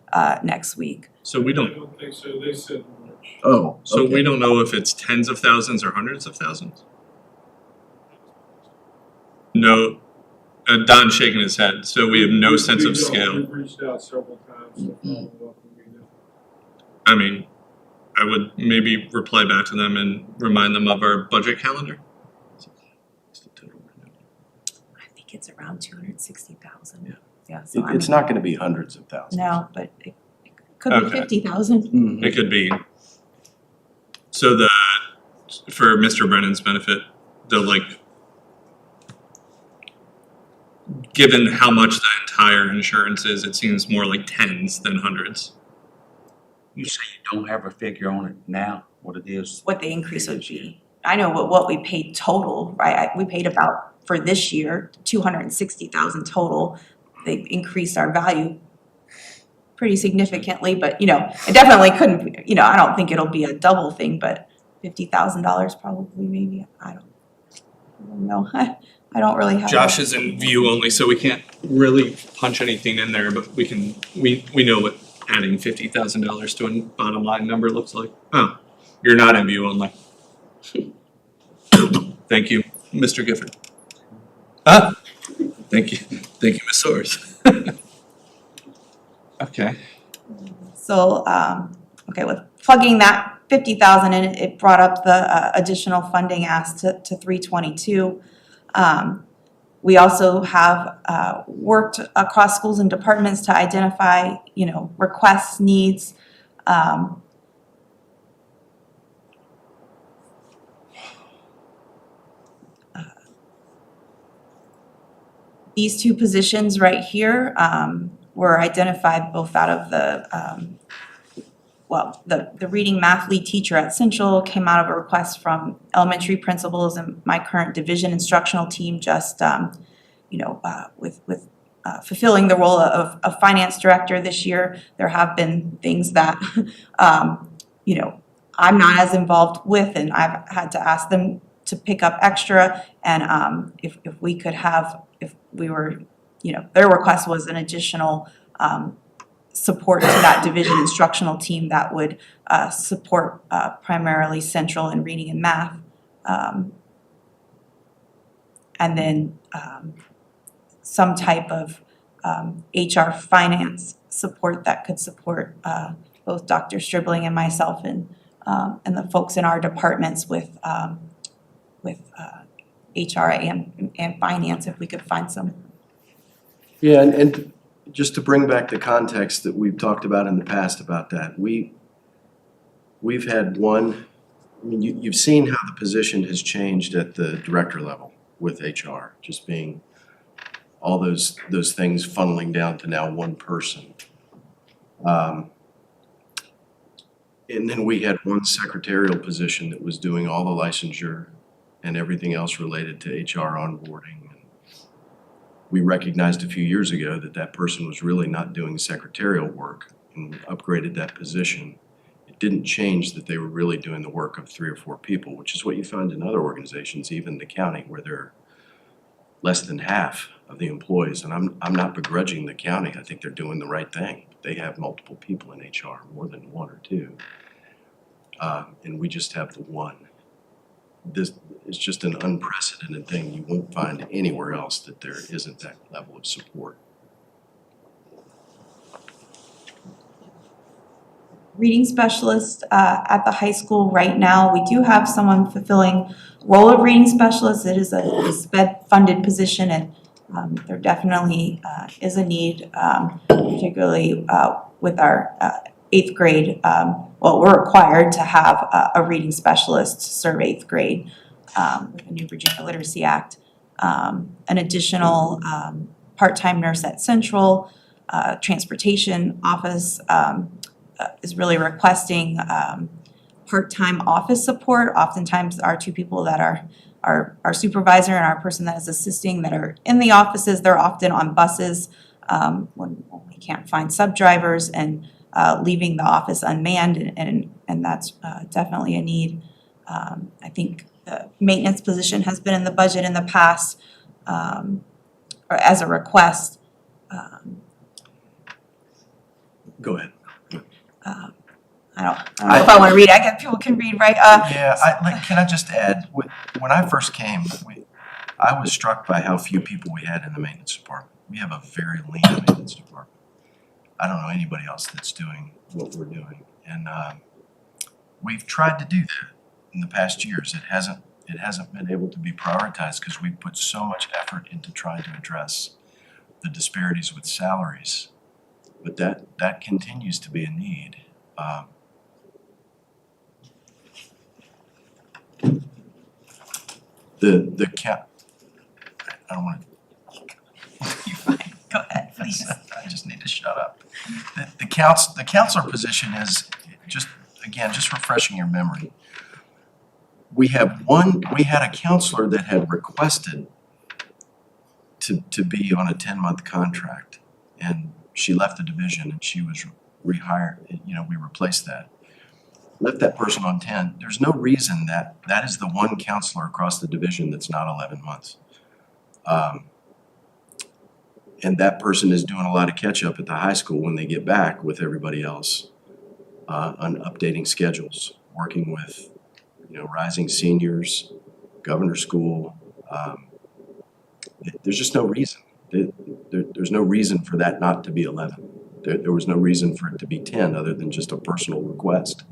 next week. So we I don't. don't think so, they said March. Oh, So okay. we don't know if it's tens of thousands or hundreds of thousands. No. Don's shaking his head, so we have no sense of scale. We've reached out several times to follow up, and we know. I mean, I would maybe reply back to them and remind them of our budget calendar. I think it's around 260,000. Yeah. Yeah, so It's not gonna be hundreds of thousands. no, but it could be Okay. 50,000. Mhm. It could be. So for Mr. Brennan's benefit, given how much the entire insurance is, it seems more like tens than hundreds. You say you don't have a figure on it now, what it is? What the increase would be. I know what we paid total, right? We paid about, for this year, 260,000 total. They increased our value pretty significantly, but it definitely couldn't, I don't think it'll be a double thing, but $50,000 probably, maybe. I don't know. I don't really have. Josh is in view only, so we can't really punch anything in there, but we know what adding $50,000 to a bottom line number looks like. Oh, you're not in view only. Thank you, Mr. Gifford. Thank you, Ms. Soares. Okay. So, okay, with plugging that 50,000 in, it brought up the additional funding asked to 322. We also have worked across schools and departments to identify, requests, needs. These two positions right here were identified both out of the well, the reading math lead teacher at Central came out of a request from elementary principals and my current division instructional team just, with fulfilling the role of finance director this year. There have been things that, I'm not as involved with, and I've had to ask them to pick up extra. And if we could have, if we were, their request was an additional support to that division instructional team that would support primarily Central in reading and math. And then some type of HR finance support that could support both Dr. Stribling and myself and the folks in our departments with HR and finance, if we could find some. Yeah, and just to bring back the context that we've talked about in the past about that, we've had one, I mean, you've seen how the position has changed at the director level with HR, just being all those things funneling down to now one person. And then we had one secretarial position that was doing all the licensure and everything else related to HR onboarding. We recognized a few years ago that that person was really not doing secretarial work and upgraded that position. It didn't change that they were really doing the work of 3 or 4 people, which is what you find in other organizations, even the county, where they're less than half of the employees. And I'm not begrudging the county. I think they're doing the right thing. They have multiple people in HR, more than 1 or 2. And we just have the one. This is just an unprecedented thing. You won't find anywhere else that there isn't that level of support. Reading specialist at the high school right now, we do have someone fulfilling role of reading specialist. It is a SPED-funded position, and there definitely is a need, particularly with our 8th grade. We're required to have a reading specialist serve 8th grade with the New Virginia Literacy Act. An additional part-time nurse at Central, transportation office is really requesting part-time office support. Oftentimes our 2 people that are our supervisor and our person that is assisting that are in the offices, they're often on buses when we can't find sub-drivers and leaving the office unmanned, and that's definitely a need. I think the maintenance position has been in the budget in the past or as a request. Go ahead. I don't know if I want to read. I guess people can read, right? Can I just add, when I first came, I was struck by how few people we had in the maintenance department. We have a very lean maintenance department. I don't know anybody else that's doing what we're doing. And we've tried to do that in the past years. It hasn't been able to be prioritized because we've put so much effort into trying to address the disparities with salaries. But that continues to be a need. The cap, I don't want to. You're fine. Go ahead, please. I just need to shut up. The counselor position is just refreshing your memory. We had a counselor that had requested to be on a 10-month contract, and she left the division and she was rehired. We replaced that. Left that person on 10. There's no reason that is the one counselor across the division that's not 11 months. And that person is doing a lot of catch up at the high school when they get back with everybody else on updating schedules, working with, rising seniors, governor school. There's just no reason. There's no reason for that not to be 11. There was no reason for it to be 10 other than just a personal request.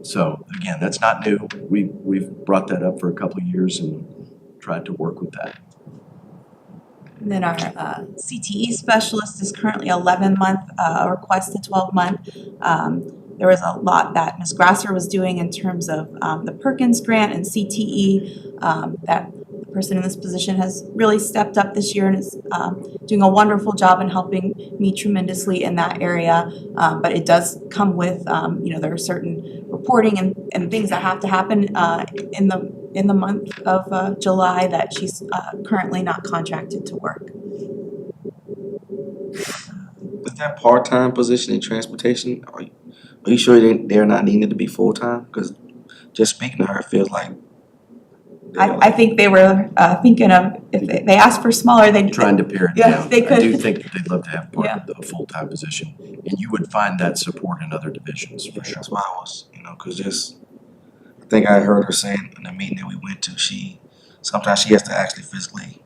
So again, that's not new. We've brought that up for a couple of years and tried to work with that. And then our CTE specialist is currently 11-month, request to 12-month. There was a lot that Ms. Grasser was doing in terms of the Perkins grant and CTE that person in this position has really stepped up this year and is doing a wonderful job in helping me tremendously in that area. But it does come with, there are certain reporting and things that have to happen in the month of July that she's currently not contracted to work. Is that part-time position in transportation? Are you sure they're not needed to be full-time? Cause just speaking to her, it feels like. I think they were thinking of, if they asked for smaller, they'd. Trying to pare it Yeah, down. they I do could. think that they'd love to have Yeah. a full-time position, and you would find that support in other divisions, for sure. That's why I was, cause I think I heard her saying in the meeting that we went to, sometimes she has to actually physically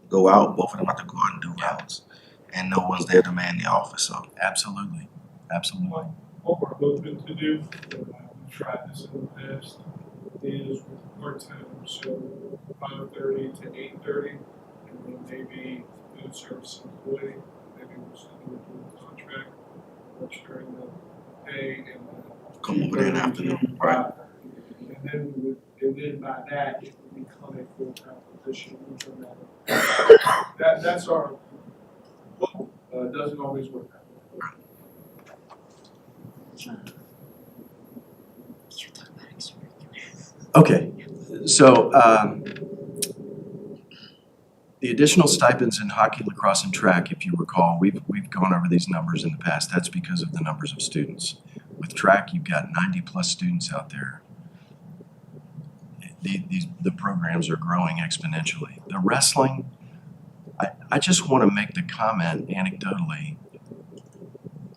go out, both of them have to go out and do routes. And no one's there to man the office, so. Absolutely, absolutely. What we're hoping to do, we've tried this in the past, is with part-time, so 5:30 to 8:30, and then maybe food service employee, maybe we'll still do a contract, which during the day and the. Come over there in the afternoon, right. And then by that, it will become a full-time position. That's our hope. It doesn't always work out. Okay, so the additional stipends in hockey, lacrosse, and track, if you recall, we've gone over these numbers in the past. That's because of the numbers of students. With track, you've got 90+ students out there. The programs are growing exponentially. The wrestling, I just want to make the comment anecdotally,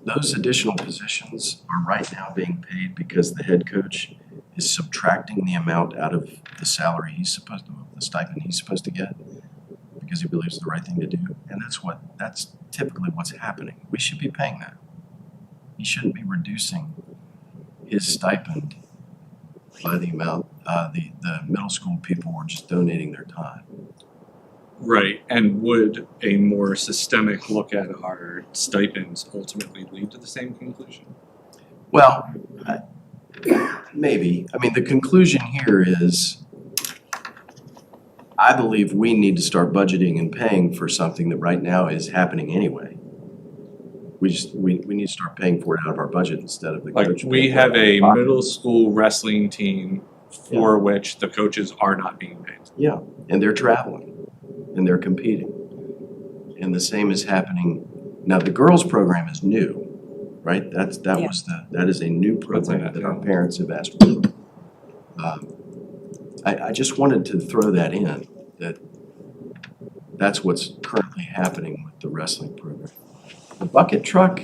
those additional positions are right now being paid because the head coach is subtracting the amount out of the salary the stipend he's supposed to get, because he believes it's the right thing to do. And that's typically what's happening. We should be paying that. He shouldn't be reducing his stipend by the amount the middle school people were just donating their time. Right, and would a more systemic look at our stipends ultimately lead to the same conclusion? Well, maybe. I mean, the conclusion here is, I believe we need to start budgeting and paying for something that right now is happening anyway. We need to start paying for it out of our budget instead of the Like, coach. we paying for have it out a of pocket. middle school wrestling team for which the coaches are not being paid. Yeah, and they're traveling and they're competing. And the same is happening. Now, the girls program is new, right? That is a new program that our parents have asked for. I just wanted to throw that in, that's what's currently happening with the wrestling program. The bucket truck,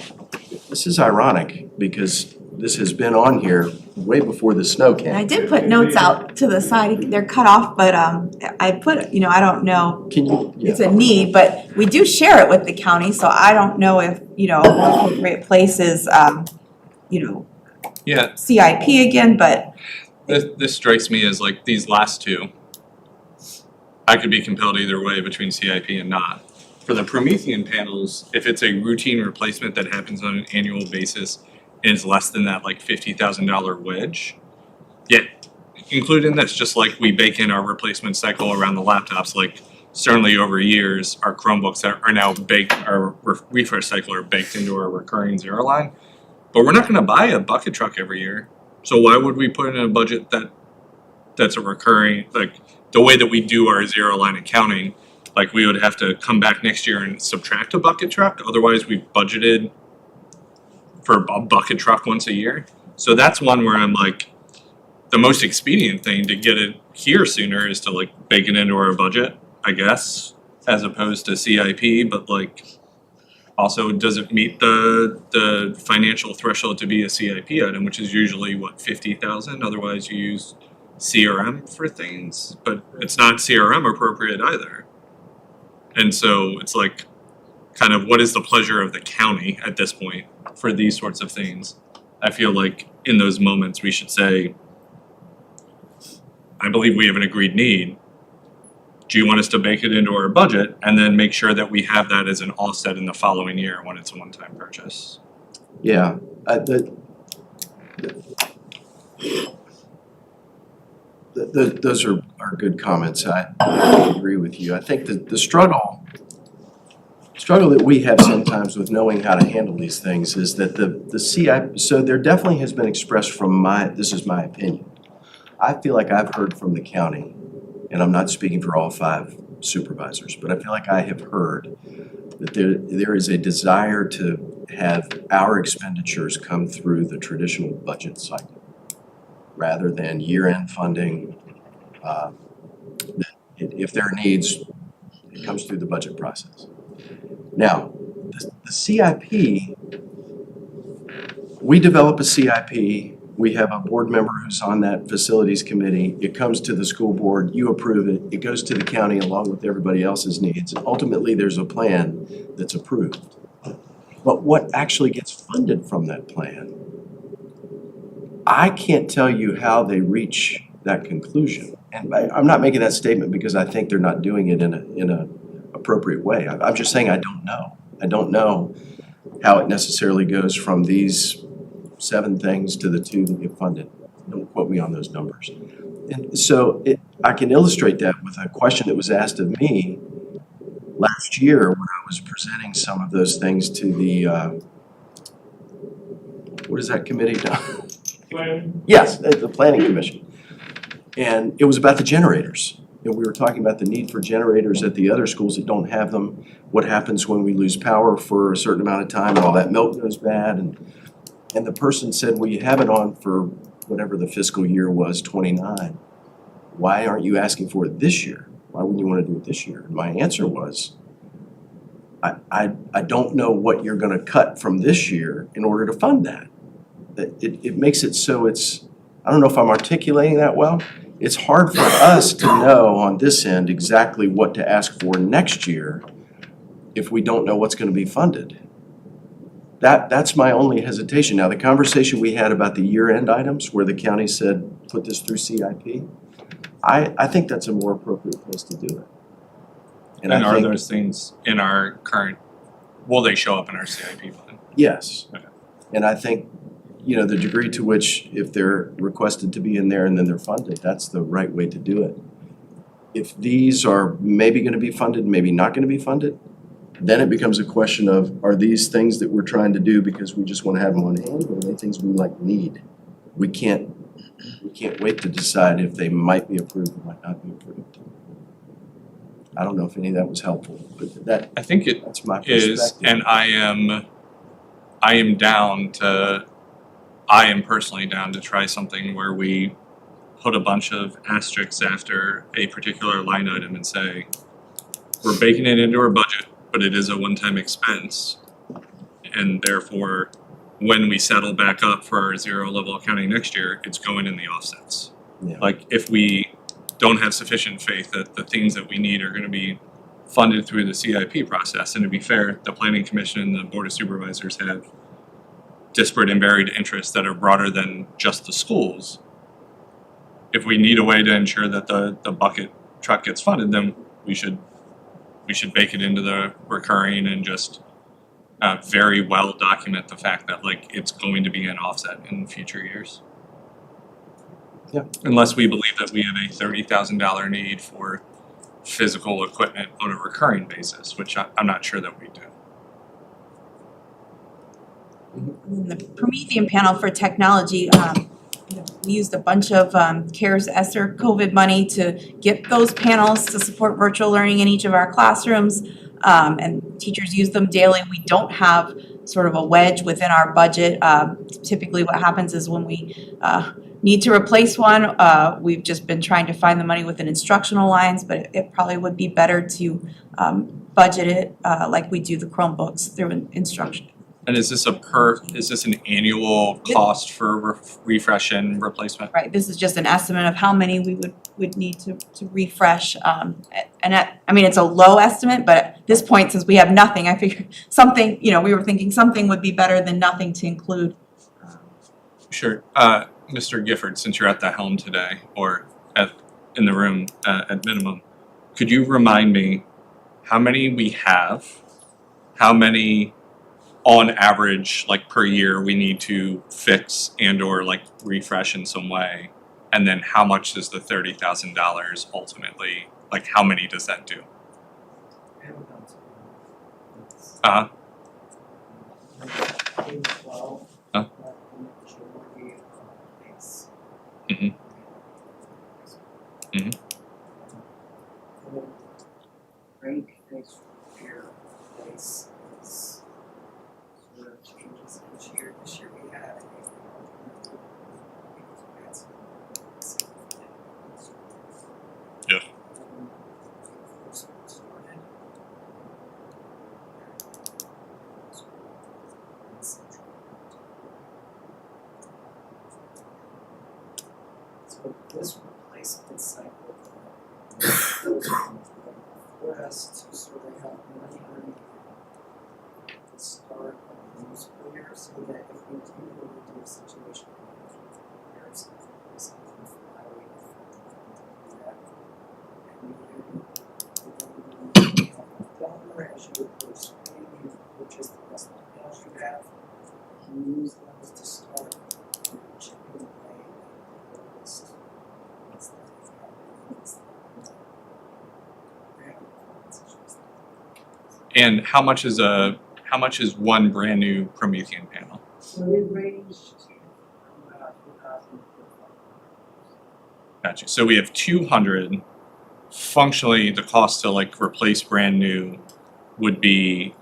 this is ironic because this has been on here way before the snow And I came. did put notes out to the side, they're cut off, but I put, I don't know, Can you? it's a need, but we do share it with the county, so I don't know if, one appropriate place is, Yeah, CIP again, but this strikes me as like these last two. I could be compelled either way between CIP and not. For the Promethean panels, if it's a routine replacement that happens on an annual basis and is less than that like $50,000 wedge, yeah, include in this, just like we bake in our replacement cycle around the laptops, like certainly over years, our Chromebooks are now baked, our refresh cycle are baked into our recurring zero line. But we're not gonna buy a bucket truck every year. So why would we put in a budget that's a recurring, like the way that we do our zero line accounting, like we would have to come back next year and subtract a bucket truck, otherwise we've budgeted for a bucket truck once a year. So that's one where I'm like, the most expedient thing to get it here sooner is to like bake it into our budget, I guess, as opposed to CIP, but like also does it meet the financial threshold to be a CIP item, which is usually what, 50,000, otherwise you use CRM for things, but it's not CRM appropriate either. And so it's like, kind of what is the pleasure of the county at this point for these sorts of things? I feel like in those moments we should say, I believe we have an agreed need. Do you want us to bake it into our budget and then make sure that we have that as an offset in the following year when it's a one-time purchase? Those are good comments. I agree with you. I think the struggle that we have sometimes with knowing how to handle these things is that the CI, so there definitely has been expressed from this is my opinion. I feel like I've heard from the county, and I'm not speaking for all 5 supervisors, but I feel like I have heard that there is a desire to have our expenditures come through the traditional budget cycle rather than year-end funding. If there are needs, it comes through the budget process. Now, the CIP, we develop a CIP, we have a board member who's on that facilities committee, it comes to the school board, you approve it, it goes to the county along with everybody else's needs, and ultimately there's a plan that's approved. But what actually gets funded from that plan, I can't tell you how they reach that conclusion. And I'm not making that statement because I think they're not doing it in a appropriate way. I'm just saying I don't know. I don't know how it necessarily goes from these 7 things to the 2 that get funded. Don't quote me on those numbers. And so I can illustrate that with a question that was asked of me last year when I was presenting some of those things to the, what is that committee? Yes, the Planning Commission. And it was about the generators. And we were talking about the need for generators at the other schools that don't have them. What happens when we lose power for a certain amount of time and all that milk goes bad? And the person said, well, you have it on for whatever the fiscal year was, 29. Why aren't you asking for it this year? Why wouldn't you want to do it this year? And my answer was, I don't know what you're going to cut from this year in order to fund that. It makes it so I don't know if I'm articulating that well. It's hard for us to know on this end exactly what to ask for next year if we don't know what's going to be funded. That's my only hesitation. Now, the conversation we had about the year-end items where the county said, put this through CIP, I think that's a more appropriate place to do it. And are those things in our current, will they show up in our CIP fund? Yes. Okay. And I think, the degree to which if they're requested to be in there and then they're funded, that's the right way to do it. If these are maybe going to be funded, maybe not going to be funded, then it becomes a question of, are these things that we're trying to do because we just want to have them on hand, or are they things we need? We can't wait to decide if they might be approved or might not be approved. I don't know if any of that was helpful, but I think it that's my is, perspective. and I am personally down to try something where we put a bunch of asterisks after a particular line item and say, we're baking it into our budget, but it is a one-time expense. And therefore, when we settle back up for our 0 level accounting next year, it's going in the offsets. Yeah. Like if we don't have sufficient faith that the things that we need are going to be funded through the CIP process, and to be fair, the Planning Commission and the Board of Supervisors have disparate and varied interests that are broader than just the schools. If we need a way to ensure that the bucket truck gets funded, then we should bake it into the recurring and just very well document the fact that it's going to be an offset in future years. Yeah. Unless we believe that we have a $30,000 need for physical equipment on a recurring basis, which I'm not sure that we do. In the Promethean panel for technology, we used a bunch of CARES ESSER COVID money to get those panels to support virtual learning in each of our classrooms, and teachers use them daily. We don't have sort of a wedge within our budget. Typically what happens is when we need to replace one, we've just been trying to find the money within instructional lines, but it probably would be better to budget it like we do the Chromebooks through instruction. And is this an annual cost for refresh and replacement? Right, this is just an estimate of how many we would need to refresh. It's a low estimate, but at this point, since we have nothing, I figured something, we were thinking something would be better than nothing to include. Sure. Mr. Gifford, since you're at the helm today, or in the room at minimum, could you remind me how many we have, how many on average, per year, we need to fix and or refresh in some way, And then how much is the $30,000 ultimately, like how many does that do? Uh, Huh? Mhm. Mhm. Rank next year place is sort of changes each year. This year we had Yeah. So this replacement cycle goes for us to sort of have money on the start of the new school year, so that if we do go into a situation where there's something flying, do that. And you dollar as you approach spring, you purchase the rest of the bills you have, you use those to start chipping away at the list. It's like it's happening, it's like rapid compensations. And how much is one brand new Promethean panel? So it ranged from about 2,000 to 4,000. Gotcha. So we have 200. Functionally, the cost to like replace brand new would be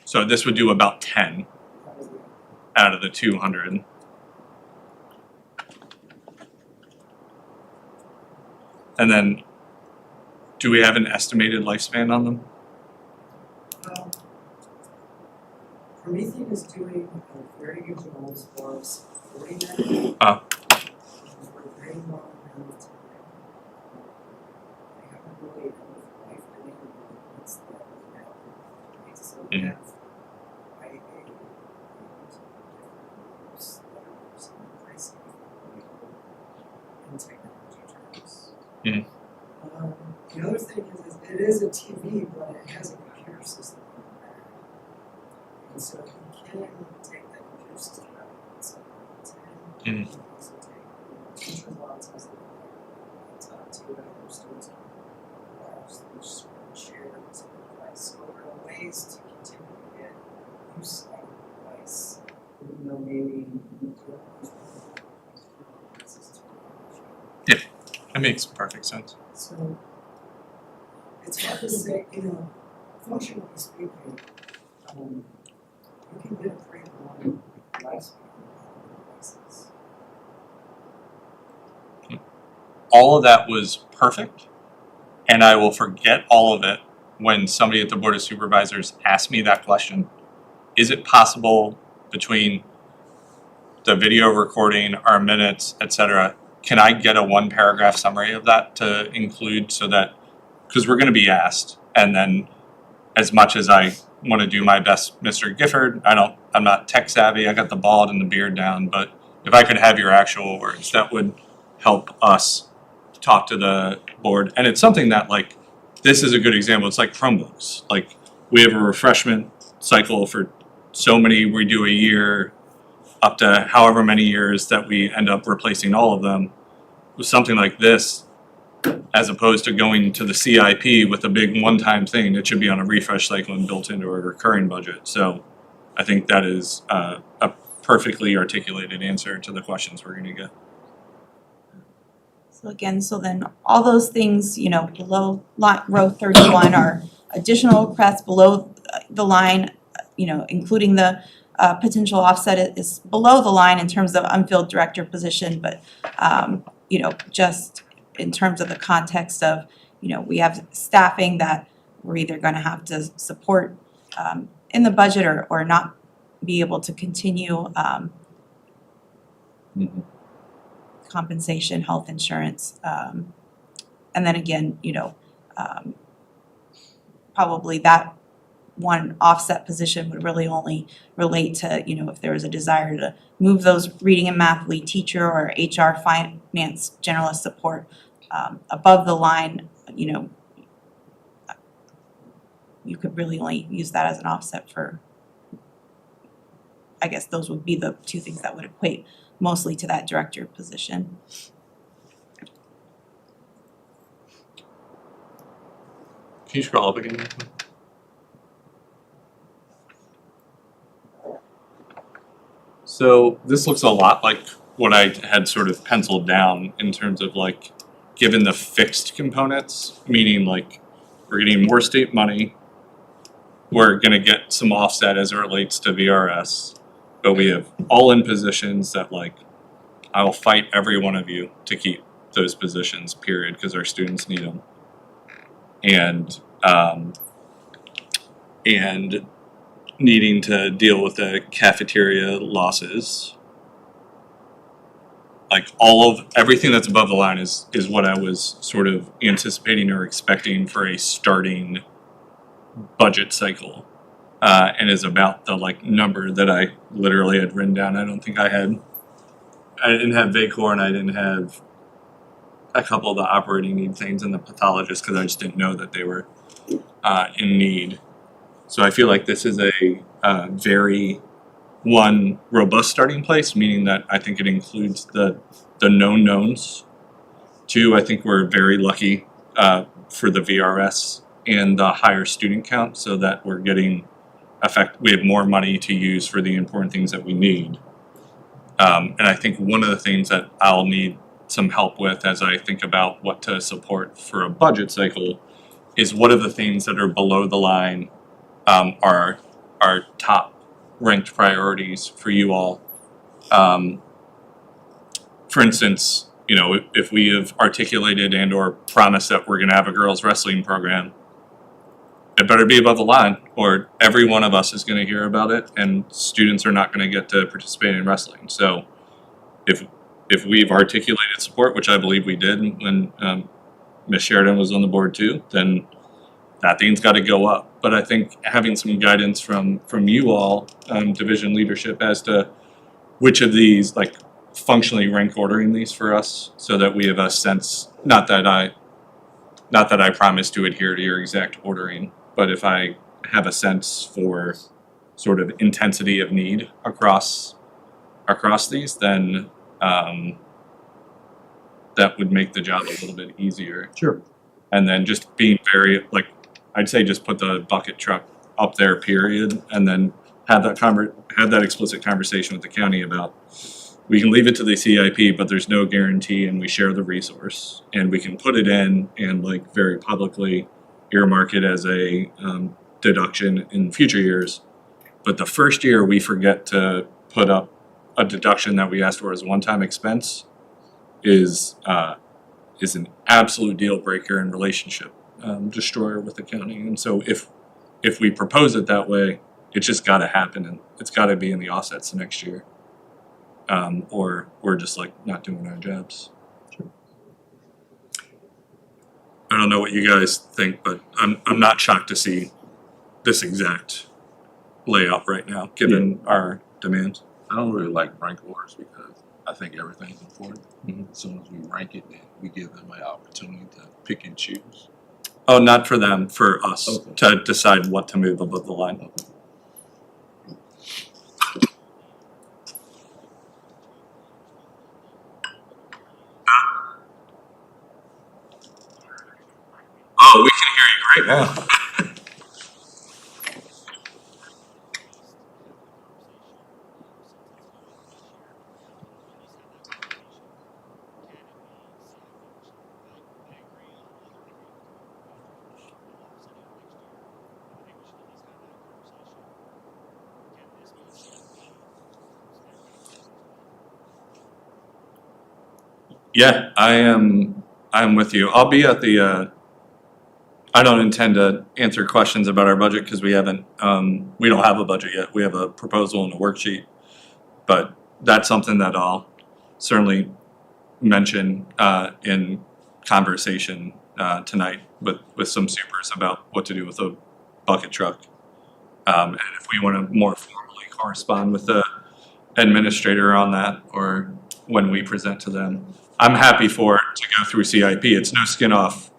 so this would do about 10 out of the 200. And then, do we have an estimated lifespan on them? Well, Promethean is doing a very good job as far as supporting that. For a very long amount of time. I haven't really had a life doing what's that we have. Right? So we have IAA, different groups that are using pricing in technology terms. Mhm. The other thing is it is a TV, but it has a computer system in the back. And so you can take that computer system out and set it up to 10. You can also take teacher lots as they talk to other students on labs, which sort of share this device. So there are ways to continue to get use of the device, even though maybe you don't use Yeah, that makes perfect sense. So it's hard to say, functionally speaking, you can get a pretty long lifespan on devices. All of that was perfect, and I will forget all of it when somebody at the Board of Supervisors asks me that question. Is it possible between the video recording, our minutes, etc., can I get a 1-paragraph summary of that to include so that, because we're going to be asked, and then as much as I want to do my best, Mr. Gifford, I'm not tech savvy, I got the bald and the beard down, but if I could have your actual words, that would help us talk to the board. And it's something that, like, this is a good example. It's like Chromebooks. Like, we have a refreshment cycle for so many we do a year, up to however many years that we end up replacing all of them. With something like this, as opposed to going to the CIP with a big one-time thing, it should be on a refresh cycle and built into a recurring budget. So I think that is a perfectly articulated answer to the questions we're gonna get. So again, so then all those things, below row 31 are additional requests below the line, including the potential offset is below the line in terms of unfilled director position, but just in terms of the context of, we have staffing that we're either gonna have to support in the budget or not be able to continue compensation, health insurance, and then again, probably that one offset position would really only relate to, if there was a desire to move those reading and math lead teacher or HR finance generalist support above the line, you could really only use that as an offset for, I guess those would be the two things that would equate mostly to that director position. Can you scroll up again? So this looks a lot like what I had sort of penciled down in terms of like, given the fixed components, meaning like we're getting more state money, we're gonna get some offset as it relates to VRS, but we have all-in positions that like, I will fight every one of you to keep those positions, period, because our students need them. And needing to deal with the cafeteria losses. Like everything that's above the line is what I was sort of anticipating or expecting for a starting budget cycle. And is about the like number that I literally had written down. I didn't have VACOR, and I didn't have a couple of the operating need things and the pathologists because I just didn't know that they were in need. So I feel like this is a very robust starting place, meaning that I think it includes the known knowns. 2, I think we're very lucky for the VRS and the higher student count, so that we're getting we have more money to use for the important things that we need. And I think one of the things that I'll need some help with as I think about what to support for a budget cycle is what are the things that are below the line are top ranked priorities for you all. For instance, you know, if we have articulated and or promised that we're gonna have a girls wrestling program, it better be above the line or every one of us is gonna hear about it and students are not gonna get to participate in wrestling. So if we've articulated support, which I believe we did when Ms. Sheridan was on the board too, then that thing's got to go up. But I think having some guidance from you all, division leadership, as to which of these, like functionally rank ordering these for us, so that we have a sense. Not that I promise to adhere to your exact ordering, but if I have a sense for sort of intensity of need across these, then that would make the job a little bit easier. Sure. And then just being very, like, I'd say just put the bucket truck up there, period, and then have that explicit conversation with the county about, we can leave it to the CIP, but there's no guarantee, and we share the resource, and we can put it in and like very publicly earmark it as a deduction in future years. But the first year we forget to put up a deduction that we asked for as a one-time expense is an absolute deal breaker in relationship destroyer with the county. And so if we propose it that way, it's just got to happen, and it's got to be in the offsets the next year, or we're just like not doing our jobs. Sure. I don't know what you guys think, but I'm not shocked to see this exact layout right now, given our demands. I don't really like rank orders because I think everything's important. Mhm. As soon as we rank it, then we give them an opportunity to pick and choose. Oh, not for them, for us Okay. to decide what to move above the line. Oh, we can hear you great now. Yeah, I'm with you. I'll be at the, I don't intend to answer questions about our budget because we don't have a budget yet. We have a proposal and a worksheet. But that's something that I'll certainly mention in conversation tonight with some supers about what to do with a bucket truck. And if we want to more formally correspond with the administrator on that, or when we present to them, I'm happy for it to go through CIP. It's no skin off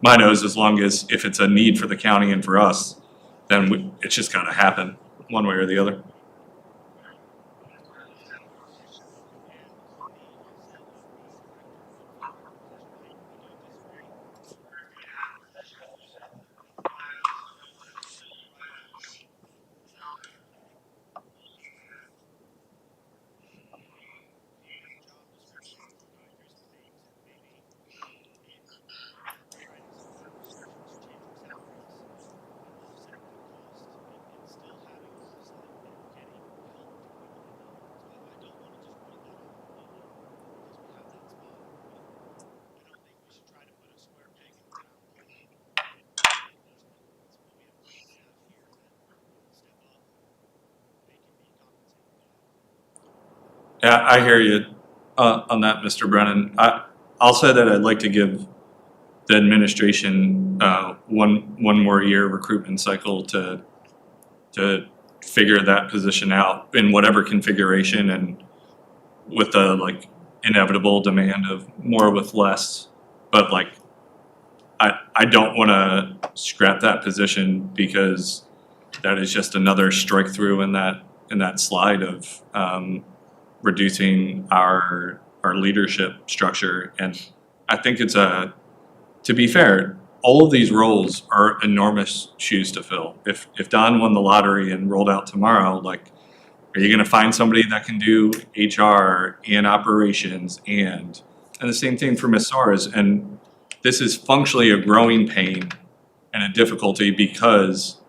my nose, as long as if it's a need for the county and for us, then it's just got to happen one way or the other. Yeah, I hear you on that, Mr. Brennan. I'll say that I'd like to give the administration one more year recruitment cycle to figure that position out in whatever configuration, and with the like inevitable demand of more with less. But like I don't want to scrap that position, because that is just another strike through in that slide of reducing our leadership structure. And I think it's to be fair, all of these roles are enormous shoes to fill. If Don won the lottery and rolled out tomorrow, like, are you gonna find somebody that can do HR and operations and the same thing for Ms. Soares? And this is functionally a growing pain and a difficulty because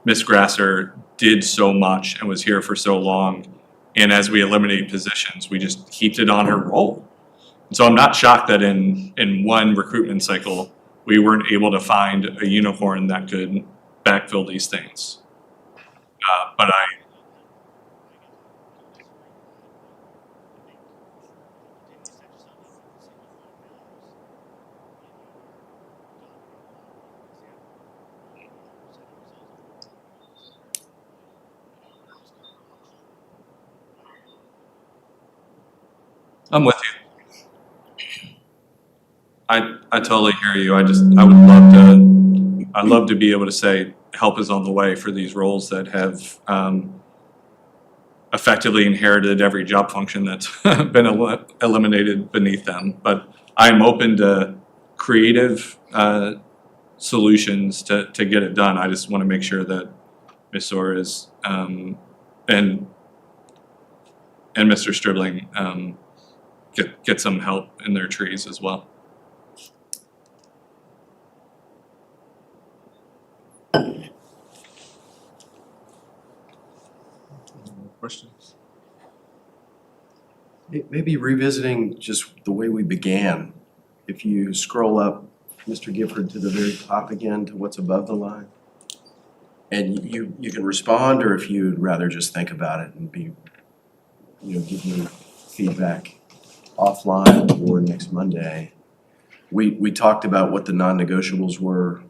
Ms. Grasser did so much and was here for so long. And as we eliminate positions, we just heaped it on her role. And so I'm not shocked that in one recruitment cycle, we weren't able to find a unicorn that could backfill these things. But I'm with you. I totally hear you. I'd love to be able to say help is on the way for these roles that have effectively inherited every job function that's been eliminated beneath them. But I'm open to creative solutions to get it done. I just want to make sure that Ms. Soares and Mr. Stribling get some help in their trees as well. Questions? Maybe revisiting just the way we began. If you scroll up, Mr. Gifford, to the very top again, to what's above the line. And you can respond, or if you'd rather just think about it and be, give me feedback offline or next Monday. We talked about what the non-negotiables were.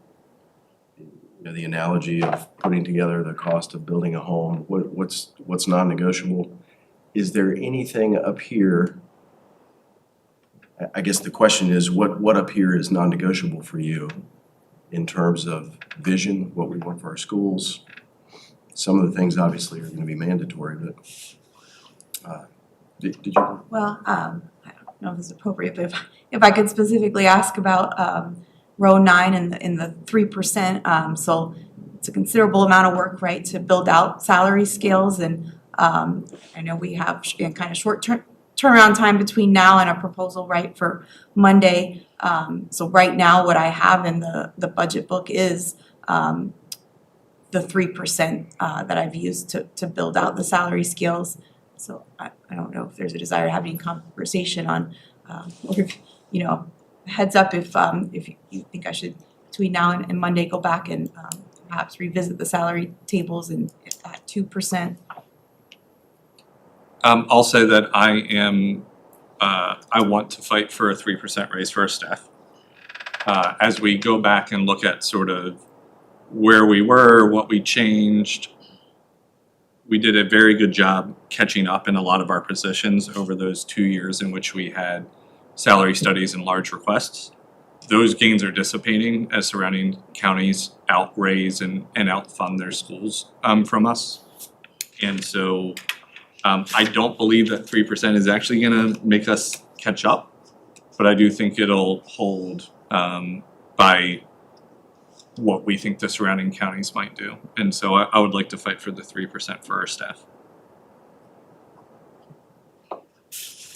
The analogy of putting together the cost of building a home. What's non-negotiable? Is there anything up here? I guess the question is, what up here is non-negotiable for you in terms of vision, what we want for our schools? Some of the things obviously are going to be mandatory, but did you? Well, I don't know if it's appropriate, but if I could specifically ask about row 9 in the 3%, so it's a considerable amount of work, right, to build out salary scales, and I know we have kind of short turnaround time between now and a proposal, right, for Monday. So right now, what I have in the budget book is the 3% that I've used to build out the salary scales. So I don't know if there's a desire to have any conversation on, or heads up if you think I should, between now and Monday, go back and perhaps revisit the salary tables and at 2%. I'll say that I want to fight for a 3% raise for our staff. As we go back and look at sort of where we were, what we changed, we did a very good job catching up in a lot of our positions over those 2 years in which we had salary studies and large requests. Those gains are dissipating as surrounding counties outraise and outfund their schools from us. And so I don't believe that 3% is actually gonna make us catch up, but I do think it'll hold by what we think the surrounding counties might do. And so I would like to fight for the 3% for our staff.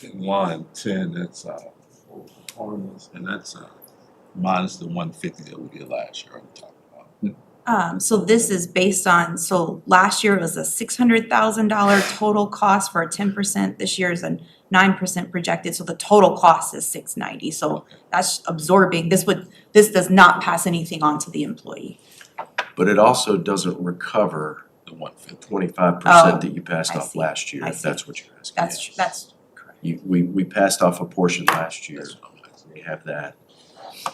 In line 10, that's harmless, and that's minus the 150 that we did last year on top of. So this is based on, so last year was a $600,000 total cost for a 10%. This year is a 9% projected, so the total cost is $690. So that's absorbing. This does not pass anything on to the employee. But it also doesn't recover the 150. 25% that you passed I off see. last year, I if see. that's what you're asking. That's, yes. that's correct. We passed off a portion last year. That's what I'm asking. We have that.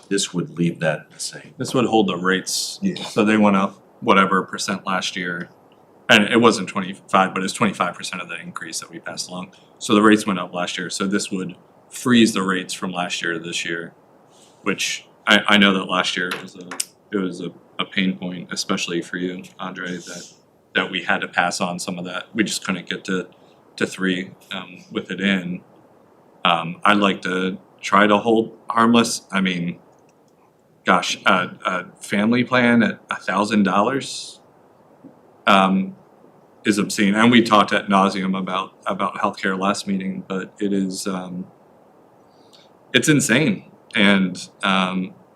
This would leave that the same. This would hold the rates. Yeah. So they went up whatever percent last year. And it wasn't 25, but it's 25% of the increase that we passed along. So the rates went up last year. So this would freeze the rates from last year to this year, which I know that last year it was a pain point, especially for you, Andre, that we had to pass on some of that. We just couldn't get to 3 with it in. I'd like to try to hold harmless. I mean, gosh, a family plan at $1,000 is obscene. And we talked ad nauseum about healthcare last meeting, but it is it's insane. And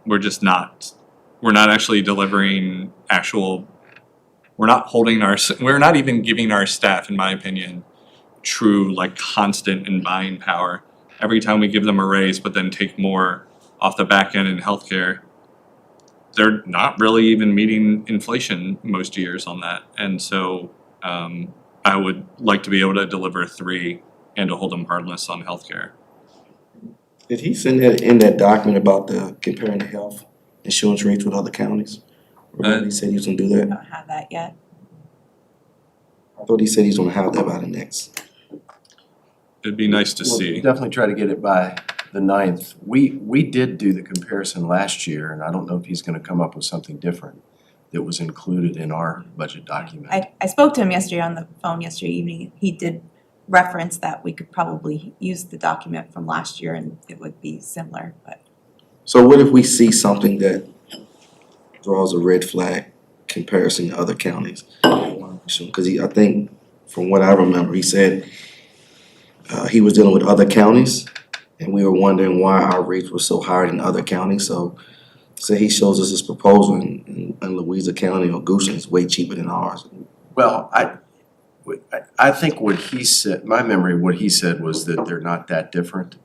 we're not actually delivering actual. We're not even giving our staff, in my opinion, true like constant and buying power. Every time we give them a raise, but then take more off the back end in healthcare, they're not really even meeting inflation most years on that. And so I would like to be able to deliver 3 and to hold them harmless on healthcare. Did he send that in that document about the comparing the health insurance rates with other counties? Remember he said he was gonna do I that? don't have that yet. I thought he said he's gonna have that by the next. It'd be nice to We'll see. definitely try to get it by the 9th. We did do the comparison last year, and I don't know if he's gonna come up with something different that was included in our budget document. I spoke to him yesterday on the phone yesterday evening. He did reference that we could probably use the document from last year and it would be similar, but So what if we see something that draws a red flag comparison to other counties? Cause I think from what I remember, he said he was dealing with other counties and we were wondering why our rates were so higher than other counties. So say he shows us his proposal in Louisa County or Goosen is way cheaper than ours. Well, I think what he said, my memory, what he said was that they're not that different.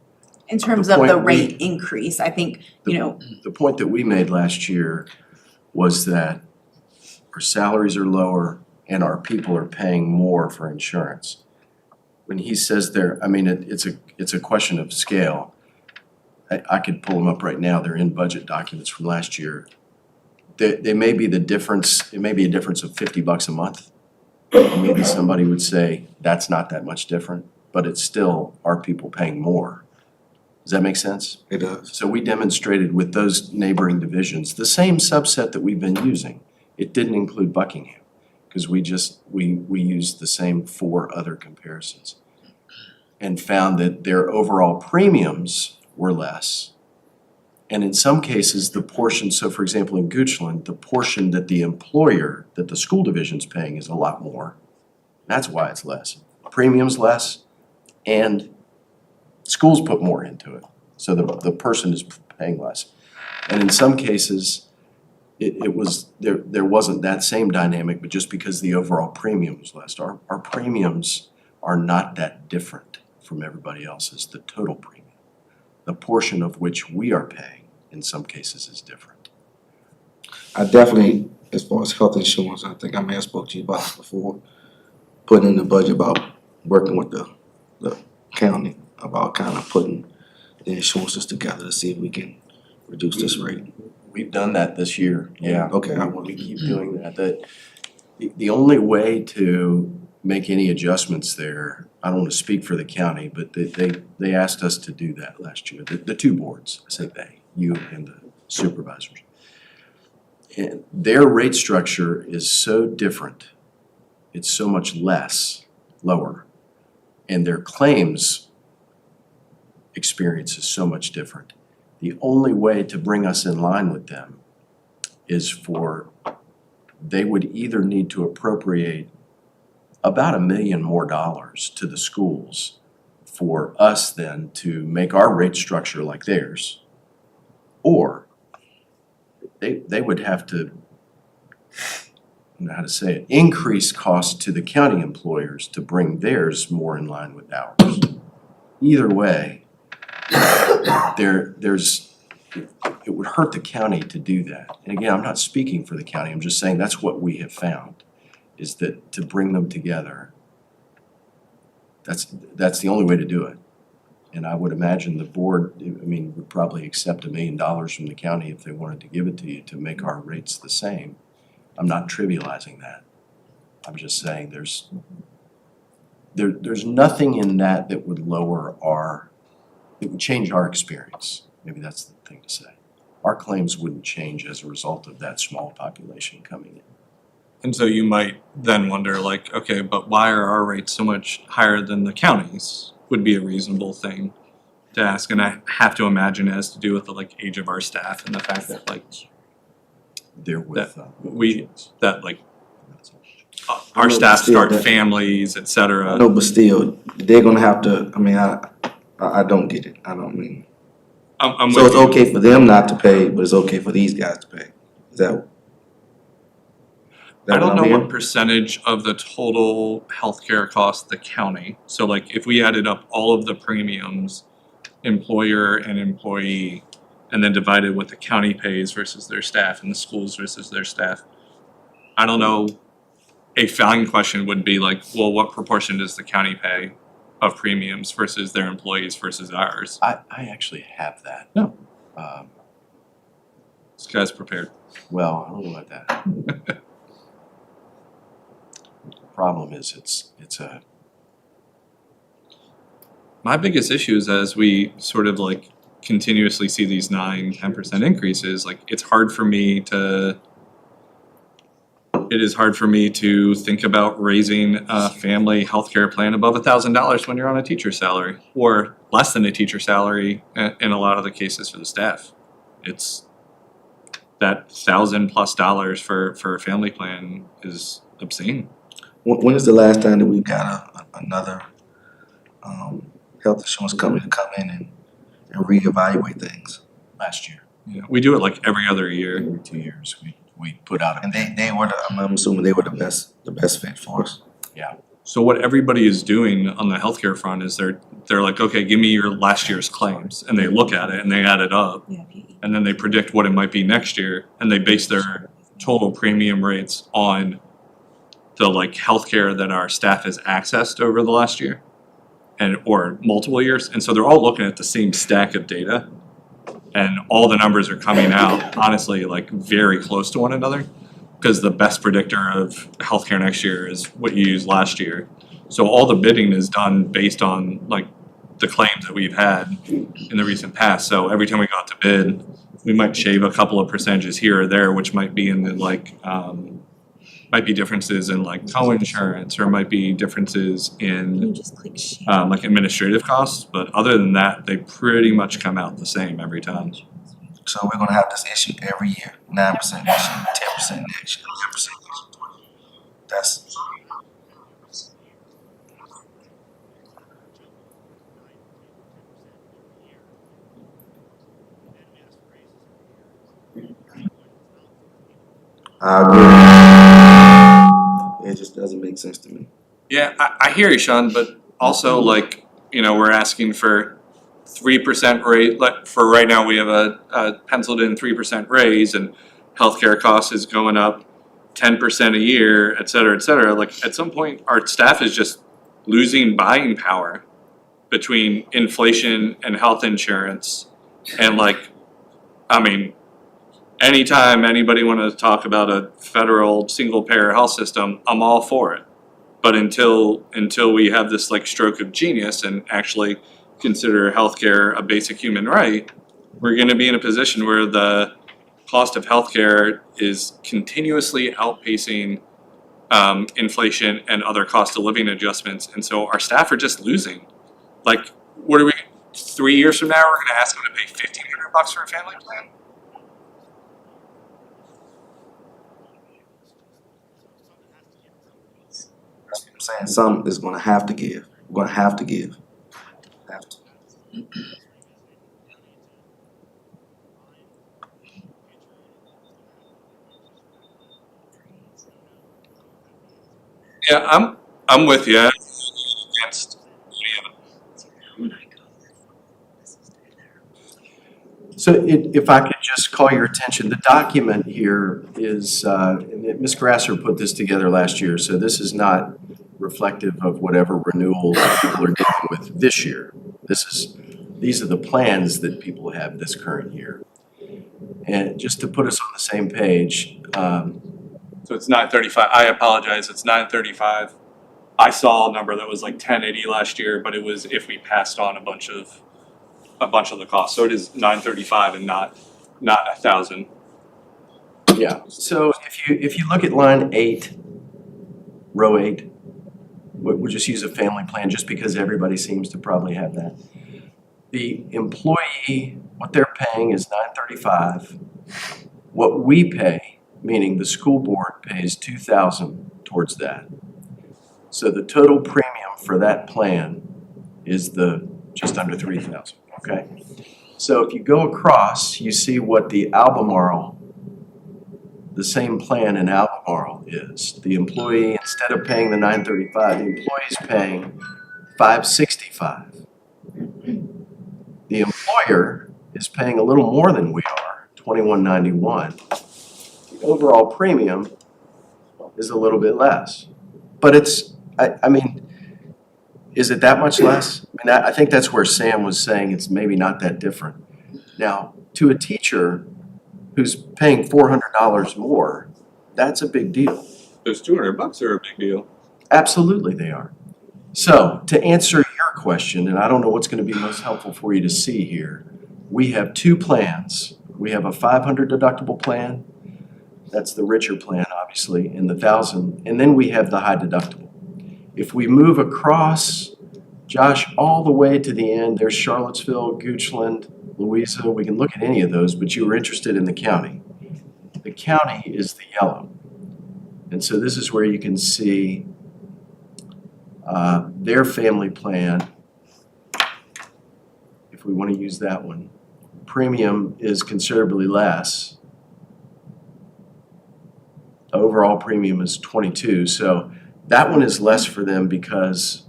in terms The of the point rate increase, I think, you know, The point that we made last year was that our salaries are lower and our people are paying more for insurance. When he says there, I mean, it's a question of scale. I could pull them up right now, they're in budget documents from last year. They may be the difference, it may be a difference of $50 a month. And maybe somebody would say, that's not that much different, but it's still our people paying more. Does that make sense? It does. So we demonstrated with those neighboring divisions, the same subset that we've been using. It didn't include Buckingham, because we used the same 4 other comparisons. And found that their overall premiums were less. And in some cases, the portion, so for example, in Goochland, the portion that the employer, that the school division's paying is a lot more. That's why it's less. Premium's less, and schools put more into it. So the person is paying less. And in some cases, it was, there wasn't that same dynamic, but just because the overall premium was less. Our premiums are not that different from everybody else's, the total premium. The portion of which we are paying in some cases is different. I definitely, as far as health insurance, I think I may have spoke to you about it before, putting in the budget about working with the county about kind of putting the insurances together to see if we can reduce this rate. We've done that this year, yeah. Okay, We keep doing that. The only way to make any adjustments there, I don't want to speak for the county, but they asked us to do that last year, the 2 boards, I say they, you and the supervisors. And their rate structure is so different, it's so much lower, and their claims experience is so much different. The only way to bring us in line with them is they would either need to appropriate about $1 million more to the schools for us then to make our rate structure like theirs, or they would have to, I don't know how to say it, increase costs to the county employers to bring theirs more in line with ours. Either way, it would hurt the county to do that. And again, I'm not speaking for the county, I'm just saying that's what we have found, is that to bring them together, that's the only way to do it. And I would imagine the board, I mean, would probably accept $1 million from the county if they wanted to give it to you to make our rates the same. I'm not trivializing that. I'm just saying there's nothing in that that would lower it would change our experience. Maybe that's the thing to say. Our claims wouldn't change as a result of that small population coming in. And so you might then wonder like, okay, but why are our rates so much higher than the counties? Would be a reasonable thing to ask. And I have to imagine it has to do with the like age of our staff and the fact that like They're with, that like our staff start families, et cetera. No, but still, they're gonna have to, I mean, I don't get it. I don't mean. I'm So with it's you. okay for them not to pay, but it's okay for these guys to pay. Is that I don't what know I'm what hearing? percentage of the total healthcare costs the county. So like if we added up all of the premiums, employer and employee, and then divided what the county pays versus their staff and the schools versus their staff. I don't know. A fine question would be like, well, what proportion does the county pay of premiums versus their employees versus ours? I actually have that. No. Um, This guy's prepared. Well, I don't know about that. Problem is, it's a, My biggest issue is as we sort of like continuously see these 9-10% increases, like it is hard for me to think about raising a family healthcare plan above $1,000 when you're on a teacher salary or less than a teacher salary in a lot of the cases for the staff. It's that $1,000+ for a family plan is obscene. When is the last time that we got another health insurance company to come in and reevaluate things? last year, Yeah, we do it like every other year. every 2 years, we put out And they were, I'm assuming they were the best fit for us. So what everybody is doing on the healthcare front is they're like, okay, give me your last year's claims, and they look at it and they add it up, and then they predict what it might be next year, and they base their total premium rates on the like healthcare that our staff has accessed over the last year, and or multiple years, and so they're all looking at the same stack of data, and all the numbers are coming out honestly like very close to one another. Because the best predictor of healthcare next year is what you used last year. So all the bidding is done based on like the claims that we've had in the recent past. So every time we go out to bid, we might shave a couple of percentages here or there, which might be in the like, might be differences in like co-insurance, or might be differences in like administrative costs. But other than that, they pretty much come out the same every time. So we're gonna have this issue every year, 9% this year, 10% next year, 10% next year. That's, I agree. It just doesn't make sense to me. Yeah, I hear you, Sean, but also like, you know, we're asking for 3% rate, like for right now, we have a penciled in 3% raise, and healthcare costs is going up 10% a year, et cetera, like at some point, our staff is just losing buying power between inflation and health insurance. And like, I mean, anytime anybody wanna talk about a federal single payer health system, I'm all for it. But until we have this like stroke of genius and actually consider healthcare a basic human right, we're gonna be in a position where the cost of healthcare is continuously outpacing inflation and other cost of living adjustments, and so our staff are just losing. Like, what are we, 3 years from now, we're gonna ask them to pay $1,500 for a family plan? That's what I'm saying. Some is gonna have to give. We're gonna have to give. Have to. Yeah, I'm with you. Against, So if I could just call your attention, the document here is, and Ms. Grasser put this together last year, so this is not reflective of whatever renewals people are dealing with this year. These are the plans that people have this current year. And just to put us on the same page, So it's 935. I apologize. It's 935. I saw a number that was like 1080 last year, but it was if we passed on a bunch of the costs. So it is 935 and not 1,000. yeah, so if you look at line 8, row 8, we'll just use a family plan just because everybody seems to probably have that. The employee, what they're paying is $935. What we pay, meaning the school board pays $2,000 towards that. So the total premium for that plan is just under $3,000, okay? So if you go across, you see what the Albemarle, the same plan in Albemarle is. The employee, instead of paying the $935, the employee's paying $565. The employer is paying a little more than we are, $21.91. The overall premium is a little bit less. But it's, I mean, is it that much less? I mean, I think that's where Sam was saying it's maybe not that different. Now, to a teacher who's paying $400 more, that's a big deal. Those $200 are a big deal. Absolutely they are. So, to answer your question, and I don't know what's going to be most helpful for you to see here, we have two plans. We have a $500 deductible plan, that's the richer plan, obviously, and the $1,000, and then we have the high deductible. If we move across, Josh, all the way to the end, there's Charlottesville, Goochland, Louisa, we can look at any of those, but you were interested in the county. The county is the yellow. And so this is where you can see their family plan, if we want to use that one. Premium is considerably less. Overall premium is 22, so that one is less for them because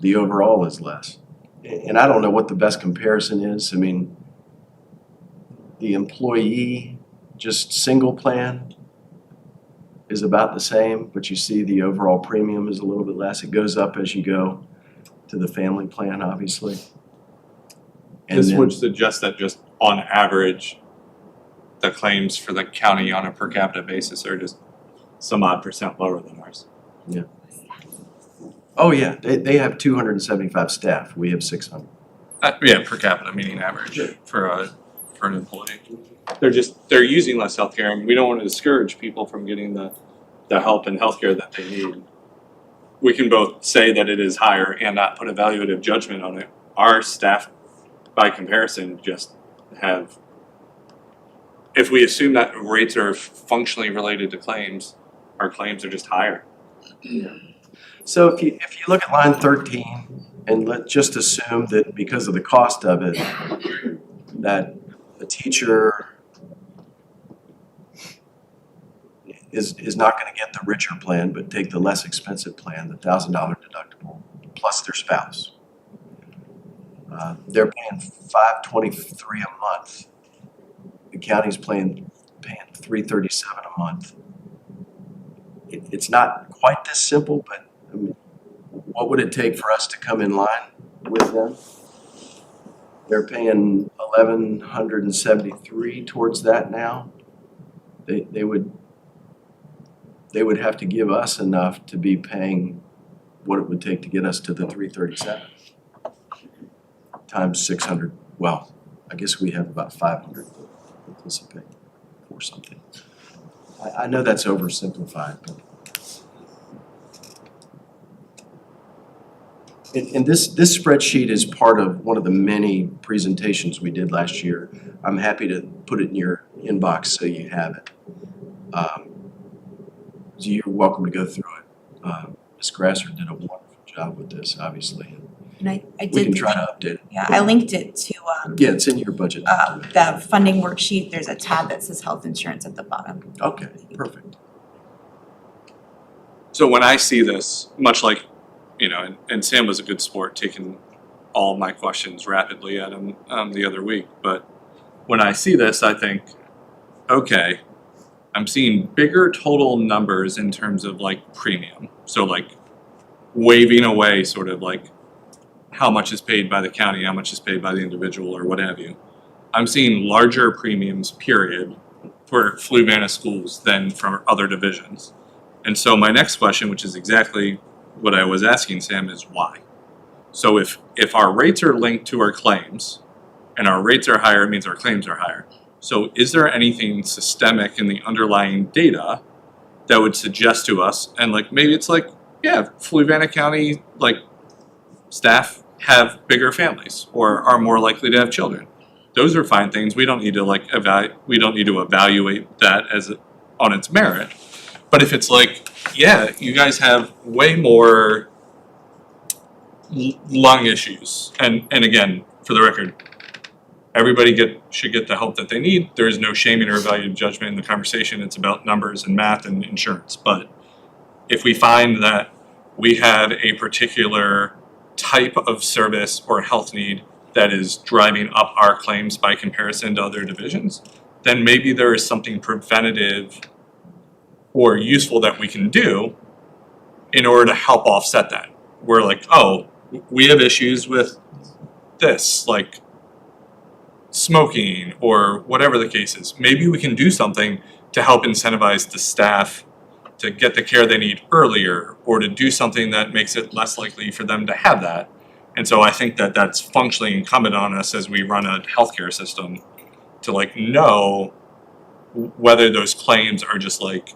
the overall is less. And I don't know what the best comparison is. I mean, the employee, just single plan, is about the same, but you see the overall premium is a little bit less. It goes up as you go to the family plan, obviously. And This then- would suggest that just on average, the claims for the county on a per capita basis are just some odd percent lower than ours. Oh, yeah, they have 275 staff. We have 600. Yeah, per capita, meaning average for an employee. They're using less healthcare, and we don't want to discourage people from getting the help and healthcare that they need. We can both say that it is higher and not put evaluative judgment on it. Our staff, by comparison, just have, if we assume that rates are functionally related to claims, our claims are just higher. So if you look at line 13, and let's just assume that because of the cost of it, that a teacher is not going to get the richer plan, but take the less expensive plan, the $1,000 deductible, plus their spouse. They're paying $523 a month. The county's paying $337 a month. It's not quite this simple, but I mean, what would it take for us to come in line with them? They're paying $1,173 towards that now. They would have to give us enough to be paying what it would take to get us to the 337 times 600. Well, I guess we have about 500 to participate or something. I know that's oversimplified, but. And this spreadsheet is part of one of the many presentations we did last year. I'm happy to put it in your inbox so you have it. So you're welcome to go through it. Ms. Grasser did a wonderful job with this, obviously. And I We did, can try to update it. yeah, I linked it to Yeah, it's in your budget. the funding worksheet. There's a tab that says health insurance at the bottom. Okay, perfect. So when I see this, much like, and Sam was a good sport taking all my questions rapidly at him the other week, but when I see this, I think, okay, I'm seeing bigger total numbers in terms of like premium. So like waving away sort of like how much is paid by the county, how much is paid by the individual or what have you. I'm seeing larger premiums, period, for Fluvanna schools than from other divisions. And so my next question, which is exactly what I was asking Sam, is why? So if our rates are linked to our claims and our rates are higher, it means our claims are higher. So is there anything systemic in the underlying data that would suggest to us, and like maybe it's like, yeah, Fluvanna County like staff have bigger families or are more likely to have children. Those are fine things. We don't need to like we don't need to evaluate that as on its merit. But if it's like, yeah, you guys have way more lung issues, and again, for the record, everybody should get the help that they need. There is no shaming or evaluative judgment in the conversation. It's about numbers and math and insurance. But if we find that we have a particular type of service or health need that is driving up our claims by comparison to other divisions, then maybe there is something preventative or useful that we can do in order to help offset that. We're like, oh, we have issues with this, like smoking or whatever the case is. Maybe we can do something to help incentivize the staff to get the care they need earlier, or to do something that makes it less likely for them to have that. And so I think that that's functionally incumbent on us as we run a healthcare system to like know whether those claims are just like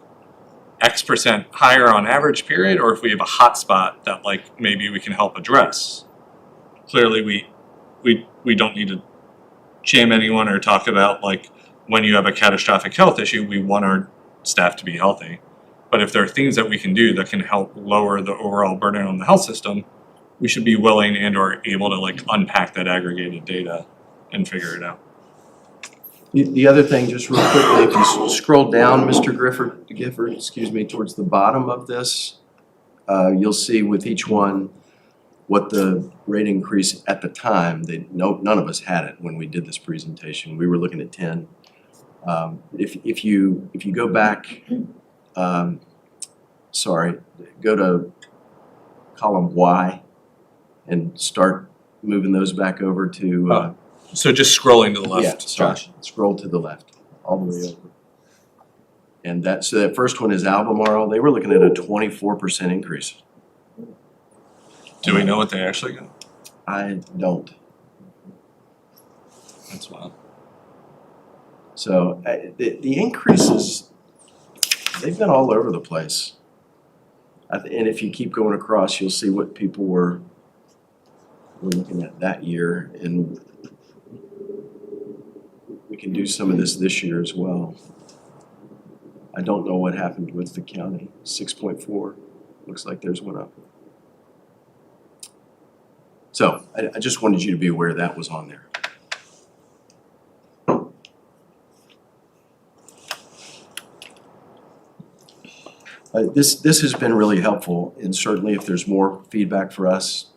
X% higher on average period, or if we have a hot spot that like maybe we can help address. Clearly we don't need to shame anyone or talk about like when you have a catastrophic health issue, we want our staff to be healthy. But if there are things that we can do that can help lower the overall burden on the health system, we should be willing and or able to like unpack that aggregated data and figure it out. The other thing, just real quickly, if you scroll down, Mr. Gifford, excuse me, towards the bottom of this, you'll see with each one what the rate increase at the time. None of us had it when we did this presentation. We were looking at 10. If you go back, go to column Y and start moving those back over to. So just scrolling to the left, Yeah, sorry. Josh. Scroll to the left, all the way over. And so that first one is Albemarle. They were looking at a 24% increase. Do we know what they actually got? I don't. That's wild. So the increases, they've been all over the place. And if you keep going across, you'll see what people were looking at that year. And we can do some of this year as well. I don't know what happened with the county. 6.4, looks like there's one up. So I just wanted you to be aware that was on there. This has been really helpful, and certainly if there's more feedback for us,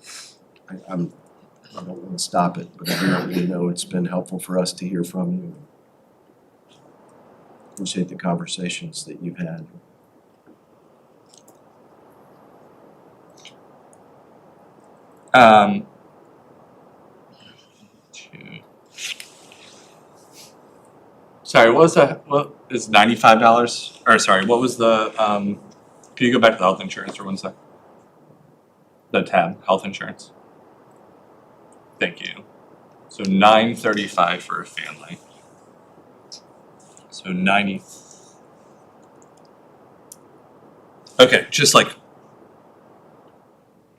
I don't want to stop it, but I want you to know it's been helpful for us to hear from you. Appreciate the conversations that you've had. Sorry, what was that? What is $95? Or sorry, what was the can you go back to the health insurance for 1 sec? The tab, health insurance. Thank you. So $935 for a family. So 90. Okay, just like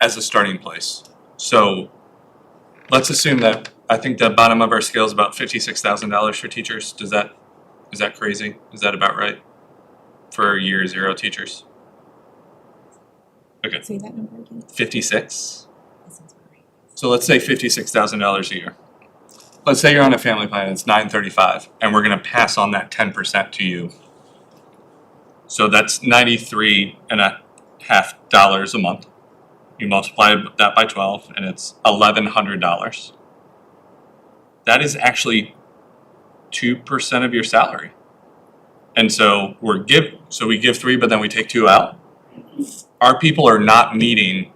as a starting place. So let's assume that I think the bottom of our scale is about $56,000 for teachers. Is that crazy? Is that about right for year 0 teachers? Okay. Say that number again. 56. So let's say $56,000 a year. Let's say you're on a family plan, it's $935, and we're gonna pass on that 10% to you. So that's $93.50 a month. You multiply that by 12, and it's $1,100. That is actually 2% of your salary. And so we give 3, but then we take 2 out. Our people are not meeting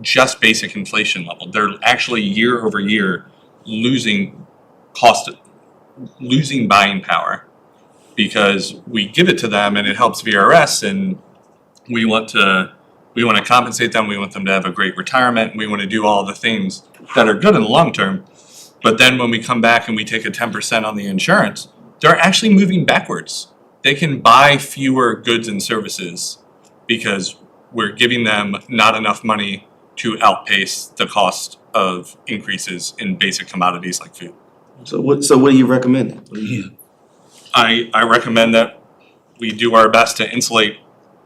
just basic inflation level. They're actually year over year losing buying power because we give it to them and it helps VRS, and we want to compensate them. We want them to have a great retirement. We want to do all the things that are good in the long term. But then when we come back and we take a 10% on the insurance, they're actually moving backwards. They can buy fewer goods and services because we're giving them not enough money to outpace the cost of increases in basic commodities like food. So what are you recommending? I recommend that we do our best to insulate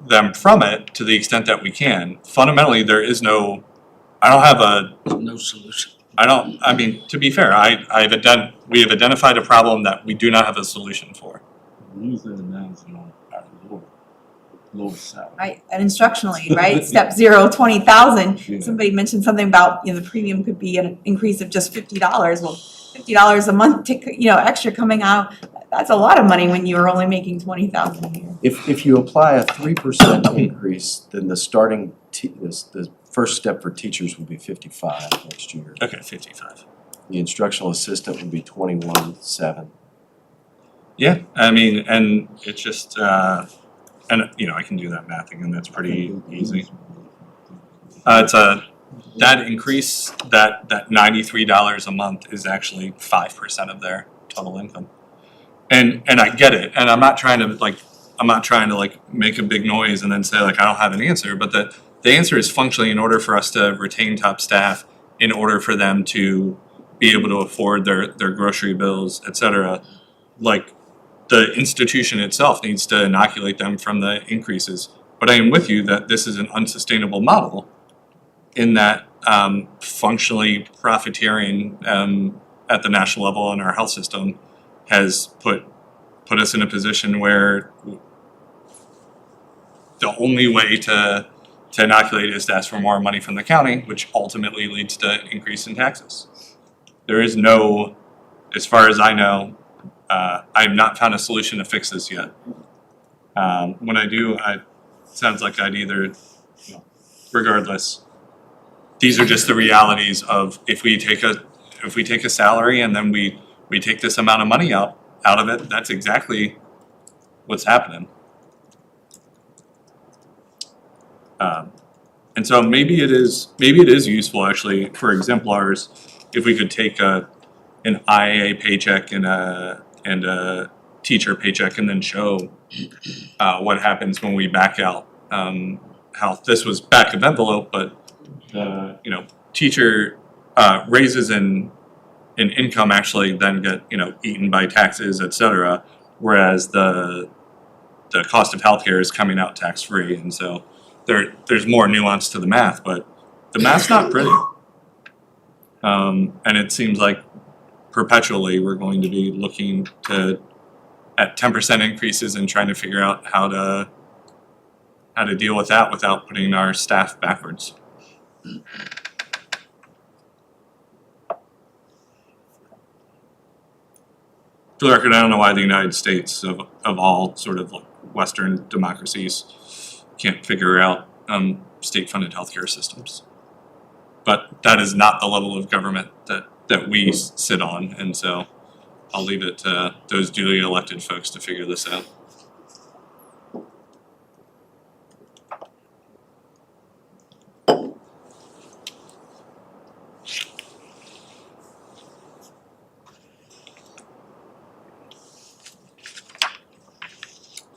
them from it to the extent that we can. Fundamentally, there is no, No solution. I mean, to be fair, we have identified a problem that we do not have a solution for. Usually the nuns on our lower salary. Right, and instructionally, right, step 0, 20,000. Yeah. Somebody mentioned something about, the premium could be an increase of just $50. Well, $50 a month, extra coming out, that's a lot of money when you are only making 20,000 a year. If you apply a 3% increase, then the starting, the first step for teachers will be 55 next year. Okay, 55. The instructional assistant would be 21,700. Yeah, I mean, and it's just, and I can do that math again, that's pretty easy. That increase, that $93 a month is actually 5% of their total income. And I get it, and I'm not trying to make a big noise and then say I don't have an answer, but the answer is functionally in order for us to retain top staff, in order for them to be able to afford their grocery bills, et cetera, the institution itself needs to inoculate them from the increases. But I am with you that this is an unsustainable model in that functionally profiteering at the national level in our health system has put us in a position where the only way to inoculate is to ask for more money from the county, which ultimately leads to increase in taxes. There is no, as far as I know, I have not found a solution to fix this yet. When I do, it sounds like I'd either, regardless, these are just the realities of if we take a salary and then we take this amount of money out of it, that's exactly what's happening. And so maybe it is useful actually for exemplars if we could take an IA paycheck and a teacher paycheck and then show what happens when we back out how this was back of envelope, but teacher raises in income actually then get eaten by taxes, et cetera, whereas the cost of healthcare is coming out tax free, and so there's more nuance to the math, but the math's not pretty. And it seems like perpetually we're going to be looking at 10% increases and trying to figure out how to deal with that without putting our staff backwards. For the record, I don't know why the United States of all sort of Western democracies can't figure out state-funded healthcare systems. But that is not the level of government that we sit on, and so I'll leave it to those duly elected folks to figure this out.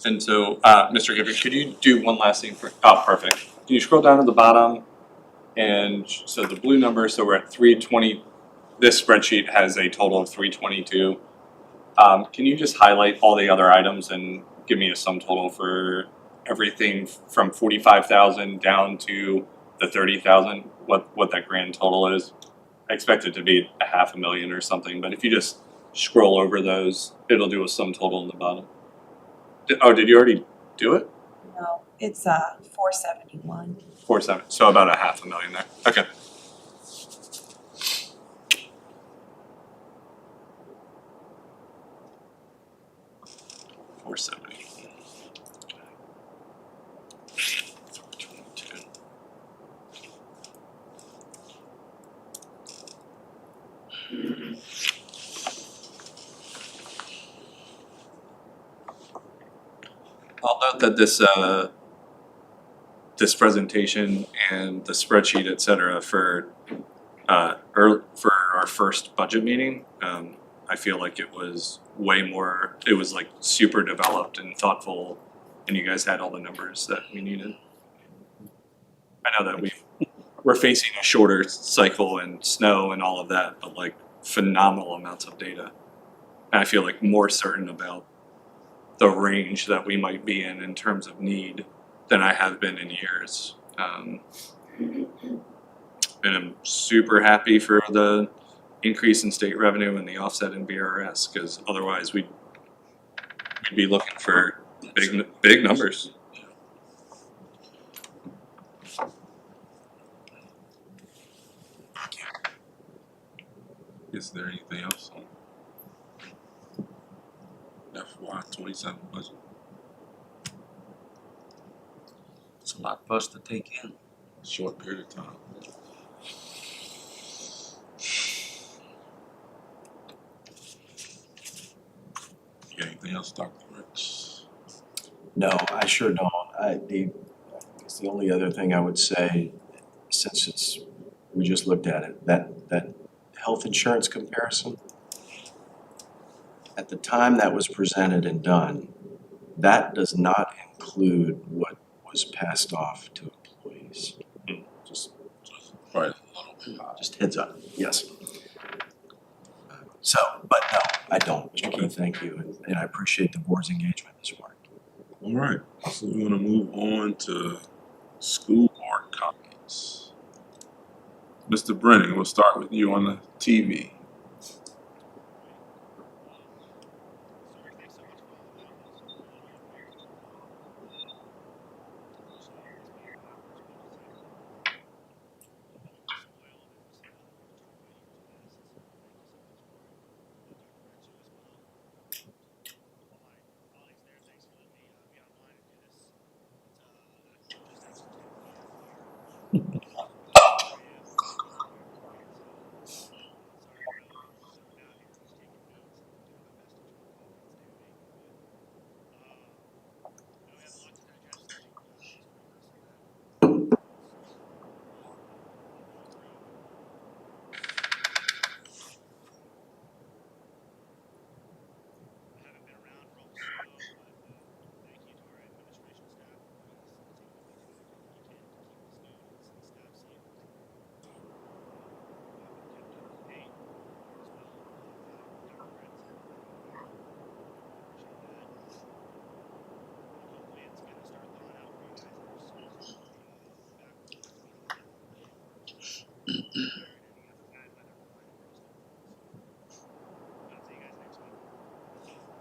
And so, Mr. Gifford, could you do one last thing perfect. Can you scroll down to the bottom? And so the blue number, so we're at 320. This spreadsheet has a total of 322. Can you just highlight all the other items and give me a sum total for everything from 45,000 down to the 30,000? What that grand total is? I expect it to be $500,000 or something, but if you just scroll over those, it'll do a sum total in the bottom. Did you already do it? No, it's 471. 470, so about $500,000 there. Okay. 470. I'll note that this presentation and the spreadsheet, et cetera, for our first budget meeting, I feel like it was it was like super developed and thoughtful, and you guys had all the numbers that we needed. I know that we're facing a shorter cycle and snow and all of that, but like phenomenal amounts of data. And I feel like more certain about the range that we might be in terms of need than I have been in years. And I'm super happy for the increase in state revenue and the offset in BRS, because otherwise we'd be looking for big numbers. Is there anything else on FY27 budget? It's a lot for us to take in. Short period of time. You got anything else, Dr. Rich? No, I sure don't. It's the only other thing I would say, since we just looked at it, that health insurance comparison, at the time that was presented and done, that does not include what was passed off to employees. Just Right, a little bit high. Just heads up, yes. So, but no, I don't, Mr. Keith, thank you, and I appreciate the board's engagement this morning. All right, so we're gonna move on to school board comments. Mr. Brennan, we'll start with you on the TV.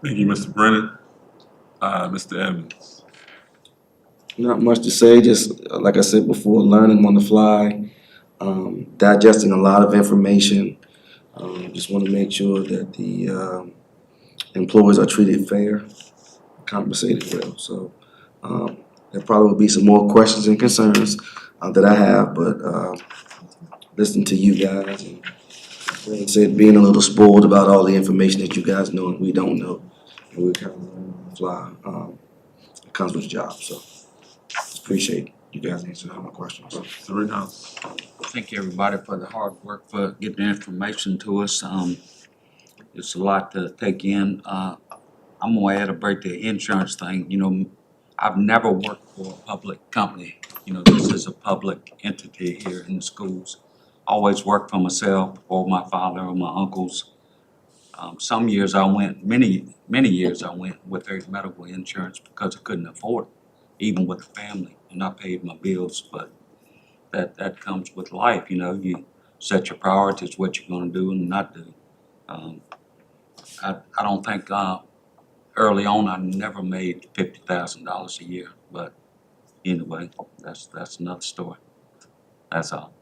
Thank you, Mr. Brennan. Mr. Evans. Not much to say, just like I said before, learning on the fly, digesting a lot of information. Just want to make sure that the employees are treated fair, compensated well. So there probably will be some more questions and concerns that I have, but listening to you guys and like I said, being a little spoiled about all the information that you guys know and we don't know, and we're kind of learning on the fly. It comes with the job, so appreciate you guys answering all my questions. Three House. Thank everybody for the hard work for getting the information to us. It's a lot to take in. I'm gonna add a break to the insurance thing. You know, I've never worked for a public company. You know, this is a public entity here in the schools. Always worked for myself or my father or my uncles. Some years I went, many years I went with their medical insurance because I couldn't afford it, even with the family, and I paid my bills, but that comes with life, you know, you set your priorities, what you're gonna do and not do. I don't think, early on, I never made $50,000 a year, but anyway, that's another story. That's all.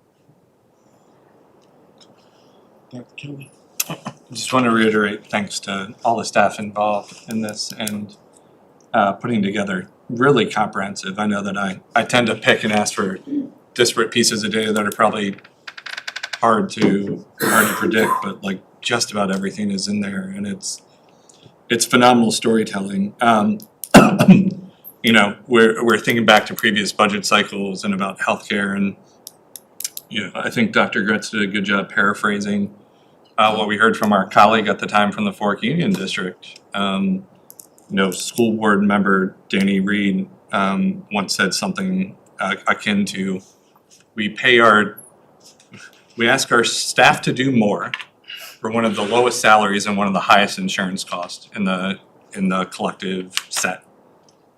Dr. Kelly. I just want to reiterate thanks to all the staff involved in this, and putting together really comprehensive. I know that I tend to pick and ask for disparate pieces of data that are probably hard to predict, but like just about everything is in there, and it's phenomenal storytelling. You know, we're thinking back to previous budget cycles and about healthcare, and you know, I think Dr. Gretz did a good job paraphrasing what we heard from our colleague at the time from the Fork Union District. You know, school board member Danny Reed once said something akin to, we ask our staff to do more for one of the lowest salaries and one of the highest insurance costs in the collective set.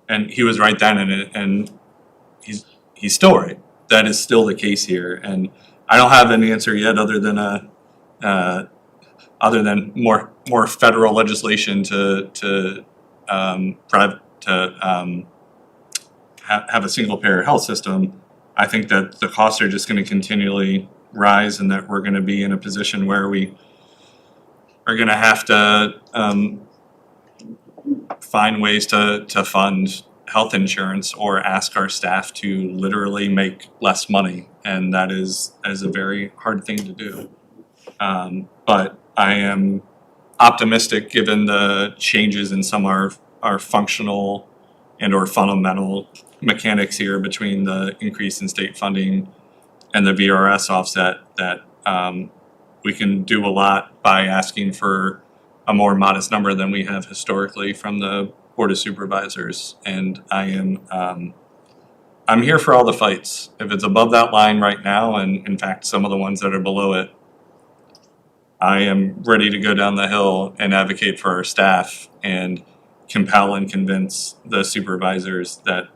And he was right then, and he's still right. That is still the case here, and I don't have an answer yet other than more federal legislation to have a single payer health system. I think that the costs are just going to continually rise, and that we're going to be in a position where we are going to have to find ways to fund health insurance or ask our staff to literally make less money, and that is a very hard thing to do. But I am optimistic given the changes in some of our functional and or fundamental mechanics here between the increase in state funding and the VRS offset that we can do a lot by asking for a more modest number than we have historically from the Board of Supervisors. And I'm here for all the fights. If it's above that line right now, and in fact some of the ones that are below it, I am ready to go down the hill and advocate for our staff and compel and convince the supervisors that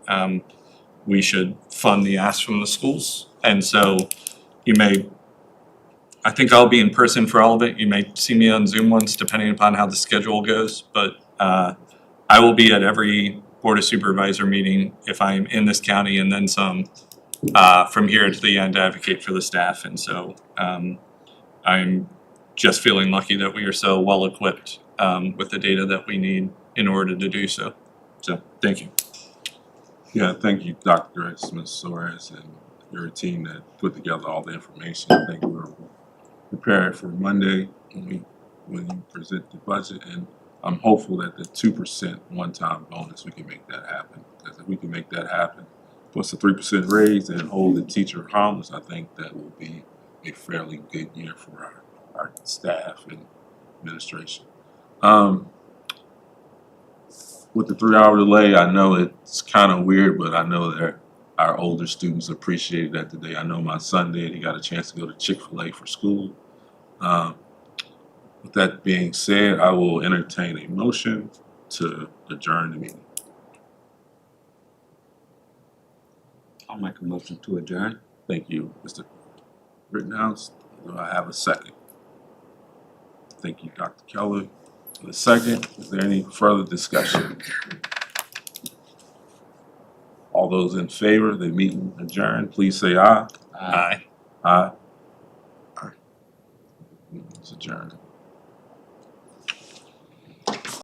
we should fund the ask from the schools. And so I think I'll be in person for all of it. You may see me on Zoom once, depending upon how the schedule goes, but I will be at every Board of Supervisor meeting if I'm in this county, and then some from here to the end to advocate for the staff. And so I'm just feeling lucky that we are so well equipped with the data that we need in order to do so. So thank you. Yeah, thank you, Dr. Smith Soares, and your team that put together all the information. I think we're prepared for Monday when you present the budget, and I'm hopeful that the 2% one-time bonus, we can make that happen. Because if we can make that happen, plus the 3% raise and hold the teacher harmless, I think that will be a fairly good year for our staff and administration. With the 3-hour delay, I know it's kind of weird, but I know that our older students appreciated that today. I know my son did. He got a chance to go to Chick-fil-A for school. With that being said, I will entertain a motion to adjourn the meeting. I'll make a motion to adjourn. Thank you, Mr. Rittenhouse. Do I have a second? Thank you, Dr. Keller. For the second, is there any further discussion? All those in favor of the meeting adjourned, please say aye. Aye. Aye. Aye. It's adjourned.